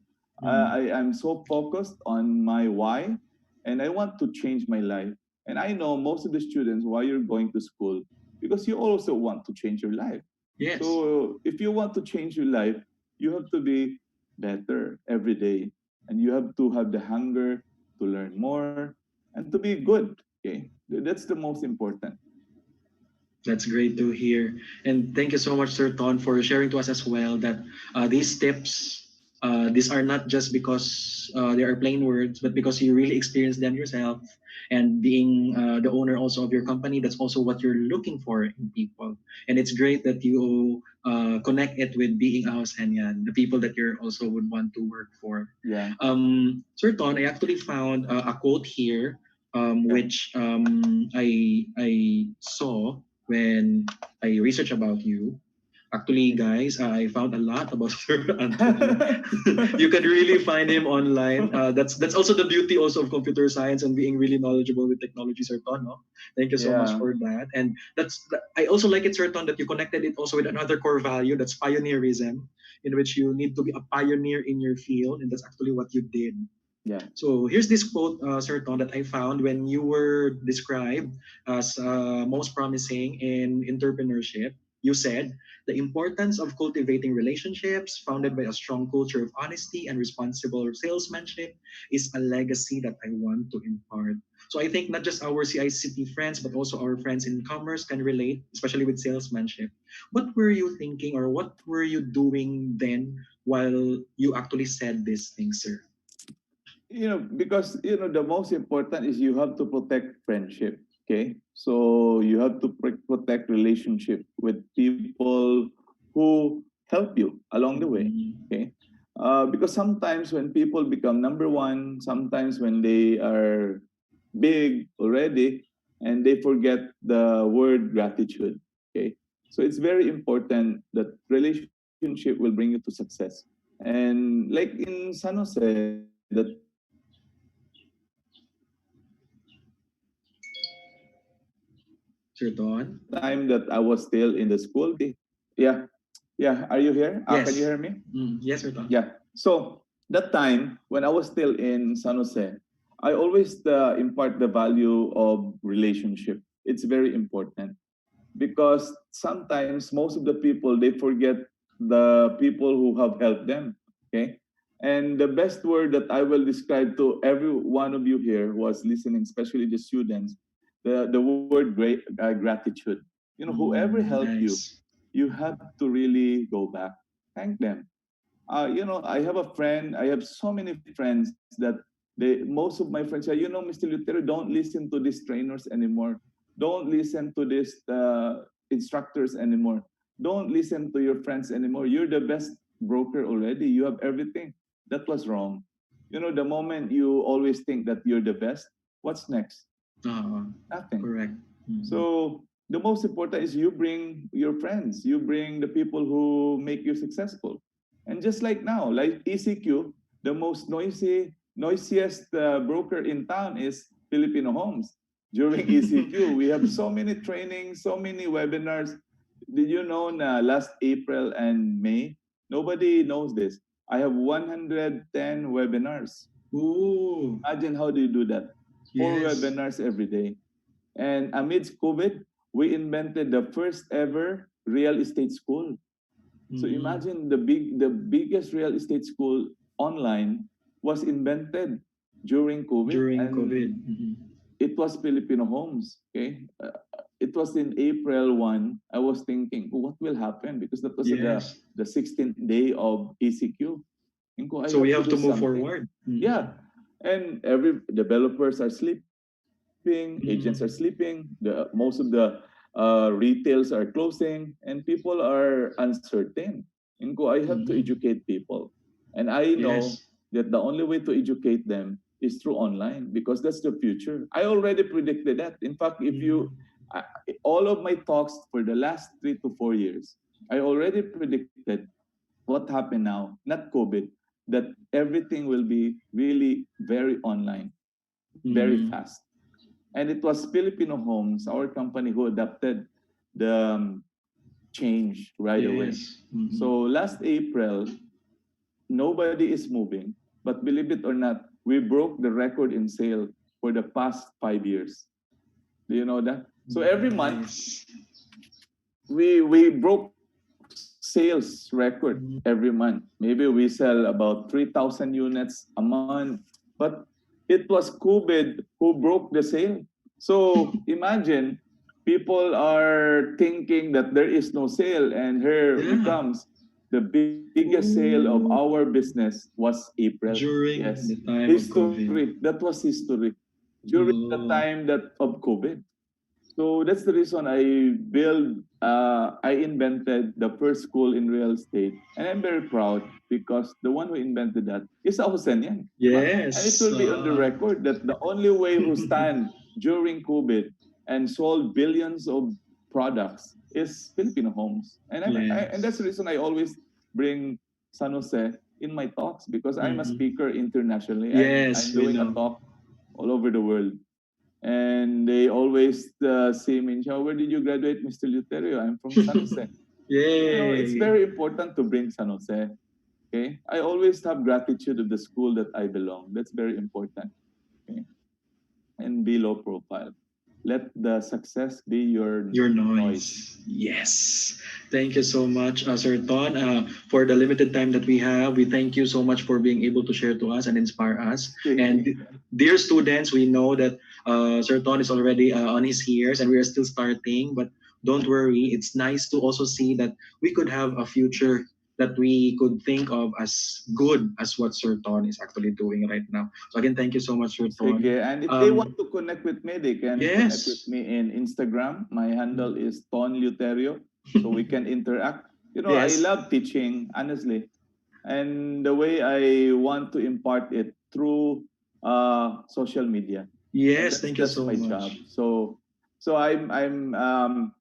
Mm. I'm so focused on my why, and I want to change my life. And I know most of the students why you're going to school because you also want to change your life. Yes. So if you want to change your life, you have to be better every day, and you have to have the hunger to learn more and to be good. Okay, that's the most important. That's great to hear. And thank you so much, Sir Ton, for sharing to us as well that these tips, these are not just because they are plain words, but because you really experienced them yourself. And being the owner also of your company, that's also what you're looking for in people. And it's great that you connect it with being a Hosenian, the people that you also would want to work for. Yeah, Sir Ton, I actually found a quote here, yeah. which I saw when I researched about you. Actually, guys, I found a lot about Sir Anthony. You can really find him online. That's also the beauty also of computer science and being really knowledgeable with technology, Sir Ton. No? Thank you so much Yeah, for that. And I also like it, Sir Ton, that you connected it also with another core value, that's pioneerism, in which you need to be a pioneer in your field, and that's actually what you did. yeah. So here's this quote, Sir Ton, that I found when you were described as most promising in entrepreneurship. You said the importance of cultivating relationships founded by a strong culture of honesty and responsible salesmanship is a legacy that I want to impart. So I think not just our CICT friends, but also our friends in commerce can relate, especially with salesmanship. What were you thinking, or what were you doing then while you actually said these things, sir? Because the most important is you have to protect friendship. Okay, so you have to protect relationship with people who help you along the way. Mm. Okay, Because sometimes when people become number one, sometimes when they are big already, and they forget the word gratitude. Okay, so it's very important that relationship will bring you to success. And like in San Jose, the time that I was still in the school, Sir Don? yeah, yeah. Are you here? Can you Yes. hear me? Yes, Sir Don. Yeah. So that time when I was still in San Jose, I always impart the value of relationship. It's very important because sometimes most of the people they forget the people who have helped them. Okay. And the best word that I will describe to every one of you here who was listening, especially the students, the word gratitude. You know, whoever helped you, Nice. you have to really go back, thank them. I have a friend. I have so many friends that most of my friends say, Mr. Lutero, don't listen to these trainers anymore. Don't listen to these instructors anymore. Don't listen to your friends anymore. You're the best broker already. You have everything. That was wrong. The moment you always think that you're the best, what's next? Uh, Nothing. Correct. Mhm. So the most important is you bring your friends, you bring the people who make you successful. And just like now, like ECQ, the most noisiest broker in town is Filipino Homes. During ECQ, we have so many trainings, so many webinars. Did you know last April and May? Nobody knows this. I have 110 webinars. Ooh, Imagine how do you do that? Four yes. webinars every day. And amidst COVID, we invented the first ever real estate school. So Mhm. imagine the biggest real estate school online was invented during COVID, During and COVID. Mhm. it was Filipino Homes. Okay, it was in April 1. I was thinking, "Oh, what will happen?" Because that was Yes. the 16th day of ECQ. And ko, I So we have to have do to move something. forward. Mhm. Yeah, and every developers are sleeping, agents are sleeping, Mhm. most of the retails are closing, and people are uncertain. And go, I have to Mhm. educate people, and I know Yes. that the only way to educate them is through online because that's the future. I already predicted that. In fact, if you Mhm. I, all of my talks for the last 3 to 4 years, I already predicted what happened now, not COVID, that everything will be really very online, very Mhm. fast. And it was Filipino Homes, our company, who adapted the change right away. Yes. Mhm. So last April, nobody is moving. But believe it or not, we broke the record in sale for the past 5 years. Do you know that? So every month, Nice. we broke sales record every Mhm. month. Maybe we sell about 3,000 units a month, but it was COVID who broke the sale. So imagine people are thinking that there is no sale, and here Yeah. becomes the biggest sale of our Ooh. business was April. Yes, During the time of history. COVID. That was history during the Oh. time that of COVID. So that's the reason I invented the first school in real estate. And I'm very proud because the one who invented that is a Josenian. And it Yes. will be on the record that the only way who stand during COVID and sold billions of products is Filipino Homes. And that's the Yes. reason I always bring San Jose in my talks because I'm a Mhm. speaker internationally. I'm Yes, we doing a know. talk all over the world, and they always say me, where did you graduate, Mr. Luterio? I'm from San Jose. It's Yay. very important to bring San Jose. Okay, I always have gratitude of the school that I belong. That's very important. Okay, and be low profile. Let the success be your Your noise. noise. Yes. Thank you so much, Sir Ton. For the limited time that we have, we thank you so much for being able to share to us and inspire us. And Sige. dear students, we know that Sir Ton is already on his years and we are still starting, but don't worry. It's nice to also see that we could have a future that we could think of as good as what Sir Ton is actually doing right now. So again, thank you so much, Sir Ton. Sige. And if they want Um, to connect with me, they can connect with yes. me in Instagram. My handle is Ton Luterio. So we can interact. I Yes. love teaching, honestly. and the way I want to impart it through social media, and Yes, thank you that's so my much. job. So I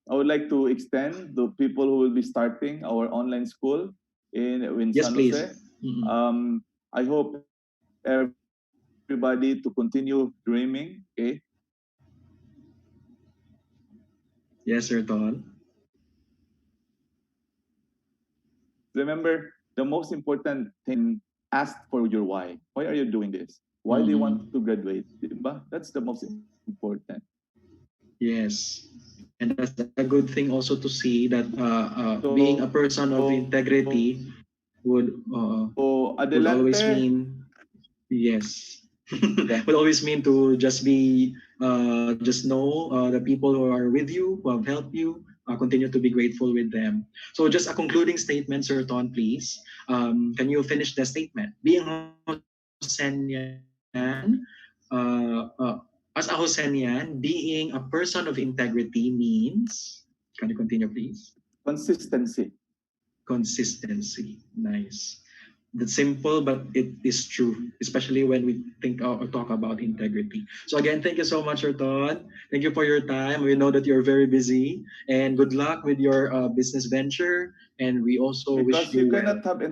would like to extend the people who will be starting our online school in Yes, San please. Jose. Mhm. I hope everybody to continue dreaming. Okay, Yes, Sir Ton. remember the most important thing, ask for your why. Why are you doing this? Why do you want Mm-mm. to graduate? Diba? That's the most important. Yes. And that's a good thing also to see that being a So, person of integrity would uh, would always adelante. mean yes. Yeah. Would always mean to just know the people who are with you, who have helped you, continue to be grateful with them. So just a concluding statement, Sir Ton, please. Can you finish the statement? Being as a Josenian, being a person of integrity means, can you continue, please? Consistency. Consistency. Nice. That's simple, but it is true, especially when we think or talk about integrity. So again, thank you so much, Erton. Thank you for your time. We know that you're very busy, and good luck with your business venture. And we also wish Because you you well. cannot have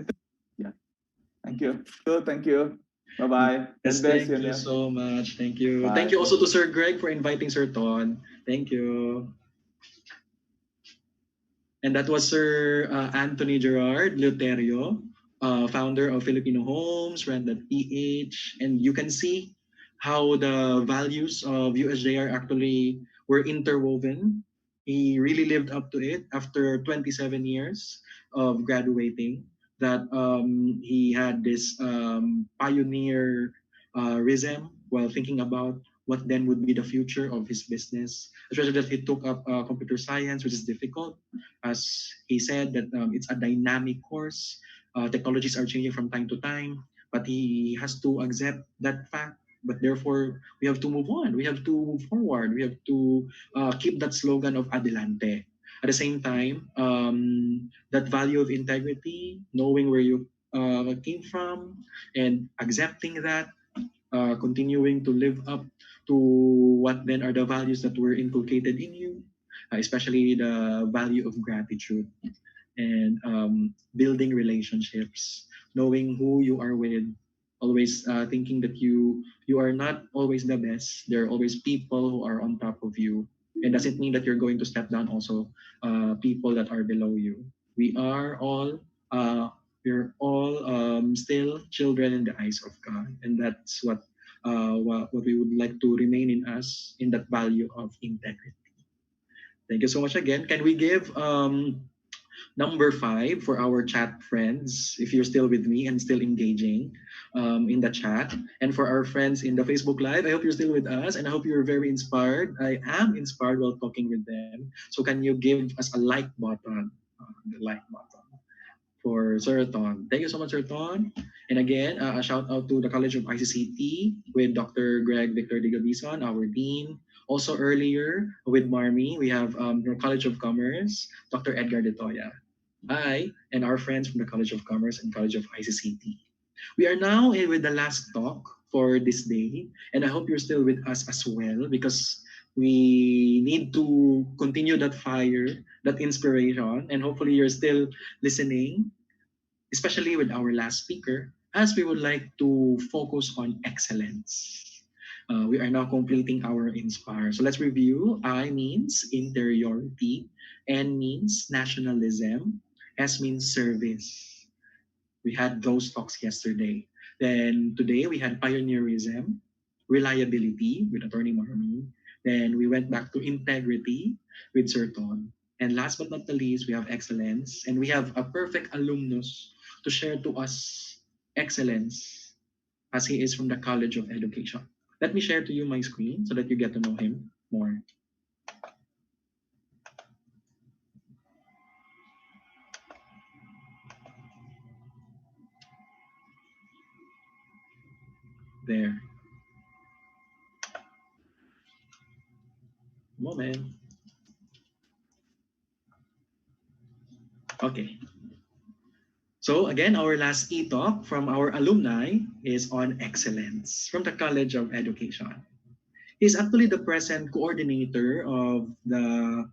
yeah. Thank you. Thank you. Bye bye. God Yes, bless thank you. you Yeah. so much. Thank you. Thank Bye. you also to Sir Greg for inviting Sir Ton. Thank you. And that was Sir Anthony Gerard Leoterio, founder of Filipino Homes, Rent.ph. And you can see how the values of USJR actually were interwoven. He really lived up to it after 27 years of graduating. That he had this pioneer rhythm while thinking about what then would be the future of his business, especially that he took up computer science, which is difficult as he said that it's a dynamic course. Technologies are changing from time to time, but he has to accept that fact. But therefore, we have to move on. We have to move forward. We have to keep that slogan of adelante. At the same time, that value of integrity, knowing where you came from, and accepting that, continuing to live up to what then are the values that were inculcated in you, especially the value of gratitude and building relationships, knowing who you are with, always thinking that you are not always the best. There are always people who are on top of you, and doesn't mean that you're going to step down also people that are below you. We are all uh, we're all still children in the eyes of God, and that's what we would like to remain in us in that value of integrity. Thank you so much again. Can we give number 5 for our chat friends, if you're still with me and still engaging in the chat. And for our friends in the Facebook Live, I hope you're still with us and I hope you're very inspired. I am inspired while talking with them. So can you give us a like button? The like button for Sir Ton. Thank you so much, Sir Ton. And again, a shout out to the College of ICCT with Dr. Greg Victor de Gabison, our Dean. Also earlier with Marmy, we have from College of Commerce, Dr. Edgar de Toya. Hi, and our friends from the College of Commerce and College of ICCT. We are now in with the last talk for this day, and I hope you're still with us as well because we need to continue that fire, that inspiration, and hopefully you're still listening, especially with our last speaker, as we would like to focus on excellence. We are now completing our inspire. So let's review. I means interiority, N means nationalism, S means service. We had those talks yesterday. Then today we had pioneerism, reliability with Attorney Marmy. Then we went back to integrity with Sir Ton. And last but not the least, we have excellence. And we have a perfect alumnus to share to us excellence as he is from the College of Education. Let me share to you my screen so that you get to know him more. There. Moment. Okay. So again, our last e-talk from our alumni is on excellence from the College of Education. He's actually the present coordinator of the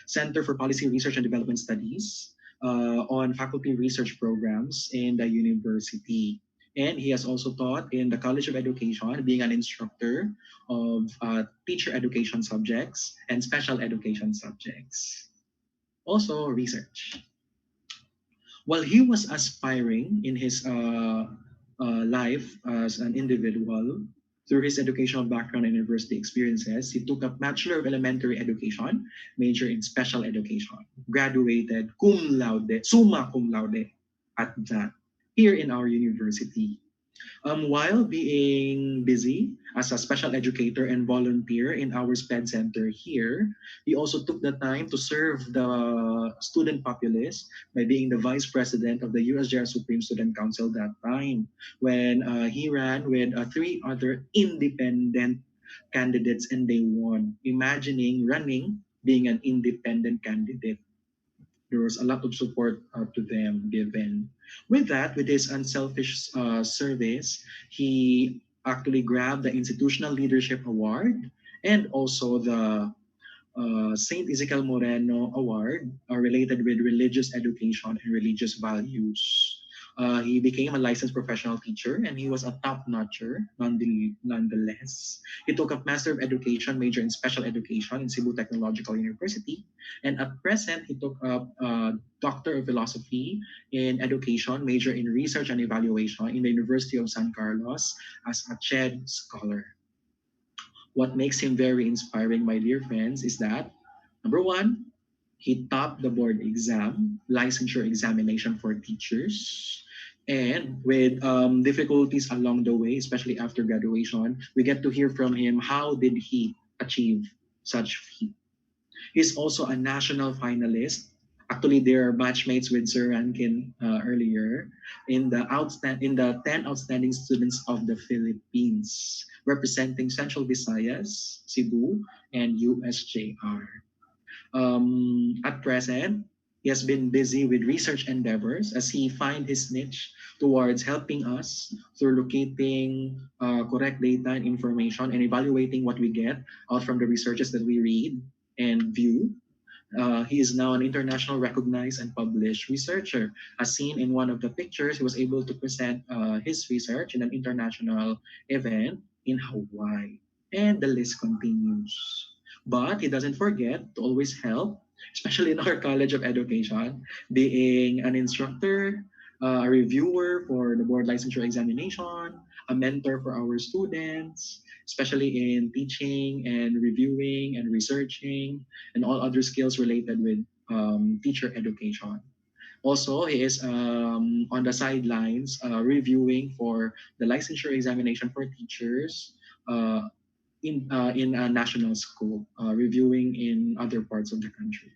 Center for Policy Research and Development Studies on faculty research programs in the university. And he has also taught in the College of Education, being an instructor of teacher education subjects and special education subjects. Also, research. While he was aspiring in his life as an individual, through his educational background and university experiences, he took up Bachelor of Elementary Education, major in special education, graduated cum laude, summa cum laude at that, here in our university. While being busy as a special educator and volunteer in our SPED center here, he also took the time to serve the student populace by being the vice president of the USJ-R Supreme Student Council that time when he ran with three other independent candidates and they won. Imagining running being an independent candidate, there was a lot of support to them given. With that, with his unselfish service, he actually grabbed the Institutional Leadership Award and also the Saint Ezekiel Moreno Award related with religious education and religious values. He became a licensed professional teacher and he was a top notcher nonetheless. He took up Master of Education, major in special education in Cebu Technological University. And at present, he took up Doctor of Philosophy in Education, major in research and evaluation in the University of San Carlos as a CHED scholar. What makes him very inspiring, my dear friends, is that number one, he topped the board exam, licensure examination for teachers. And with difficulties along the way, especially after graduation, we get to hear from him how did he achieve such feat. He's also a national finalist. Actually, they're matchmates with Sir Rankin earlier in the 10 outstanding students of the Philippines, representing Central Visayas, Cebu, and USJ-R. At present, he has been busy with research endeavors as he find his niche towards helping us through locating correct data and information and evaluating what we get out from the researches that we read and view. He is now an international recognized and published researcher. As seen in one of the pictures, he was able to present his research in an international event in Hawaii. And the list continues. But he doesn't forget to always help, especially in our College of Education, being an instructor, a reviewer for the board licensure examination, a mentor for our students, especially in teaching and reviewing and researching and all other skills related with teacher education. Also, he is on the sidelines reviewing for the licensure examination for teachers in a national school, reviewing in other parts of the country.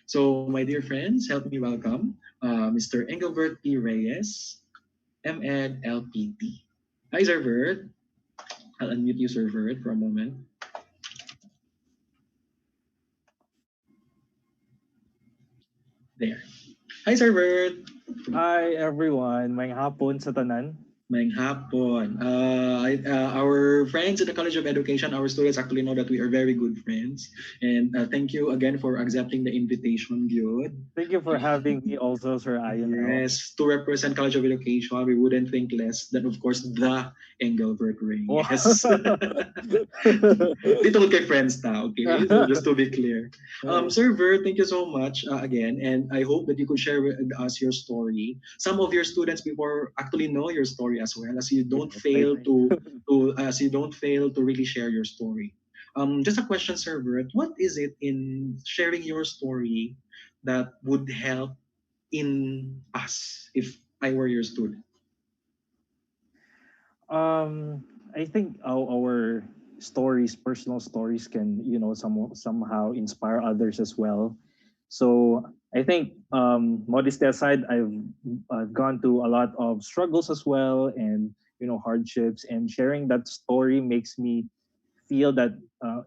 So, my dear friends, help me welcome Mr. Engelbert P. Reyes, MEd LPT. Hi, Sir Bert. I'll unmute you, Sir Bert, for a moment. There. Hi, Sir Bert. Hi everyone, may hapon sa tanan. Maayong hapon. Our friends in the College of Education, our students actually know that we are very good friends. And thank you again for accepting the invitation, Gyud. Thank you for having me also, Sir Ayon. Yes, to represent College of Education, we wouldn't think less than, of course, the Engelbert Ring. Wow. Yes. Dito kay friends ta, okay? So just to be clear. Sir Ver, thank you so much again. And I hope that you could share with us your story. Some of your students before actually know your story as well, as you don't fail to really share your story. Just a question, Sir Bert. What is it in sharing your story that would help in us if I were your student? I think our stories, personal stories, can somehow inspire others as well. So I think, modesty aside, I've gone through a lot of struggles as well, and hardships, and sharing that story makes me feel that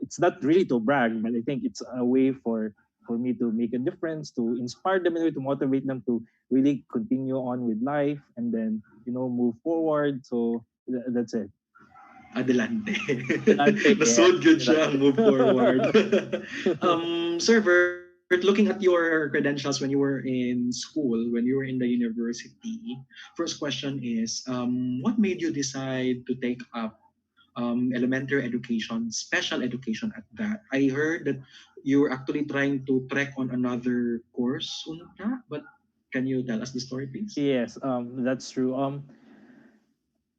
it's not really to brag, but I think it's a way for for me to make a difference, to inspire them, and to motivate them to really continue on with life, and then move forward. So that's it. Adelante. Adelante, yes. Nasod good siya ang move forward. Adelante. Sir Vert, looking at your credentials when you were in school, when you were in the university, first question is, what made you decide to take up elementary education, special education at that? I heard that you were actually trying to trek on another course, unta, but can you tell us the story, please? Yes, that's true.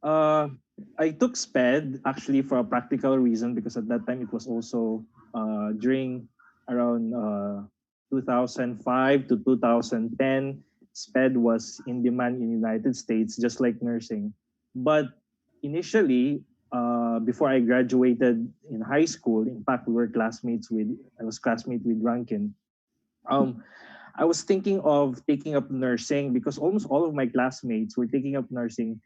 Uh, I took SPED actually for a practical reason, because at that time it was also during around 2005 to 2010. SPED was in demand in the United States, just like nursing. But initially, before I graduated in high school, in fact, I was classmate with Rankin. Um, I was thinking of taking up nursing because almost all of my classmates were taking up nursing.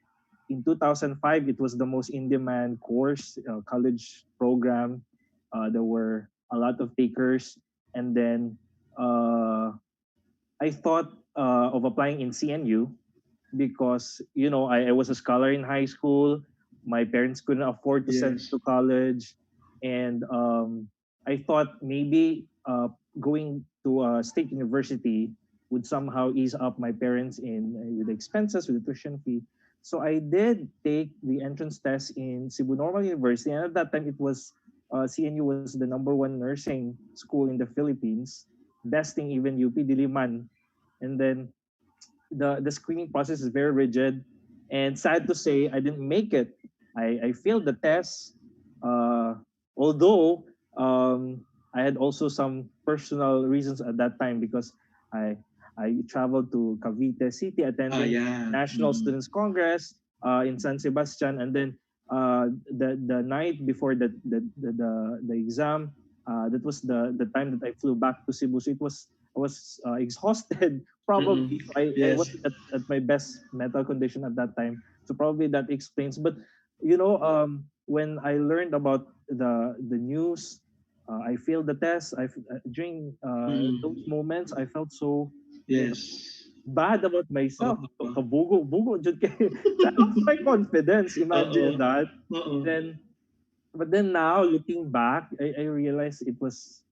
In 2005, it was the most in-demand course, college program. There were a lot of takers. And then I thought of applying in CNU because, I was a scholar in high school. My parents couldn't afford to send me Yes. to college. And I thought maybe going to a state university would somehow ease up my parents in with the expenses, with the tuition fee. So I did take the entrance test in Cebu Normal University, and at that time it was CNU was the number one nursing school in the Philippines, besting even UP Diliman. And then the screening process is very rigid, and sad to say, I didn't make it. I failed the test, uh, although I had also some personal reasons at that time because I I traveled to Cavite City Ah, attending yeah. National Students Congress in San Sebastian, and then the night before the exam, that was the time that I flew back to Cebu. So I was exhausted probably. Mm-mm. So I Yes. wasn't at my best mental condition at that time. So probably that explains. But when I learned about the news, I failed the test. During those Mm-mm. moments, I felt so Yes. bad about myself. Oo. Kabugo jud kay that was my confidence. Oo. Imagine that. Oo. Then but then now looking back, I realized it was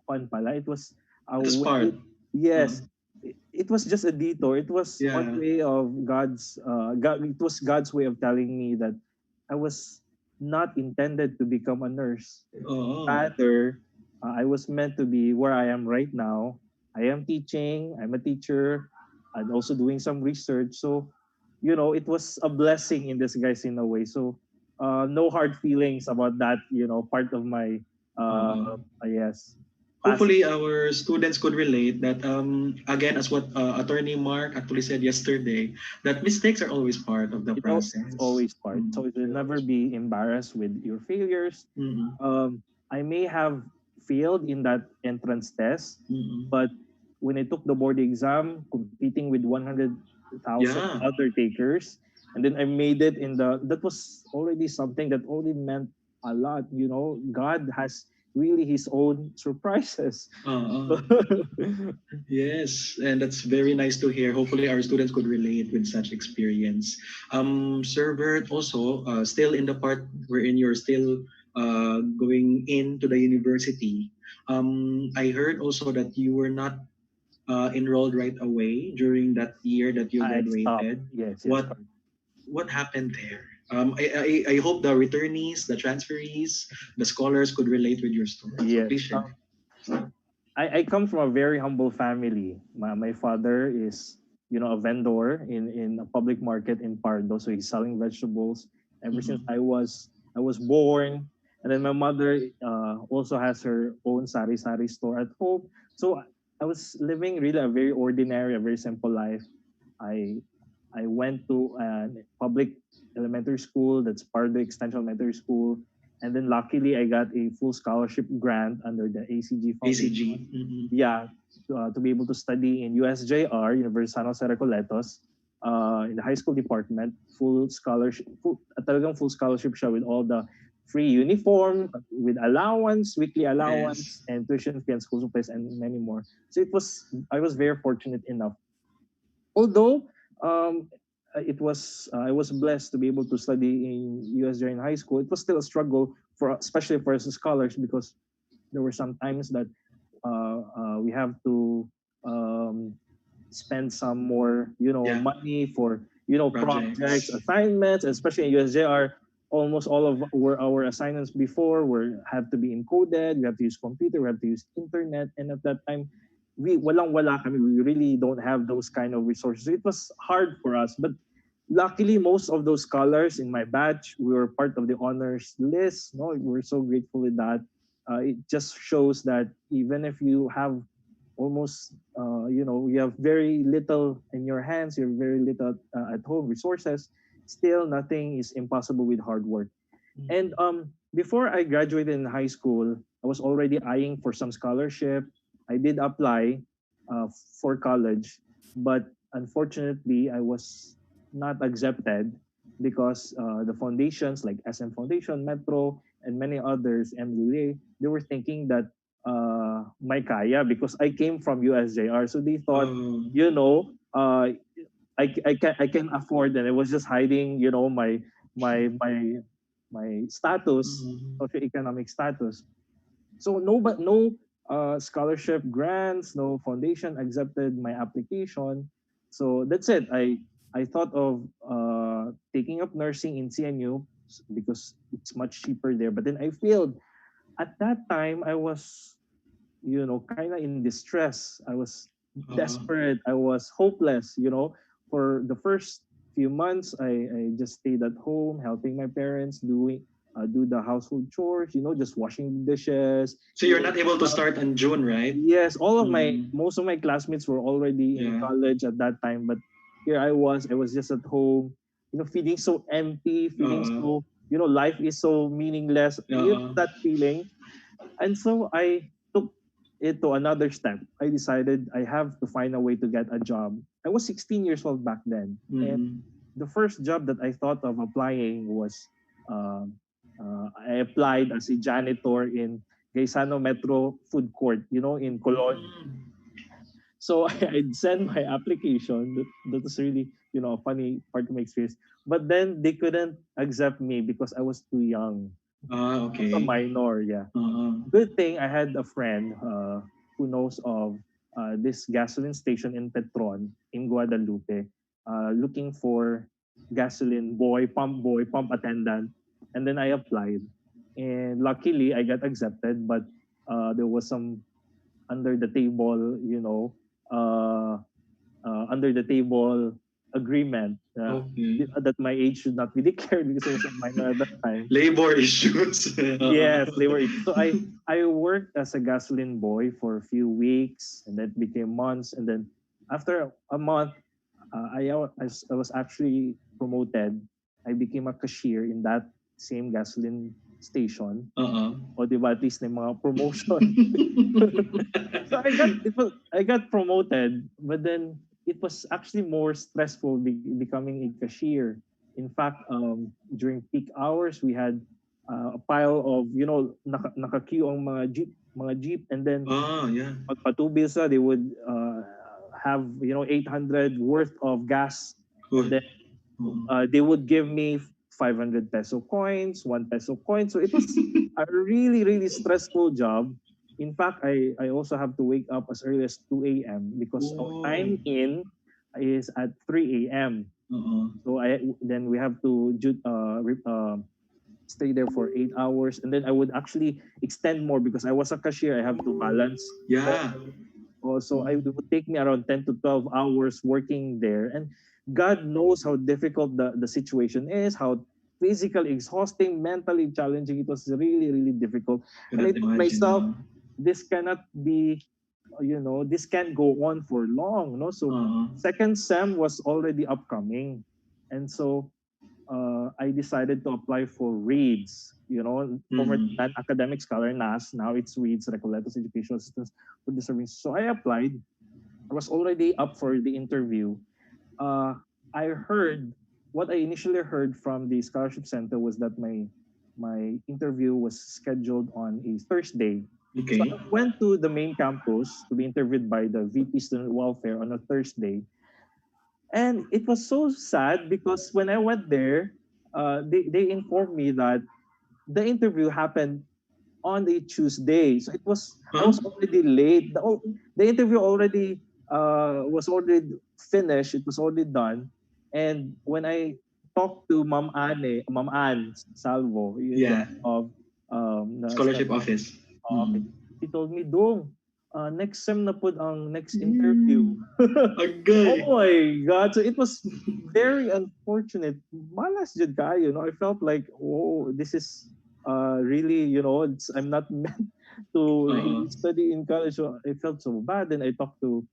fun pala. It was a It was way. part. Yes, Oo. it was just a detour. It was one Yeah. way of God's. God. It was God's way of telling me that I was not intended to become a nurse. Oo. Rather, I was meant to be where I am right now. I am teaching. I'm a teacher, and also doing some research. So, it was a blessing in disguise in a way. So, no hard feelings about that. Part of my Oo. yes, past. Hopefully our students could relate that again, as what attorney Mark actually said yesterday, that mistakes are always part of the It's process. always part. So Mm. you will never be embarrassed with your failures. Mm-mm. I may have failed in that entrance test, Mm-mm. but when I took the board exam, competing with 100,000 Yeah. other takers, and then I made it that was already something that already meant a lot. God has really His own surprises. Uh, yes, and that's very nice to hear. Hopefully, our students could relate with such experience. Sir Bert, also, still in the part wherein you're still going into the university, I heard also that you were not enrolled right away during that year that you I stopped. graduated. Yes, What correct. what happened there? I hope the returnees, the transferees, the scholars could relate with your story. So Yes. please share. I come from a very humble family. My father is, a vendor in a public market in Pardo, so he's selling vegetables ever since Mhm. I was born. And then my mother also has her own sari-sari store at home. So I was living really a very ordinary, a very simple life. I I went to a public elementary school that's Pardo Extension Elementary School. And then luckily I got a full scholarship grant under the ACG ACG. Foundation. Mhm. Yeah, to be able to study in USJ-R, University San Jose Recoletos, in the high school department, full scholarship, talagang full scholarship siya with all the free uniform with allowance, weekly Yes. allowance, and tuition fee and school supplies and many more. So I was very fortunate enough. Although um, I was blessed to be able to study in USJ in high school. It was still a struggle for especially for us scholars because there were some times that we have to um, spend some more Yeah. money for projects, Projects. assignments, especially in USJR. Almost all of our assignments before were have to be encoded. We have to use computer, we have to use internet, and at that time we walang wala kami. We really don't have those kind of resources. So it was hard for us, but luckily most of those scholars in my batch, we were part of the honors list. No, we're so grateful with that. It just shows that even if you have almost you have very little in your hands, you have very little at home resources, still nothing is impossible with hard work. And before I graduated in high school, I was already eyeing for some scholarship. I did apply uh, for college, but unfortunately, I was not accepted because the foundations like SM Foundation, Metro, and many others, MLA, they were thinking that my kaya because I came from USJR. So they thought, Oh. you know, I can afford, and I was just hiding, my my status, Mhm. socioeconomic status. So no, but no scholarship grants, no foundation accepted my application. So that's it. I thought of taking up nursing in CNU because it's much cheaper there. But then I failed. At that time, I was kind of in distress. I was Uh-huh. desperate. I was hopeless. For the first few months, I just stayed at home, helping my parents do the household chores. Just washing the dishes, So you're cleaning not the able to house. start in June, right? Yes, Mm. most of my classmates were already in Yeah. college at that time, but here I was just at home, feeling so empty, feeling Uh-uh. so, life is so meaningless. Uh-uh. That feeling. And so I took it to another step. I decided I have to find a way to get a job. I was 16 years old back then. And Mm-mm. the first job that I thought of applying was I applied as a janitor in Gaisano Metro Food Court, in Cologne. Mm. So I'd send my application. That was really, a funny part of my experience. But then they couldn't accept me because I was too young. Ah, I was a okay. minor, yeah. Uh-uh. Good thing I had a friend who knows of this gasoline station in Petron in Guadalupe, looking for boy, pump attendant, and then I applied, and luckily I got accepted. But there was some under the table, uh, under the table agreement Okay. that my age should not be declared because I was a minor at that time. Labor issues. Uh-uh. Yes, labor issue. So I worked as a gasoline boy for a few weeks, and then became months, and then after a month, I was actually promoted. I became a cashier in that same gasoline station. Uh-uh. O di ba, at least na yung mga promotion. So I got promoted, but then it was actually more stressful becoming a cashier. In fact, during peak hours, we had a pile of naka-queue ang mga jeep, and then Ah, yeah. pag patubil sa, they would have 800 worth of gas, and Good. then they would give me 500 peso coins, 1 peso coin. So it was a really, really stressful job. In fact, I also have to wake up as early as 2 a.m. because our Oh. time in is at 3 a.m. Uh-uh. So then we have to stay there for 8 hours, and then I would actually extend more because I was a cashier. I have to balance Yeah. all. Also, it would take me around 10 to 12 hours working there. And God knows how difficult the situation is, how physically exhausting, mentally challenging. It was really, really difficult. And I Cannot told imagine. myself, this cannot be, this can't go on for long. No? So Uh-uh. second SEM was already upcoming. And so I decided to apply for READS, former Mm-hmm. non-academic scholar, NAS. Now it's READS, Recoletos Educational Assistance for Disabilities. So I applied. I was already up for the interview. Uh, I heard, what I initially heard from the scholarship center was that my my interview was scheduled on a Thursday. So I Okay. went to the main campus to be interviewed by the VP Student Welfare on a Thursday. And it was so sad because when I went there, they informed me that the interview happened on a Tuesday. So it was I Huh? was already late. The interview already was already finished. It was already done. And when I talked to Ma'am Anne Salvo, the Yeah. head of the Scholarship office. office, Mm. she told me, Dong, next sem na po ang next interview. Mm. Agay. Oh my God. So it was very unfortunate. Malas jud kayo, I felt like, oh, this is really, I'm not meant to Uh-uh. really study in college. So I felt so bad. And I talked to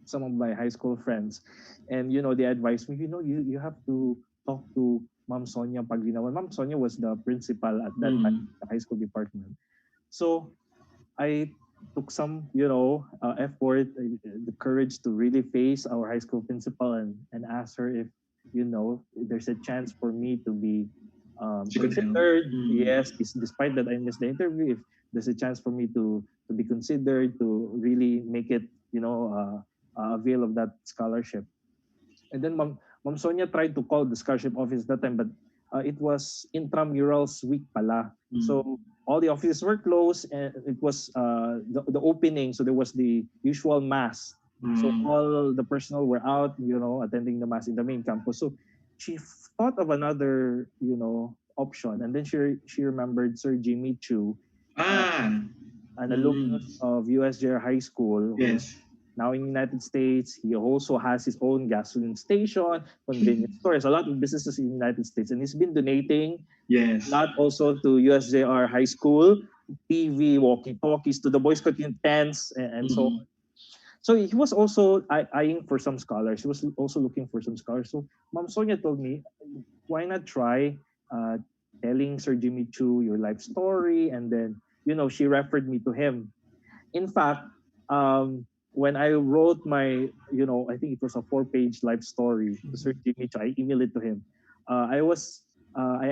some of my high school friends. And, they advised me, you have to talk to Ma'am Sonia Paglinawan. Ma'am Sonia was the principal at that time, Mm. the high school department. So I took some, effort, the courage to really face our high school principal and ask her if, there's a chance for me to be She could help. considered. Mm. Yes, despite that I missed the interview, if there's a chance for me to be considered to really make it, avail of that scholarship. And then Ma'am Sonia tried to call the scholarship office that time, but it was intramurals week pala. Mm. So all the offices were closed and it was the opening. So there was the usual mass. So Mm. all the personnel were out, attending the mass in the main campus. So she thought of another, option. And then she remembered Sir Jimmy Chu, uh, Ah. an Mm. alumnus of USJ-R High School who Yes. now in the United States. He also has his own gasoline station, convenience stores, a lot of businesses in the United States. And he's been donating a Yes. lot also to USJR High School, TV, walkie-talkies, to the Boy Scout tents, and so on. Mm. So he was also eyeing for some scholars. He was also looking for some scholars. So Mom Sonia told me, why not try uh, telling Sir Jimmy Chu your life story? And then, she referred me to him. In fact, when I wrote my, I think it was a 4-page life story to Sir Jimmy, I emailed it to him. I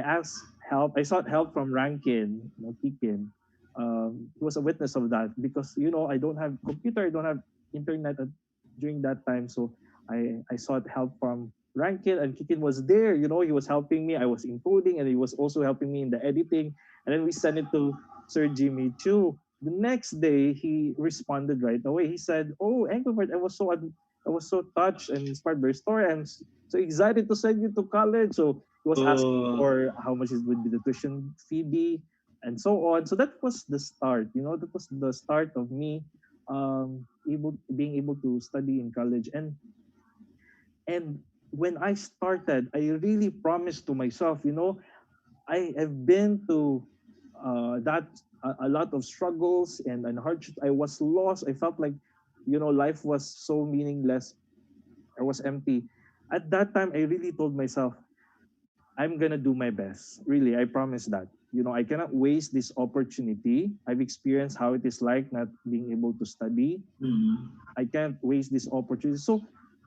asked help. I sought help from Rankin, Tikin. He was a witness of that because, I don't have computer, I don't have internet during that time. So I sought help from Rankin, and Kikin was there. He was helping me. I was encoding and he was also helping me in the editing. And then we sent it to Sir Jimmy too. The next day, he responded right away. He said, "Oh, Engelbert, I was so touched and inspired by your story. I'm so excited to send you to college." So he was asking Oh. for how much it would be the tuition fee be, and so on. So that was the start. That was the start of me being able to study in college. And when I started, I really promised to myself, I have been to that a lot of struggles and hardships. I was lost. I felt like, life was so meaningless. I was empty. At that time, I really told myself, I'm gonna do my best. Really, I promise that. I cannot waste this opportunity. I've experienced how it is like not being able to study. Mm. I can't waste this opportunity. So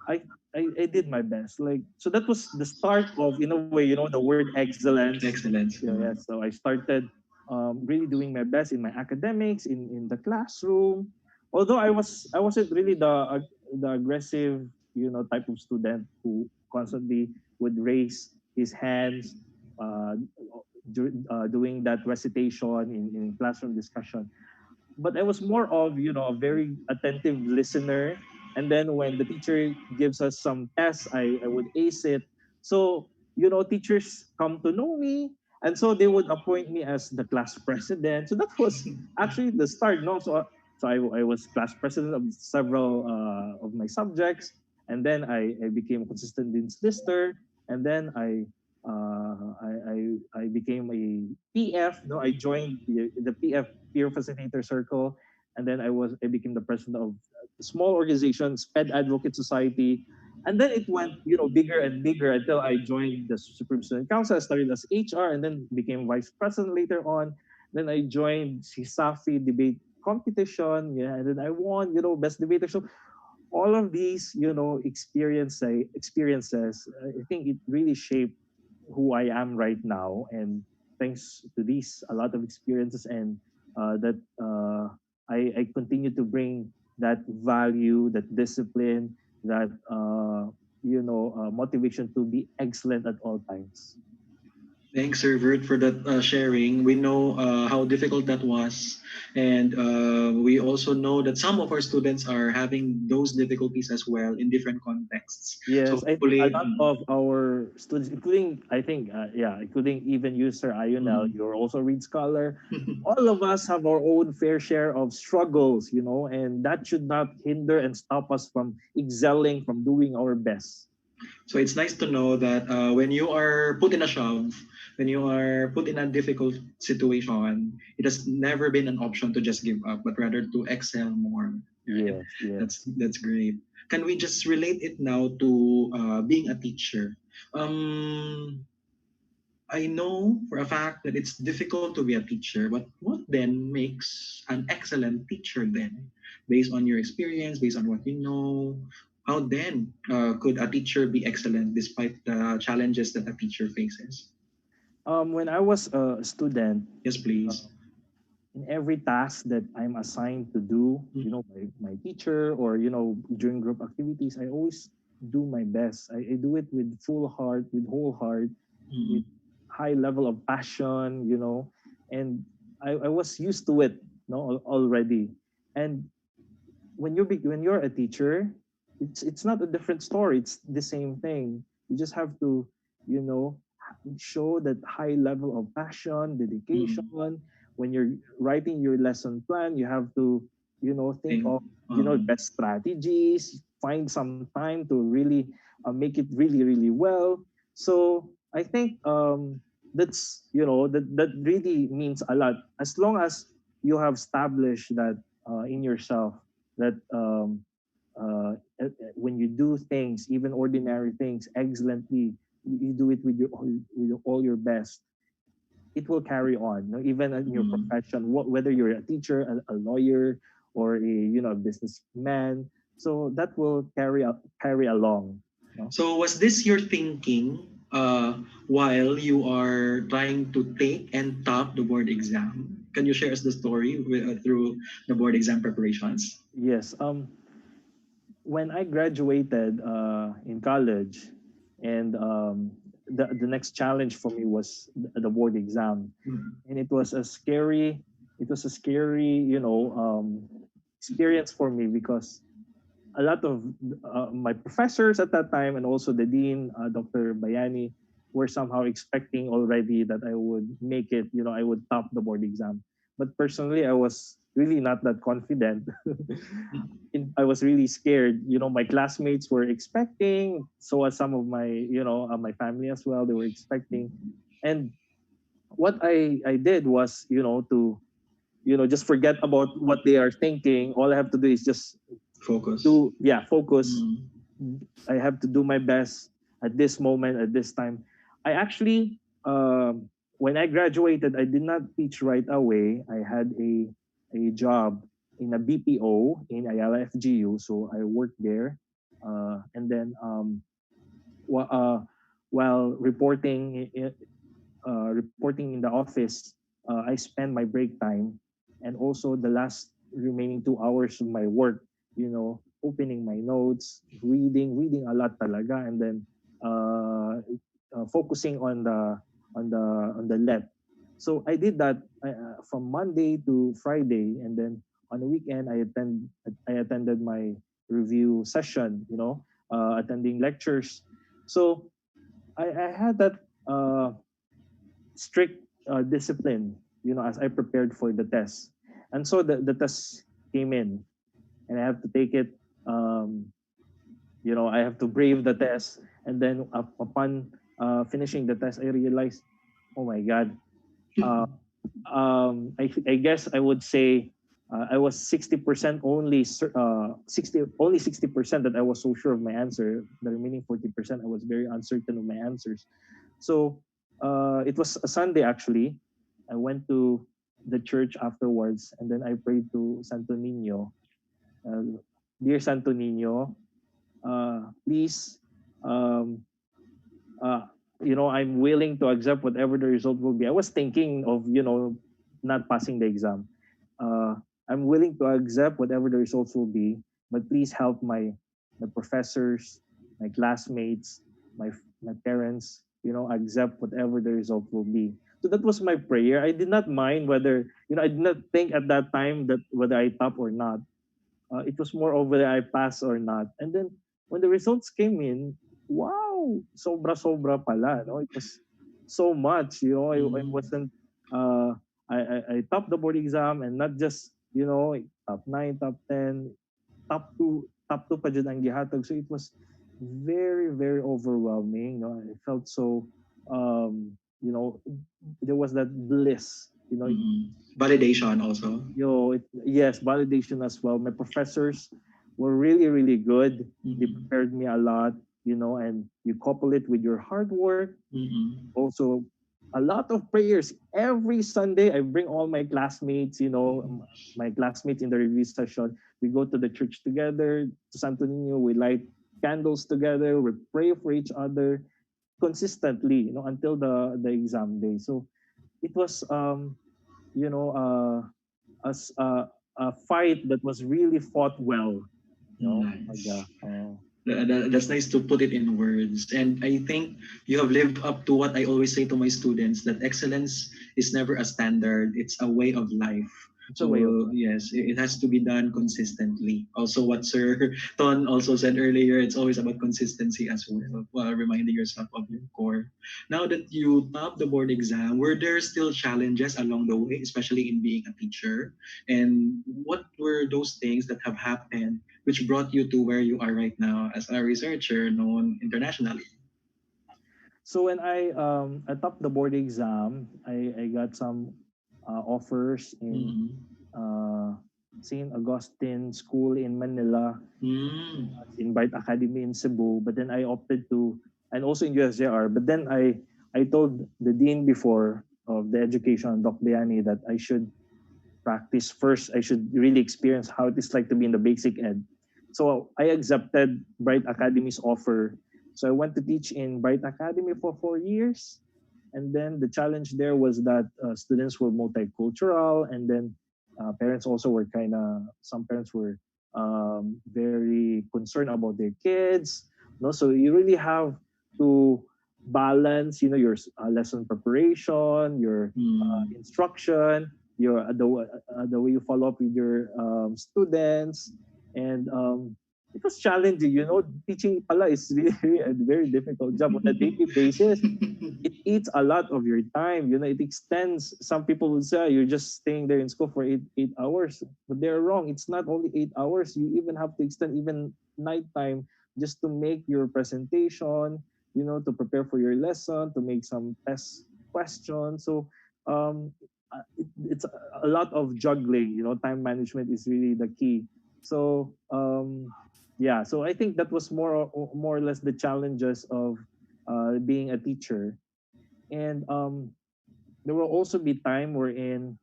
I, I did my best. Like, so that was the start of, in a way, the word excellence. Excellent. Yeah, yeah. So I started really doing my best in my academics, in the classroom. Although I wasn't really the aggressive, type of student who constantly would raise his hands uh, doing that recitation in classroom discussion, but I was more of, a very attentive listener. And then when the teacher gives us some tests, I would ace it. So, teachers come to know me. And so they would appoint me as the class president. So that was actually the start. No, so I was class president of several of my subjects. And then I became a consistent dean's lister. And then I became a PF. No, I joined the PF peer facilitator circle, and then I became the president of a small organization, Sped Advocate Society, and then it went bigger and bigger until I joined the Supreme Student Council. I started as HR and then became vice president later on. Then I joined SAFI debate competition, yeah, and then I won best debater. So all of these experiences, I think it really shaped who I am right now, and thanks to these a lot of experiences, and that I continue to bring that value, that discipline, that motivation to be excellent at all times. Thanks, Sir Vert, for that sharing. We know how difficult that was, and we also know that some of our students are having those difficulties as well in different contexts. So Yes, I think a hopefully, lot of our students, including I think, including even you, Sir Ionel, you're also a Reed Scholar. All of us have our own fair share of struggles, and that should not hinder and stop us from excelling, from doing our best. so it's nice to know that when you are put in a shove, when you are put in a difficult situation, it has never been an option to just give up, but rather to excel more. Right? Yes, yes. That's great. Can we just relate it now to being a teacher? Um, I know for a fact that it's difficult to be a teacher, but what then makes an excellent teacher then? Based on your experience, based on what you know, how then could a teacher be excellent despite the challenges that a teacher faces? When I was a student, Yes, please. in every task that I'm assigned to do, by my teacher, or during group activities, I always do my best. I do it with full heart, with whole heart, with Mm, high level of passion, and I was used to it, already. And when you're a teacher, it's not a different story. It's the same thing. You just have to, show that high level of passion, dedication. mm, When you're writing your lesson plan, you have to, think think, of, um, best strategies. Find some time to really make it really, really well. So I think that's that really means a lot. As long as you have established that in yourself, that when you do things, even ordinary things, excellently, you do it with all your best. It will carry on, even in your mm. profession, whether you're a teacher, a lawyer, or a businessman. So that will carry along. So was this your thinking while you are trying to take and top the board exam? Can you share us the story through the board exam preparations? Yes. When I graduated in college, and the next challenge for me was the board exam, Mm, and it was a scary, experience for me, because a lot of my professors at that time, and also the dean, Dr. Bayani, were somehow expecting already that I would make it. I would top the board exam. But personally, I was really not that confident. mm, I was really scared. My classmates were expecting, so as some of my, my family as well, they were expecting. And what I did was, to, just forget about what they are thinking. All I have to do is just focus. focus. Mm, I have to do my best at this moment, at this time. I actually, when I graduated, I did not teach right away. I had a job in a BPO in Ayala FGU, so I worked there. And then wh- uh, while reporting in the office, I spend my break time, and also the last remaining 2 hours of my work, opening my notes, reading a lot talaga, and then focusing on the lab. So I did that from Monday to Friday, and then on the weekend I attended my review session, attending lectures. So I had that strict discipline, as I prepared for the test. And so the test came in, and I have to take it. Um, I have to brave the test. And then upon finishing the test, I realized, oh my God, uh, I guess I would say I was 60% only, 60% that I was so sure of my answer. The remaining 40%, I was very uncertain of my answers. So it was a Sunday actually. I went to the church afterwards, and then I prayed to Santo Nino. Uh, Dear Santo Nino, please, um, uh, I'm willing to accept whatever the result will be. I was thinking of, not passing the exam. Uh, I'm willing to accept whatever the results will be, but please help my professors, my classmates, my parents, accept whatever the result will be. So that was my prayer. I did not mind whether, I did not think at that time that whether I top or not. It was more of whether I pass or not. And then when the results came in, wow, sobra-sobra pala. No? It was so much. I Mm. wasn't, uh, I topped the board exam, and not just, top 9, top 10, top 2 pa dyan ang gihatag. So it was very, very overwhelming. I felt so, there was that bliss. Mm. Validation also. Yes, validation as well. My professors were really, really good. They Mm. prepared me a lot, and you couple it with your hard work. Mm. Also, a lot of prayers. Every Sunday, I bring all my classmates, my classmates in the review session. We go to the church together, to Santo Niño. We light candles together. We pray for each other consistently, until the exam day. So it was, you know, uh, as a fight that was really fought well. Nice. Oh, That's nice to put it in words. And I think you have lived up to what I always say to my students, that excellence is never a standard, it's a way of life. it's a way of So life. yes, it has to be done consistently. Also, what Sir Ton also said earlier, it's always about consistency as well, while reminding yourself of your core. Now that you top the board exam, were there still challenges along the way, especially in being a teacher? And what were those things that have happened which brought you to where you are right now as a researcher known internationally? So when I topped the board exam, I got some offers in Mm-hmm. uh, St. Augustine School in Manila, Mm. in Bright Academy in Cebu. But then I opted to, and also in USJ-R. But then I told the dean before of the education, Doc Biani, that I should practice first. I should really experience how it is like to be in the basic ed. So I accepted Bright Academy's offer. So I went to teach in Bright Academy for 4 years. And then the challenge there was that students were multicultural, and then parents also were some parents were very concerned about their kids. So you really have to balance, your lesson preparation, your Mm. instruction, the way you follow up with your students. And it was challenging. Teaching pala is really a very difficult job on a daily basis. It eats a lot of your time. It extends. Some people would say you're just staying there in school for eight hours, but they're wrong. It's not only 8 hours. You even have to extend even nighttime just to make your presentation. To prepare for your lesson, to make some test questions. So um, it's a lot of juggling. Time management is really the key. So yeah. So I think that was more or less the challenges of being a teacher. And there will also be time wherein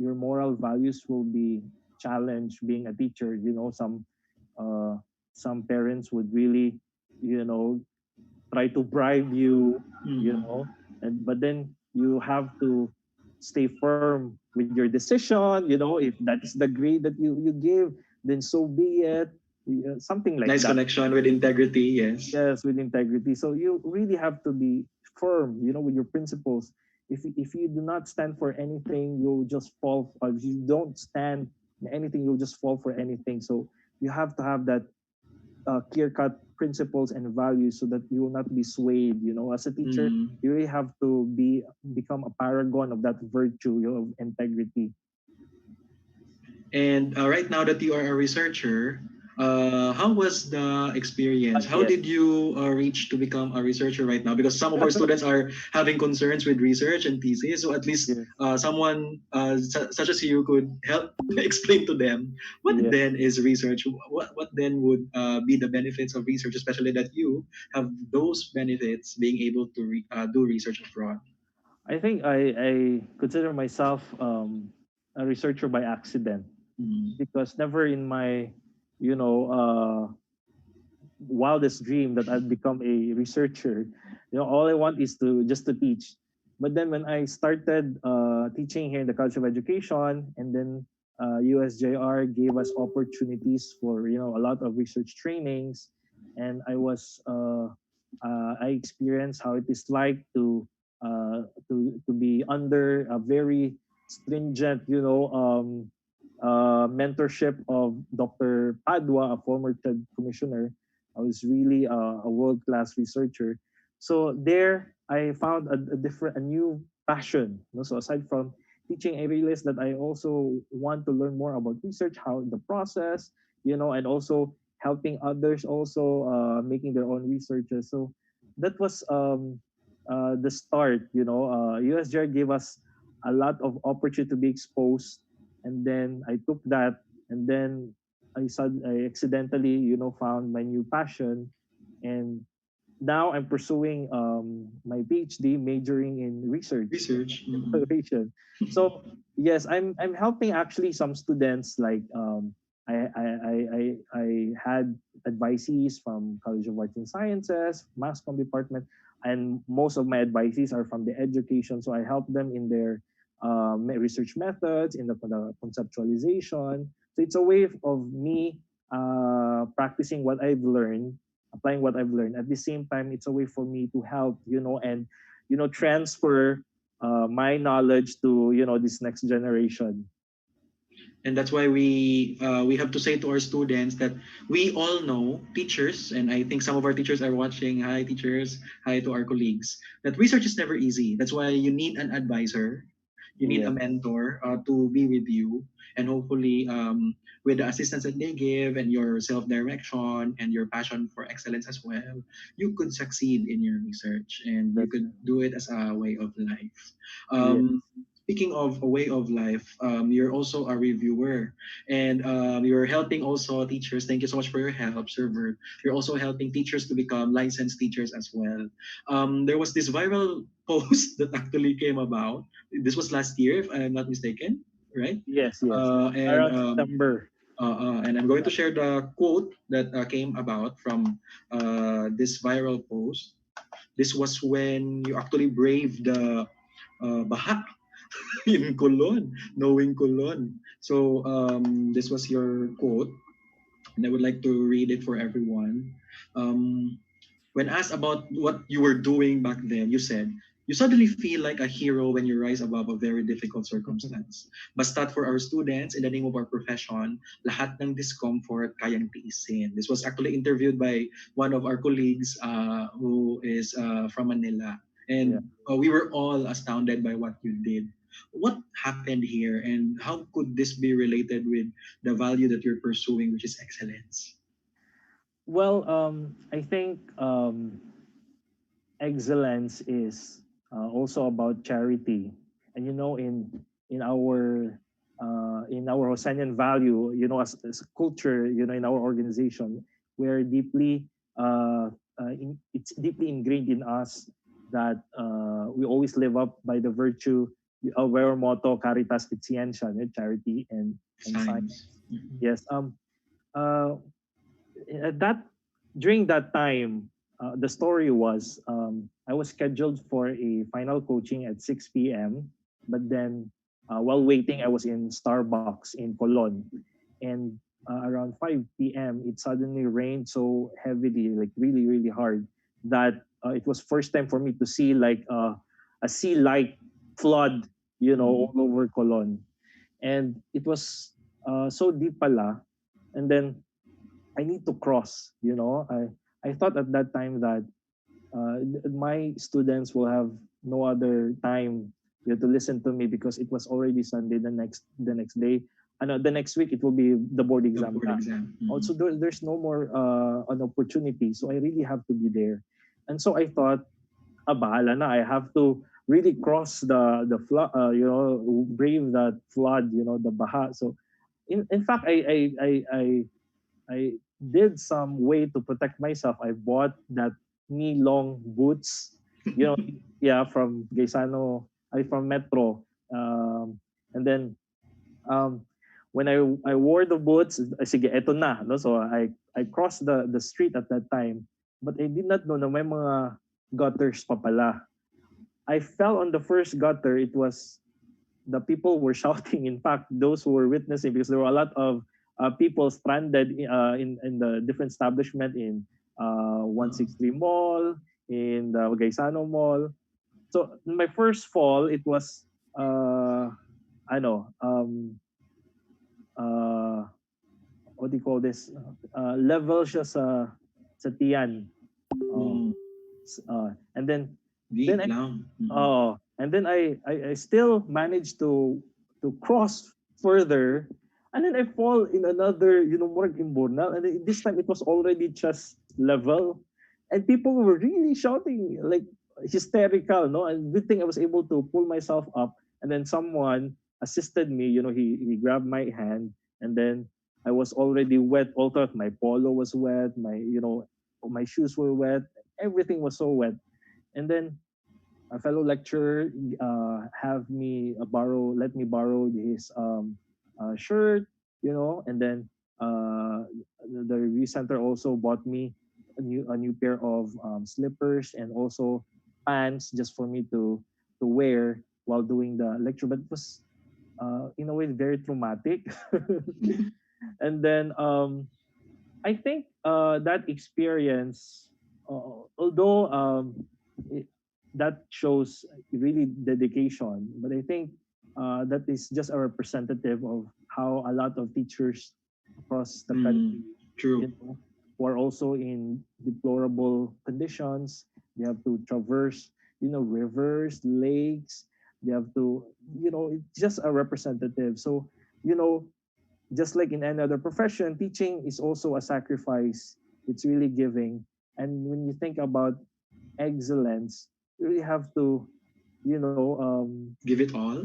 your moral values will be challenged being a teacher. Uh, some parents would really, you know, try to bribe you, Mm. but then you have to stay firm with your decision. If that is the grade that you give, then so be it. Something like Nice that. connection with integrity, yes. Yes, with integrity. So you really have to be firm, with your principles. If you do not stand for anything, you'll just fall. If you don't stand in anything, you'll just fall for anything. So you have to have that clear cut principles and values so that you will not be swayed. As a teacher, Mm. you really have to become a paragon of that virtue, of integrity. And right now that you are a researcher, how was the experience? How Yes. did you reach to become a researcher right now? Because some of our students are having concerns with research and thesis, so at least Yes. someone such as you could help explain to them what Yes. then is research. What then would be the benefits of research, especially that you have those benefits being able to do research abroad. I think I consider myself a researcher by accident, Mm. because never in my you know uh, wildest dream that I'd become a researcher. All I want is to just to teach. But then when I started teaching here in the College of Education, and then USJ-R gave us opportunities for a lot of research trainings, and I experienced how it is like to be under a very stringent mentorship of Dr. Padua, a former TED commissioner. I was really a world class researcher. So there, I found a new passion. So aside from teaching, I realized that I also want to learn more about research, how the process, and also helping others also making their own researches. So that was the start. USJ gave us a lot of opportunity to be exposed, and then I took that, and then I accidentally found my new passion, and now I'm pursuing my PhD, majoring in research Research. evaluation. So yes, I'm helping actually some students. Like I had advisees from College of Arts and Sciences, Mass Comm department, and most of my advisees are from the education. So I help them in their research methods, in the conceptualization. So it's a way of me practicing what I've learned, applying what I've learned. At the same time, it's a way for me to help, and transfer my knowledge to this next generation. And that's why we have to say to our students that we all know, teachers, and I think some of our teachers are watching. Hi teachers, hi to our colleagues, that research is never easy. That's why you need an advisor, you need a Yeah, mentor to be with you, and hopefully with the assistance that they give and your self-direction and your passion for excellence as well, you could succeed in your research and you that's could do it as a way of life. yeah. Speaking of a way of life, you're also a reviewer, and you're helping also teachers. Thank you so much for your help, Server. You're also helping teachers to become licensed teachers as well. There was this viral post that actually came about. This was last year, if I'm not mistaken, right? Yes, yes. Uh, and Around um, September. and I'm going to share the quote that came about from this viral post. This was when you actually braved the baha in Colon, knowing Colon. So this was your quote, and I would like to read it for everyone. Um, when asked about what you were doing back then, you said, you suddenly feel like a hero when you rise above a very difficult circumstance. Basta't for our students, in the name of our profession, lahat ng discomfort kayang tiisin. This was actually interviewed by one of our colleagues who is from Manila. Yeah. And we were all astounded by what you did. What happened here, and how could this be related with the value that you're pursuing, which is excellence? Well, I think excellence is also about charity, and in our Hosanian value, as a culture, in our organization, we're deeply it's deeply ingrained in us that we always live up by the virtue of our motto, Caritas et Scientia, charity and science. Science. Mhm. Yes. Uh, at that During that time, the story was I was scheduled for a final coaching at 6 p.m. But then, while waiting, I was in Starbucks in Colon, and around 5 p.m. it suddenly rained so heavily, like really really hard, that it was first time for me to see like a sea-like flood, all over Colon, and it was so deep pala, and then I need to cross. I thought at that time that my students will have no other time to listen to me because it was already Sunday. The next day, the next week it will be the board The exam. board exam. Also, there's no more an opportunity, so I really have to be there. And so I thought, bahala na. I have to really cross the flood, brave that flood, the baha. So in fact, I did some way to protect myself. I bought that knee long boots, you know, yeah, from Gaisano, from Metro. And then um, when I wore the boots, sige, eto na. No? So I crossed the street at that time. But I did not know na may mga gutters pa pala. I fell on the first gutter. It was the people were shouting. In fact, those who were witnessing, because there were a lot of people stranded in the different establishment in 163 Mall, in the Gaisano Mall. So my first fall, it was ano uh, what do you call this? Level siya sa tiyan. Mm, And then deep then I lang. and then I still managed to cross further, and then I fall in another, more imburnal, and then this time it was already just level, and people were really shouting like hysterical, no? And good thing I was able to pull myself up, and then someone assisted me. He grabbed my hand, and then I was already wet. Also, my polo was wet. My shoes were wet. Everything was so wet, and then a fellow lecturer let me borrow his shirt, and then the review center also bought me a new pair of slippers and also pants just for me to wear while doing the lecture. But it was in a way very traumatic. And then I think that experience, although it, that shows really dedication, but I think that is just a representative of how a lot of teachers across the country, True. who are also in deplorable conditions. They have to traverse, rivers, lakes. They have to, it's just a representative. So, you know, just like in any other profession, teaching is also a sacrifice. It's really giving. And when you think about excellence, you really have to, Give it all.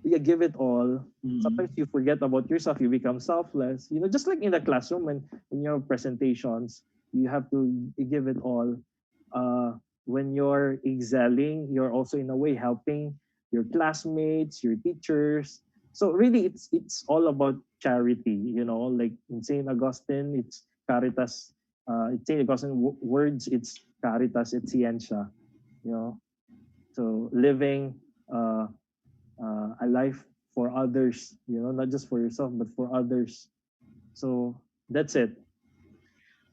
yeah, give it all. Sometimes Mm. you forget about yourself, you become selfless. Just like in the classroom, when in your presentations, you have to give it all. When you're excelling, you're also in a way helping your classmates, your teachers. So really, it's all about charity. Like in Saint Augustine, it's caritas. In Saint Augustine words, it's caritas et scientia. You know, so living uh, a life for others. Not just for yourself, but for others. So that's it.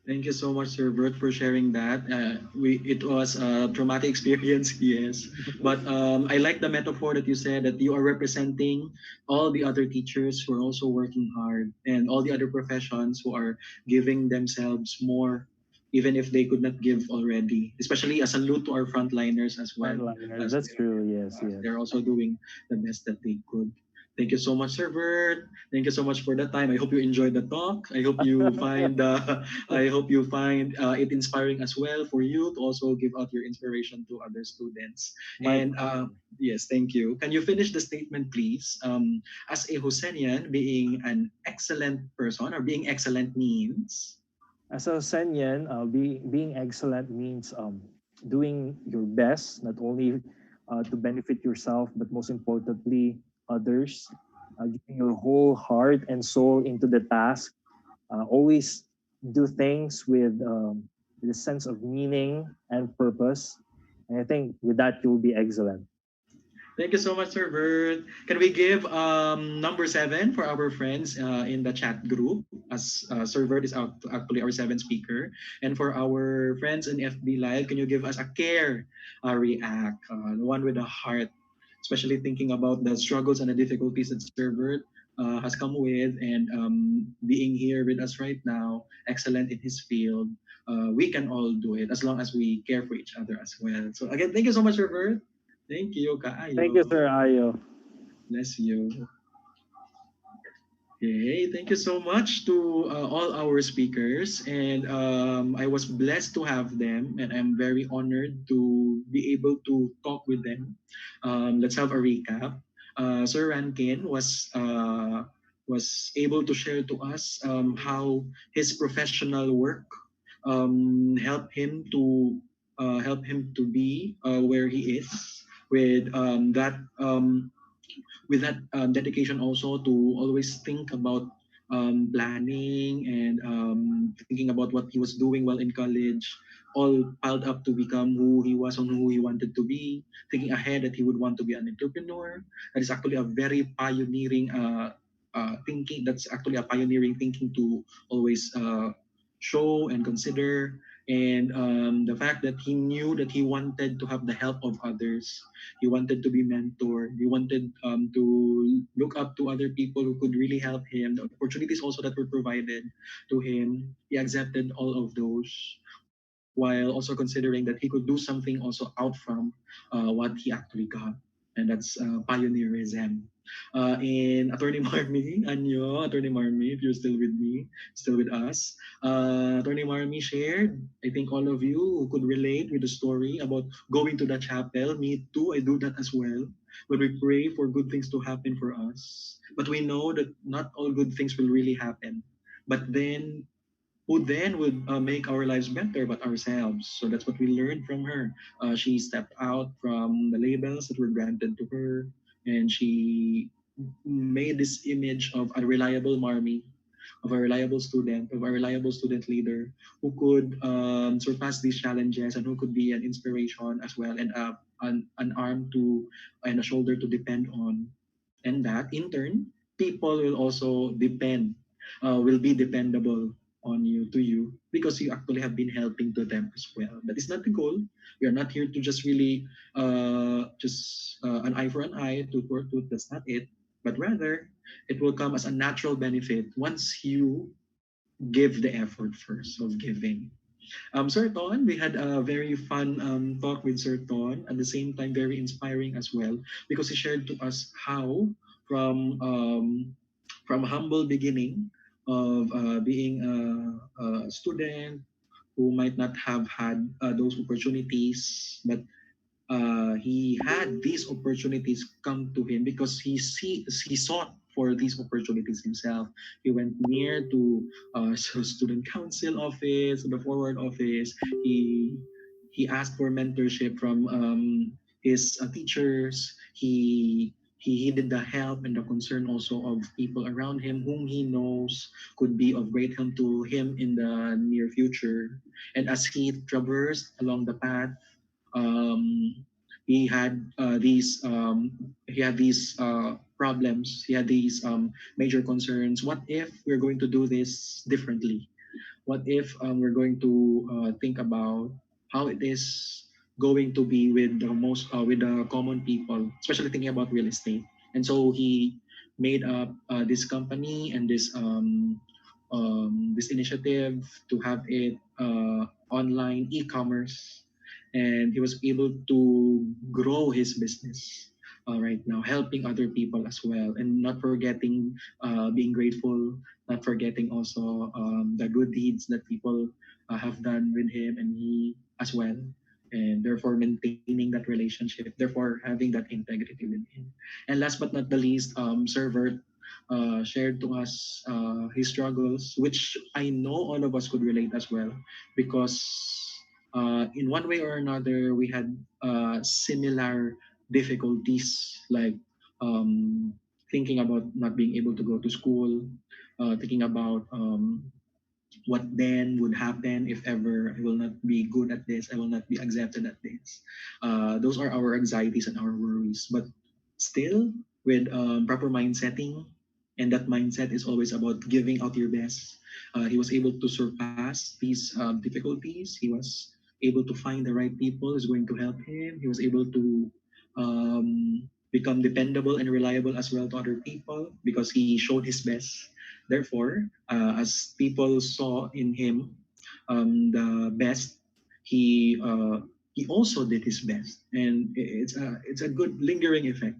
Thank you so much, Sir Bert, for sharing that. It was a traumatic experience, yes. But I like the metaphor that you said that you are representing all the other teachers who are also working hard and all the other professions who are giving themselves more, even if they could not give already. Especially a salute to our frontliners as well, Frontliners. as That's true. Yes, yes. they're also doing the best that they could. Thank you so much, Sir Bert. Thank you so much for the time. I hope you enjoyed the talk. I hope you find it inspiring as well for you to also give out your inspiration to other students. My And pleasure. yes, thank you. Can you finish the statement, please? As a Hosenian, being an excellent person or being excellent means. As a Senyan, being excellent means doing your best, not only to benefit yourself, but most importantly, others. Giving your whole heart and soul into the task. Always do things with a sense of meaning and purpose. And I think with that, you'll be excellent. Thank you so much, Sir Bert. Can we give number 7 for our friends in the chat group? As Sir Bert is actually our seventh speaker. And for our friends in FB Live, can you give us a care react? The one with a heart, especially thinking about the struggles and the difficulties that Sir Bert has come with and being here with us right now, excellent in his field. We can all do it as long as we care for each other as well. So again, thank you so much, Sir Bert. Thank you, Thank you, Kaayo. Sir Ayo. Bless you. Okay, thank you so much to all our speakers. And I was blessed to have them, and I'm very honored to be able to talk with them. Let's have a recap. Sir Rankin was able to share to us how his professional work help him to be where he is with that. with that dedication also to always think about planning and thinking about what he was doing while in college, all piled up to become who he was and who he wanted to be, thinking ahead that he would want to be an entrepreneur. That is actually a very pioneering thinking. That's actually a pioneering thinking to always show and consider. And the fact that he knew that he wanted to have the help of others, he wanted to be mentored. He wanted to look up to other people who could really help him. The opportunities also that were provided to him, he accepted all of those while also considering that he could do something also out from what he actually got. And that's pioneerism. And Attorney Marmy, Anyo, Attorney Marmy, if you're still with me, still with us. Attorney Marmy shared, I think all of you who could relate with the story about going to the chapel. Me too, I do that as well. When we pray for good things to happen for us. But we know that not all good things will really happen. But then who then would make our lives better but ourselves. So that's what we learned from her. She stepped out from the labels that were granted to her, and she made this image of a reliable marmy, of a reliable student, of a reliable student leader who could surpass these challenges and who could be an inspiration as well and an arm to and a shoulder to depend on. And that in turn, people will also will be dependable on you to you because you actually have been helping to them as well. That is not the goal. We are not here to just really just an eye for an eye, tooth for tooth. That's not it. But rather, it will come as a natural benefit once you give the effort first of giving. Sir Ton, we had a very fun talk with Sir Ton, at the same time very inspiring as well, because he shared to us how from humble beginning of being a student who might not have had those opportunities, but he had these opportunities come to him because he sought for these opportunities himself. He went near to student council office, the forward office. He asked for mentorship from his teachers. He needed the help and the concern also of people around him whom he knows could be of great help to him in the near future. And as he traversed along the path, um, he had these problems. He had these major concerns. What if we're going to do this differently? What if we're going to think about how it is going to be with the common people, especially thinking about real estate? And so he made up this company and this initiative to have it online e-commerce, and he was able to grow his business right now, helping other people as well, and not forgetting being grateful, not forgetting also the good deeds that people have done with him and he as well, and therefore maintaining that relationship, therefore having that integrity with him. And last but not the least, Sir Vert shared to us his struggles, which I know all of us could relate as well, because in one way or another, we had similar difficulties, like um, thinking about not being able to go to school, thinking about what then would happen if ever I will not be good at this, I will not be accepted at this. Those are our anxieties and our worries. But still, with proper mind setting, and that mindset is always about giving out your best. He was able to surpass these difficulties. He was able to find the right people who's going to help him. He was able to become dependable and reliable as well to other people because he showed his best. Therefore, as people saw in him the best, he uh, he also did his best, and it's a good lingering effect.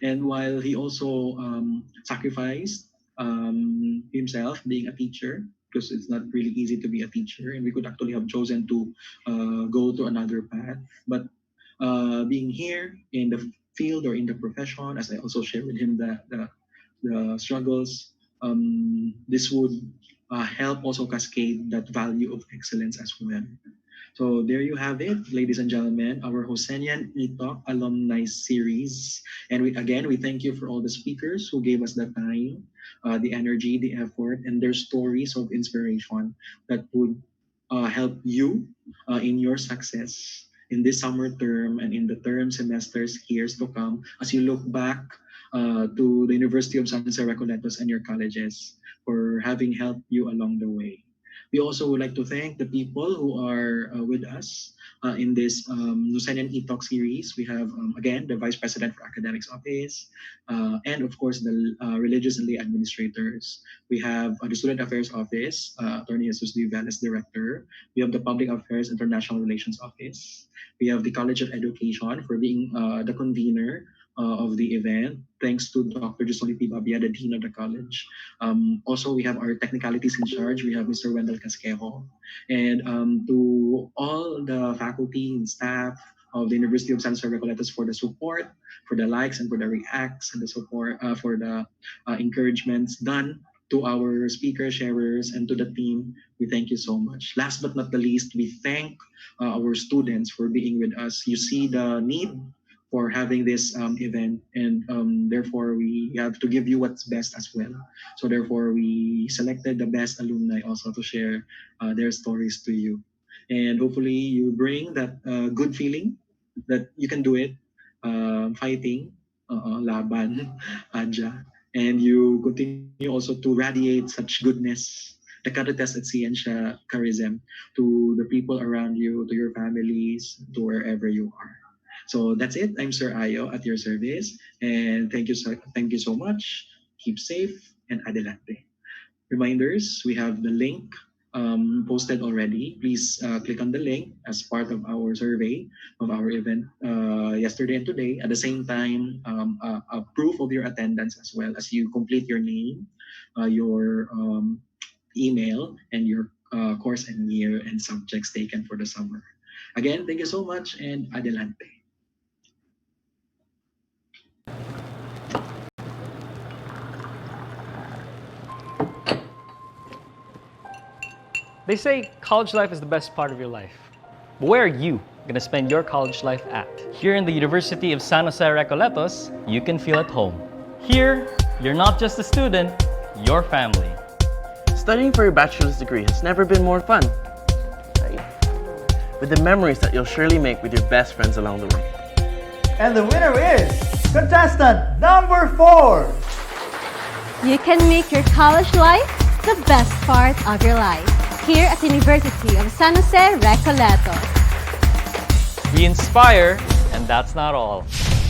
And while he also sacrificed himself being a teacher, because it's not really easy to be a teacher, and we could actually have chosen to go to another path, but being here in the field or in the profession, as I also share with him the struggles, this would help also cascade that value of excellence as well. So there you have it, ladies and gentlemen, our Josenian E-Talk Alumni Series. And we thank you for all the speakers who gave us the time, the energy, the effort, and their stories of inspiration that would help you in your success in this summer term and in the term semesters years to come as you look back to the University of San Jose Recoletos and your colleges for having helped you along the way. We also would like to thank the people who are with us in this Nusanyan E-Talk series. We have, again, the Vice President for Academics Office, and of course, the Religious and Lay Administrators. We have the Student Affairs Office, Attorney Jesus Duval as Director. We have the Public Affairs International Relations Office. We have the College of Education for being the convener of the event. Thanks to Dr. Josonian Babia, the Dean of the College. Also, we have our technicalities in charge. We have Mr. Wendell Casquejo. And to all the faculty and staff of the University of San Jose Recoletos for the support, for the likes and for the reacts and the support, for the encouragements done to our speaker sharers and to the team. We thank you so much. Last but not the least, we thank our students for being with us. You see the need for having this event, and therefore we have to give you what's best as well. So therefore we selected the best alumni also to share their stories to you, and hopefully you bring that good feeling that you can do it, fighting, laban, adja, and you continue also to radiate such goodness, the caritas at Ciencia Charism, to the people around you, to your families, to wherever you are. So that's it. I'm Sir Ayo at your service, and thank you so much. Keep safe and adelante. Reminders: we have the link posted already. Please click on the link as part of our survey of our event yesterday and today. At the same time, a proof of your attendance as well as you complete your name, your email, and your course and year and subjects taken for the summer. Again, thank you so much and adelante. They say college life is the best part of your life. But where are you going to spend your college life at? Here in the University of San Jose Recoletos, you can feel at home. Here, you're not just a student, you're family. Studying for your bachelor's degree has never been more fun, right? With the memories that you'll surely make with your best friends along the way. And the winner is contestant number 4. You can make your college life the best part of your life here at the University of San Jose Recoletos. We inspire, and that's not all.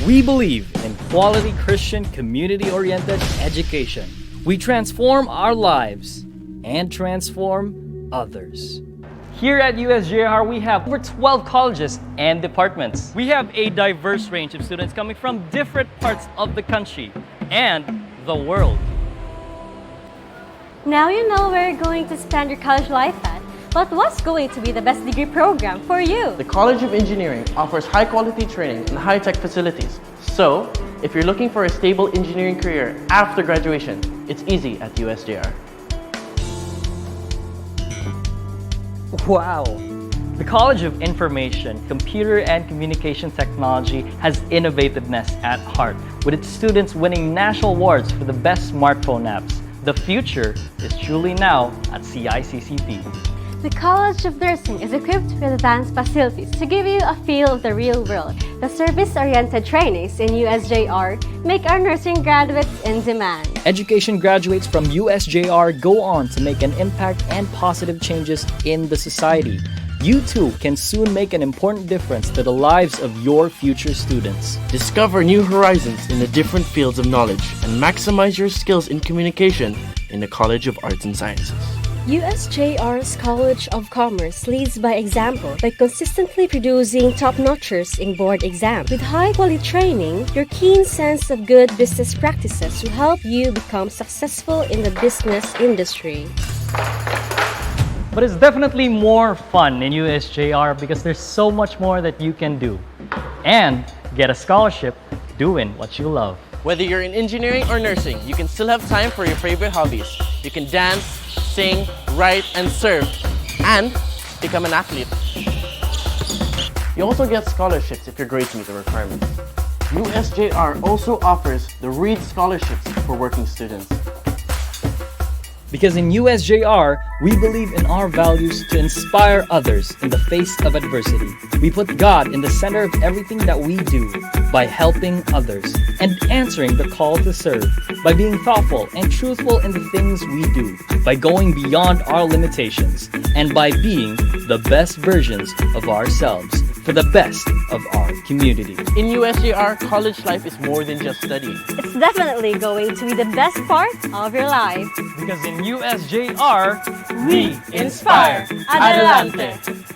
We believe in quality Christian community-oriented education. We transform our lives and transform others. Here at USJ-R, we have over 12 colleges and departments. We have a diverse range of students coming from different parts of the country and the world. Now you know where you're going to spend your college life at, but what's going to be the best degree program for you? The College of Engineering offers high-quality training and high-tech facilities. So, if you're looking for a stable engineering career after graduation, it's easy at USJ-R. Wow! The College of Information, Computer and Communication Technology has innovativeness at heart, with its students winning national awards for the best smartphone apps. The future is truly now at CICCP. The College of Nursing is equipped with advanced facilities to give you a feel of the real world. The service-oriented trainings in USJ-R make our nursing graduates in demand. Education graduates from USJ-R go on to make an impact and positive changes in the society. You too can soon make an important difference to the lives of your future students. Discover new horizons in the different fields of knowledge and maximize your skills in communication in the College of Arts and Sciences. USJ-R's College of Commerce leads by example by consistently producing top-notchers in board exams. With high-quality training, your keen sense of good business practices will help you become successful in the business industry. But it's definitely more fun in USJ-R because there's so much more that you can do. And get a scholarship doing what you love. Whether you're in engineering or nursing, you can still have time for your favorite hobbies. You can dance, sing, write, and serve, and become an athlete. You also get scholarships if your grades meet the requirements. USJ-R also offers the Read Scholarships for working students. Because in USJ-R, we believe in our values to inspire others in the face of adversity. We put God in the center of everything that we do by helping others and answering the call to serve, by being thoughtful and truthful in the things we do, by going beyond our limitations, and by being the best versions of ourselves for the best of our community. In USJ-R, college life is more than just studying. It's definitely going to be the best part of your life. Because in USJ-R, We inspire. Adelante!